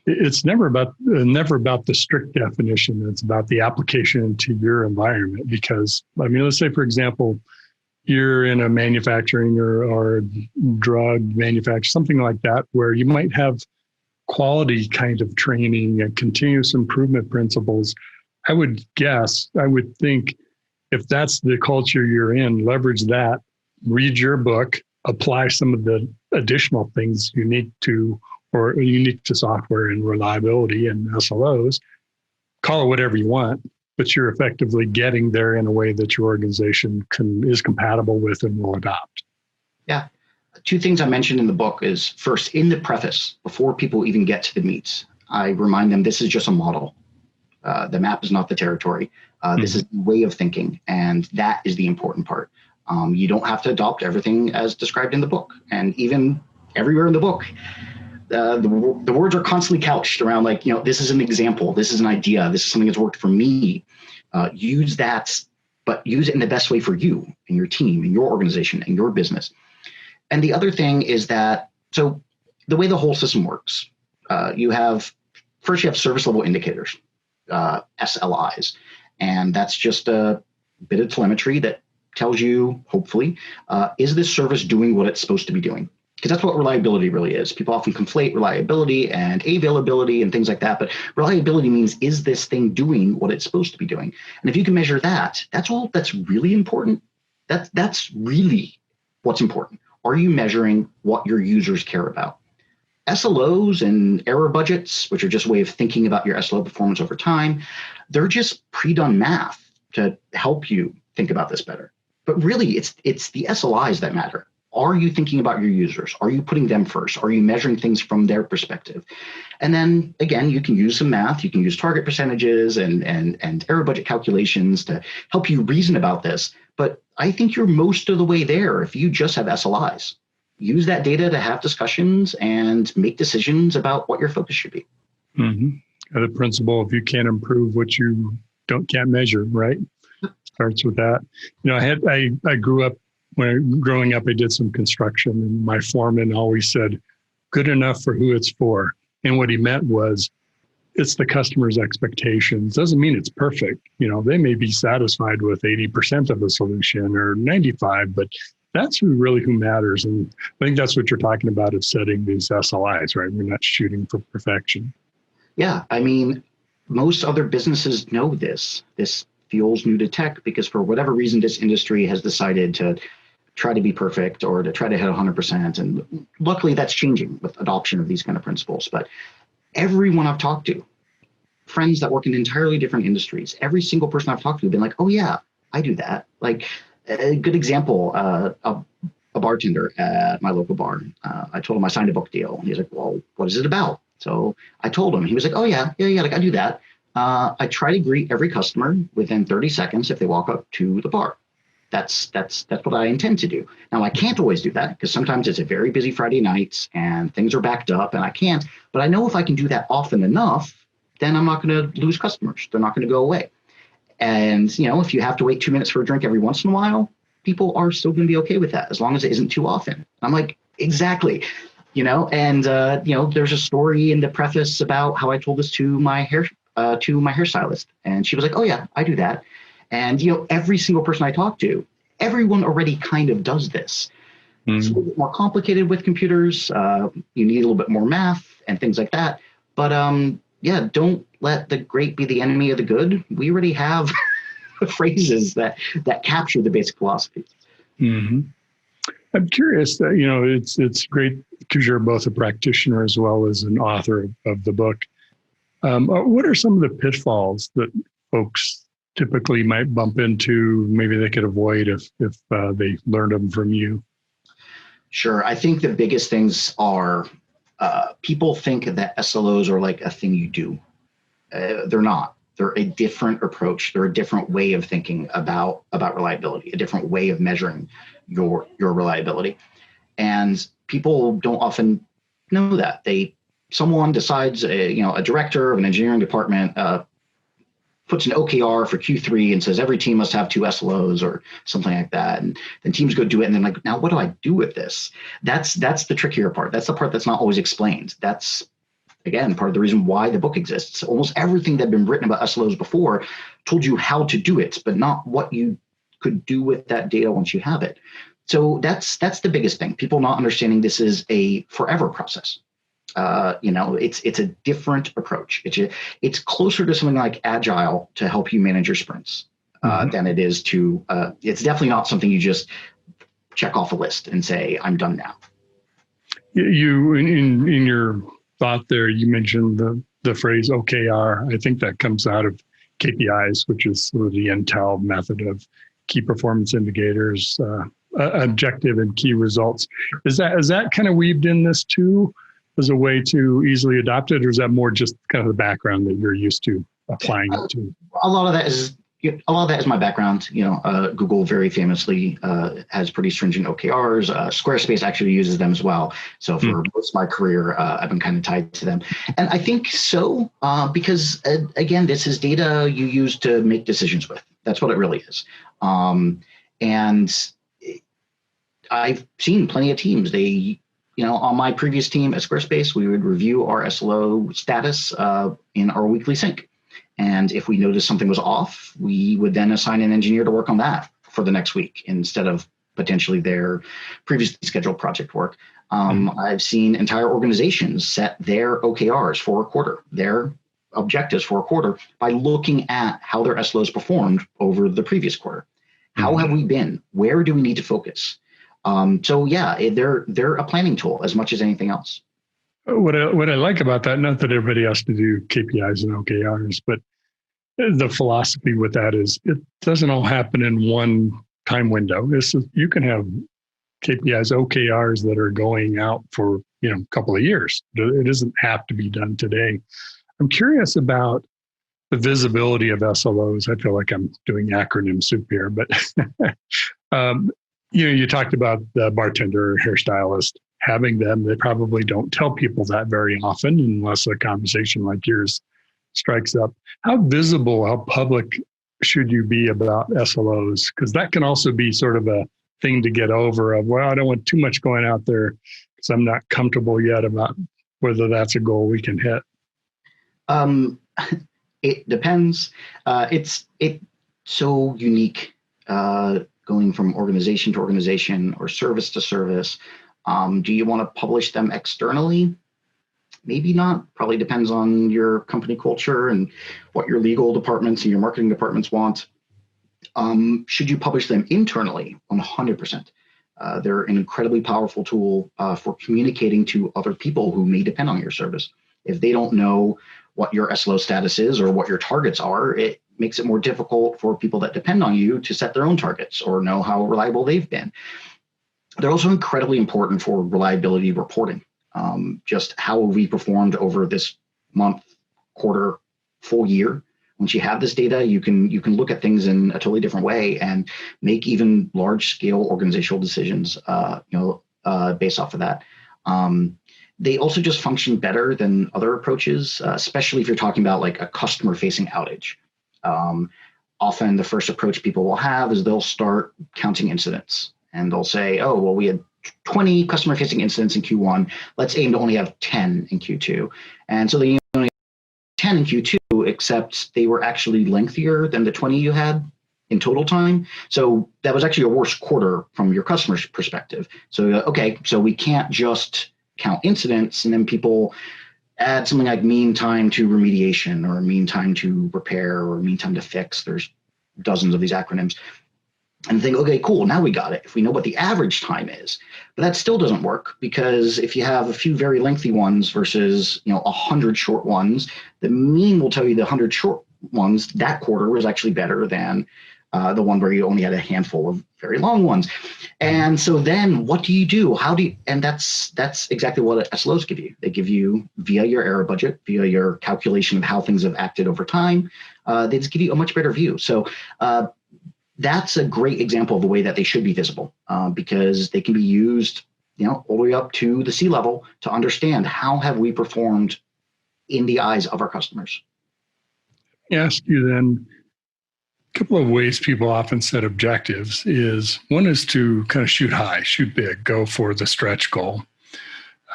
it's never about the strict definition. It's about the application to your environment. Because, I mean, let's say, for example, you're in a manufacturing or drug manufacturing, something like that, where you might have quality kind of training and continuous improvement principles. I would think if that's the culture you're in, leverage that, read your book, apply some of the additional things unique to software and reliability and SLOs, call it whatever you want, but you're effectively getting there in a way that your organization is compatible with and will adopt.
Yeah. Two things I mentioned in the book is, first, in the preface, before people even get to the meats, I remind them this is just a model. The map is not the territory. This is the way of thinking, and that is the important part. You don't have to adopt everything as described in the book. And even everywhere in the book, the words are constantly couched around like, this is an example, this is an idea, this is something that's worked for me. Use that, but use it in the best way for you and your team and your organization and your business. And the other thing is that, so the way the whole system works, you have service level indicators, SLIs, and that's just a bit of telemetry that tells you, hopefully, is this service doing what it's supposed to be doing? Because that's what reliability really is. People often conflate reliability and availability and things like that, but reliability means, is this thing doing what it's supposed to be doing? And if you can measure that, that's all that's really important. That's really what's important. Are you measuring what your users care about? SLOs and error budgets, which are just a way of thinking about your SLO performance over time, they're just pre-done math to help you think about this better. But really, it's the SLIs that matter. Are you thinking about your users? Are you putting them first? Are you measuring things from their perspective? And then, again, you can use some math. You can use target percentages and error budget calculations to help you reason about this. But I think you're most of the way there if you just have SLIs. Use that data to have discussions and make decisions about what your focus should be.
Mm-hmm. The principle, if you can't improve what you can't measure, right? Starts with that. I grew up, growing up, I did some construction, and my foreman always said, good enough for who it's for. And what he meant was, it's the customer's expectations. Doesn't mean it's perfect. They may be satisfied with 80% of the solution or 95, but that's who matters. And I think that's what you're talking about, is setting these SLIs, right? We're not shooting for perfection.
Yeah. I mean, most other businesses know this. This feels new to tech because for whatever reason, this industry has decided to try to be perfect or to try to hit 100%. And luckily that's changing with adoption of these kind of principles. But everyone I've talked to, friends that work in entirely different industries, every single person I've talked to has been like, oh yeah, I do that. Like a good example, a bartender at my local bar, I told him I signed a book deal. And he's like, well, what is it about? So I told him, he was like, oh yeah, like I do that. I try to greet every customer within 30 seconds if they walk up to the bar. That's what I intend to do. Now, I can't always do that because sometimes it's a very busy Friday night and things are backed up and I can't. But I know if I can do that often enough, then I'm not going to lose customers. They're not going to go away. And, if you have to wait 2 minutes for a drink every once in a while, people are still going to be okay with that as long as it isn't too often. I'm like, exactly. And there's a story in the preface about how I told this to my hairstylist. And she was like, oh yeah, I do that. And, every single person I talk to, everyone already kind of does this. It's a little bit more complicated with computers. You need a little bit more math and things like that. But don't let the great be the enemy of the good. We already have phrases that capture the basic philosophy.
Mm-hmm. I'm curious that, it's great because you're both a practitioner as well as an author of the book. What are some of the pitfalls that folks typically might bump into, maybe they could avoid if they learned them from you?
Sure. I think the biggest things are people think that SLOs are like a thing you do. They're not. They're a different approach. They're a different way of thinking about reliability, a different way of measuring your reliability. And people don't often know that. Someone decides, a director of an engineering department puts an OKR for Q3 and says every team must have 2 SLOs or something like that. And then teams go do it. And then like, now what do I do with this? That's the trickier part. That's the part that's not always explained. That's, again, part of the reason why the book exists. Almost everything that had been written about SLOs before told you how to do it, but not what you could do with that data once you have it. So that's the biggest thing. People not understanding this is a forever process. It's a different approach. It's closer to something like Agile to help you manage your sprints than it is to. It's definitely not something you just check off a list and say I'm done now.
You in your thought there, you mentioned the phrase OKR. I think that comes out of KPIs, which is sort of the Intel method of key performance indicators, objective and key results. Is that kind of weaved in this too as a way to easily adopt it, or is that more just kind of the background that you're used to applying it to?
A lot of that is my background. Google very famously has pretty stringent OKRs. Squarespace actually uses them as well. So for most of my career, I've been kind of tied to them. And I think so because, again, this is data you use to make decisions with. That's what it really is. And I've seen plenty of teams. On my previous team at Squarespace, we would review our SLO status in our weekly sync. And if we noticed something was off, we would then assign an engineer to work on that for the next week instead of potentially their previously scheduled project work. I've seen entire organizations set their OKRs for a quarter, their objectives for a quarter, by looking at how their SLOs performed over the previous quarter. How have we been? Where do we need to focus? They're a planning tool as much as anything else.
What I like about that, not that everybody has to do KPIs and OKRs, but the philosophy with that is it doesn't all happen in one time window. You can have KPIs, OKRs that are going out for a couple of years. It doesn't have to be done today. I'm curious about the visibility of SLOs. I feel like I'm doing acronym soup here, but you talked about the bartender or hairstylist. Having them, they probably don't tell people that very often unless a conversation like yours strikes up. How visible, how public should you be about SLOs? Because that can also be sort of a thing to get over of, well, I don't want too much going out there because I'm not comfortable yet about whether that's a goal we can hit.
It depends. It's so unique going from organization to organization or service to service. Do you want to publish them externally? Maybe not. Probably depends on your company culture and what your legal departments and your marketing departments want. Should you publish them internally? 100%. They're an incredibly powerful tool for communicating to other people who may depend on your service. If they don't know what your SLO status is or what your targets are, it makes it more difficult for people that depend on you to set their own targets or know how reliable they've been. They're also incredibly important for reliability reporting. Just how have we performed over this month, quarter, full year? Once you have this data, you can look at things in a totally different way and make even large-scale organizational decisions, based off of that. They also just function better than other approaches, especially if you're talking about like a customer-facing outage. Often the first approach people will have is they'll start counting incidents. And they'll say, oh, well, we had 20 customer-facing incidents in Q1. Let's aim to only have 10 in Q2. And so they only have 10 in Q2, except they were actually lengthier than the 20 you had in total time. So that was actually a worse quarter from your customer's perspective. So, okay, so we can't just count incidents and then people add something like mean time to remediation or mean time to repair or mean time to fix. There's dozens of these acronyms. and think, okay, cool, now we got it. If we know what the average time is, but that still doesn't work, because if you have a few very lengthy ones versus 100 short ones, the mean will tell you the 100 short ones that quarter was actually better than the one where you only had a handful of very long ones. And so then what do you do? And that's exactly what SLOs give you. They give you, via your error budget, via your calculation of how things have acted over time, they just give you a much better view. So that's a great example of the way that they should be visible, because they can be used, all the way up to the C-level to understand how have we performed in the eyes of our customers.
Ask you then, a couple of ways people often set objectives is, one is to kind of shoot high, shoot big, go for the stretch goal.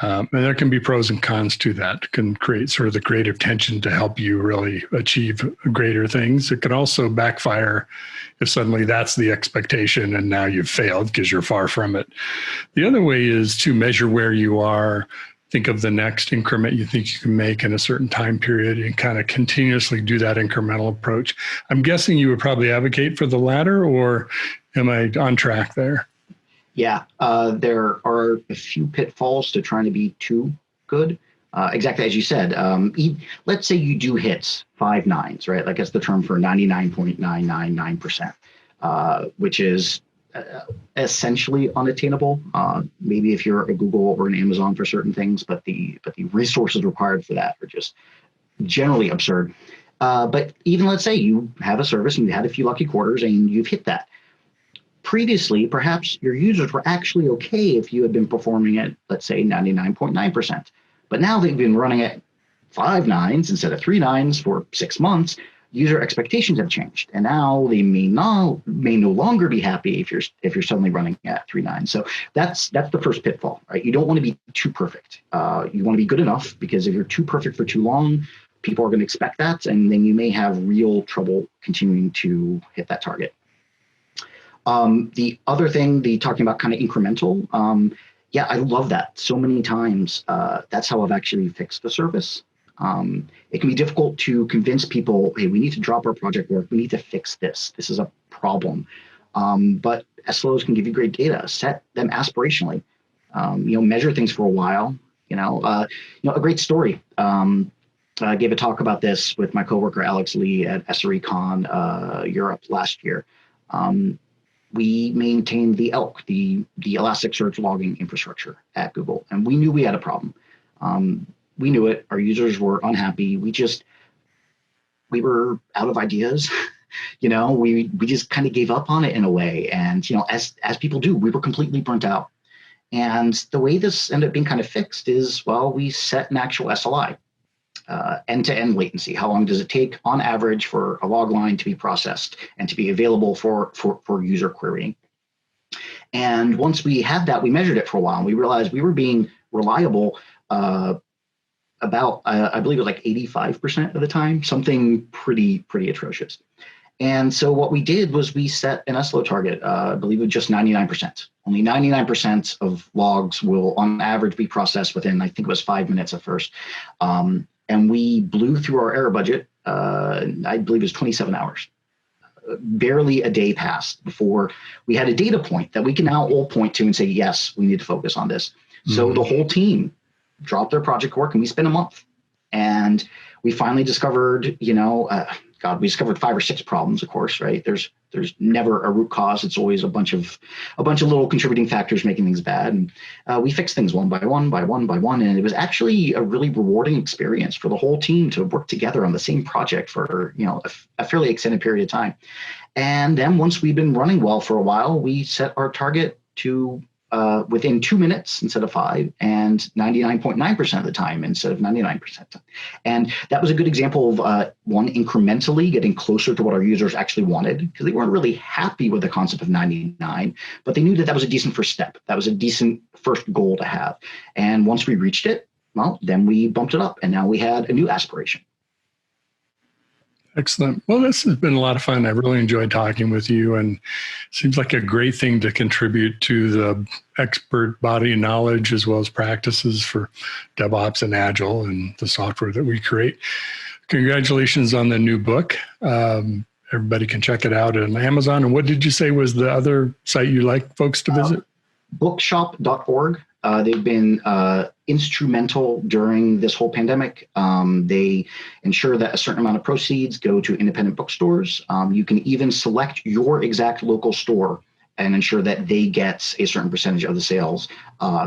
And there can be pros and cons to that. It can create sort of the creative tension to help you really achieve greater things. It can also backfire if suddenly that's the expectation and now you've failed because you're far from it. The other way is to measure where you are, think of the next increment you think you can make in a certain time period, and kind of continuously do that incremental approach. I'm guessing you would probably advocate for the latter, or am I on track there?
Yeah, there are a few pitfalls to trying to be too good. Exactly as you said, let's say you do hit 5 nines, right? Like that's the term for 99.999%, which is essentially unattainable. Maybe if you're a Google or an Amazon for certain things, but the resources required for that are just generally absurd. But even let's say you have a service and you had a few lucky quarters and you've hit that. Previously, perhaps your users were actually okay if you had been performing at, let's say, 99.9%. But now they've been running at 5 nines instead of 3 nines for 6 months, user expectations have changed. And now they may no longer be happy if you're suddenly running at 3 nines. So that's the first pitfall, right? You don't want to be too perfect. You want to be good enough, because if you're too perfect for too long, people are going to expect that, and then you may have real trouble continuing to hit that target. The other thing, talking about kind of incremental, yeah, I love that. So many times, that's how I've actually fixed the service. It can be difficult to convince people, hey, we need to drop our project work. We need to fix this. This is a problem. But SLOs can give you great data. Set them aspirationally. Measure things for a while. A great story. I gave a talk about this with my coworker Alex Lee at SRECon Europe last year. We maintained the ELK, the Elasticsearch logging infrastructure at Google, and we knew we had a problem. We knew it. Our users were unhappy. We were out of ideas. We just kind of gave up on it in a way. And as people do, we were completely burnt out. And the way this ended up being kind of fixed is, well, we set an actual SLI, end-to-end latency. How long does it take on average for a log line to be processed and to be available for user querying? And once we had that, we measured it for a while, and we realized we were being reliable about, I believe it was like 85% of the time, something pretty atrocious. And so what we did was we set an SLO target, I believe it was just 99%. Only 99% of logs will on average be processed within, I think it was 5 minutes at first. And we blew through our error budget, I believe it was 27 hours. Barely a day passed before we had a data point that we can now all point to and say, yes, we need to focus on this. Mm-hmm. So the whole team dropped their project work, and we spent a month. And we finally discovered, we discovered 5 or 6 problems, of course, right? There's never a root cause. It's always a bunch of little contributing factors making things bad. And we fixed things one by one. And it was actually a really rewarding experience for the whole team to work together on the same project for, a fairly extended period of time. And then once we've been running well for a while, we set our target to within 2 minutes instead of 5, and 99.9% of the time instead of 99%. And that was a good example of one, incrementally getting closer to what our users actually wanted, because they weren't really happy with the concept of 99, but they knew that was a decent first step. That was a decent first goal to have. And once we reached it, well, then we bumped it up, and now we had a new aspiration.
Excellent. Well, this has been a lot of fun. I really enjoyed talking with you, and it seems like a great thing to contribute to the expert body of knowledge as well as practices for DevOps and Agile and the software that we create. Congratulations on the new book. everybody can check it out on Amazon. And what did you say was the other site you like folks to visit?
Bookshop.org. They've been instrumental during this whole pandemic. They ensure that a certain amount of proceeds go to independent bookstores. You can even select your exact local store and ensure that they get a certain percentage of the sales.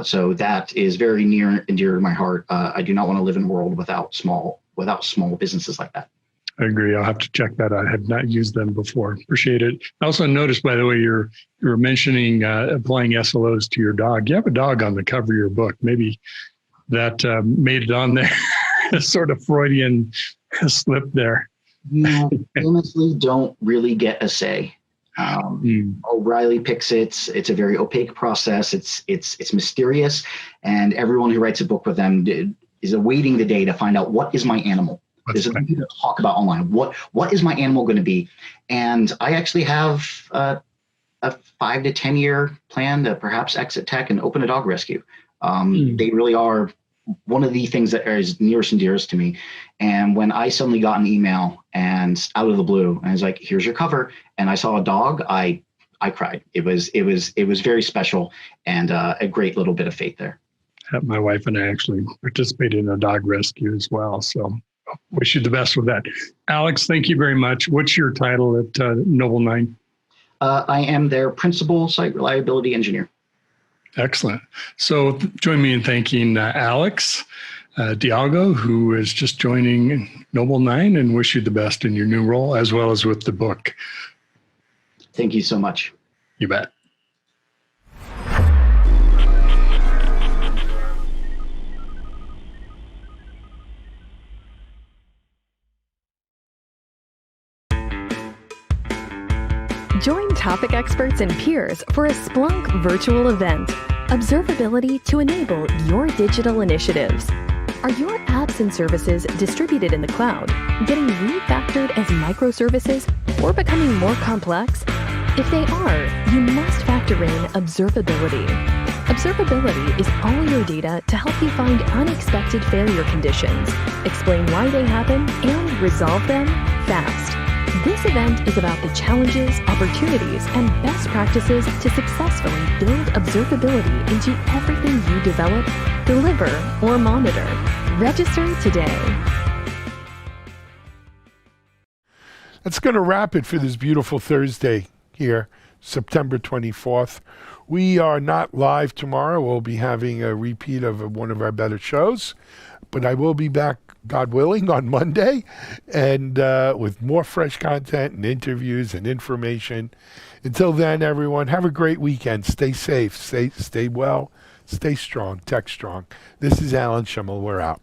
So that is very near and dear to my heart. I do not want to live in a world without small businesses like that.
I agree. I'll have to check that out. I have not used them before. Appreciate it. I also noticed, by the way, you were mentioning applying SLOs to your dog. You have a dog on the cover of your book. Maybe that made it on there. Sort of Freudian slip there.
You famously don't really get a say. O'Reilly picks it. It's a very opaque process. It's mysterious, and everyone who writes a book with them is awaiting the day to find out what is my animal. There's a thing to talk about online. What is my animal going to be? And I actually have a 5 to 10 year plan to perhaps exit tech and open a dog rescue. They really are one of the things that is nearest and dearest to me. And when I suddenly got an email and out of the blue, and I was like, "Here's your cover," and I saw a dog, I cried. It was very special and a great little bit of fate there.
My wife and I actually participated in a dog rescue as well. So wish you the best with that. Alex, thank you very much. What's your title at Noble 9?
I am their principal site reliability engineer.
Excellent. So join me in thanking Alex Dialgo, who is just joining Noble 9, and wish you the best in your new role, as well as with the book.
Thank you so much.
You bet.
Join topic experts and peers for a Splunk virtual event. Observability to enable your digital initiatives. Are your apps and services distributed in the cloud, getting refactored as microservices, or becoming more complex? If they are, you must factor in observability. Observability is all your data to help you find unexpected failure conditions, explain why they happen, and resolve them fast. This event is about the challenges, opportunities, and best practices to successfully build observability into everything you develop, deliver, or monitor. Register today.
That's going to wrap it for this beautiful Thursday here, September 24th. We are not live tomorrow. We'll be having a repeat of one of our better shows, but I will be back, God willing, on Monday, and with more fresh content and interviews and information. Until then, everyone, have a great weekend. Stay safe, stay well, stay strong, tech strong. This is Alan Schimmel. We're out.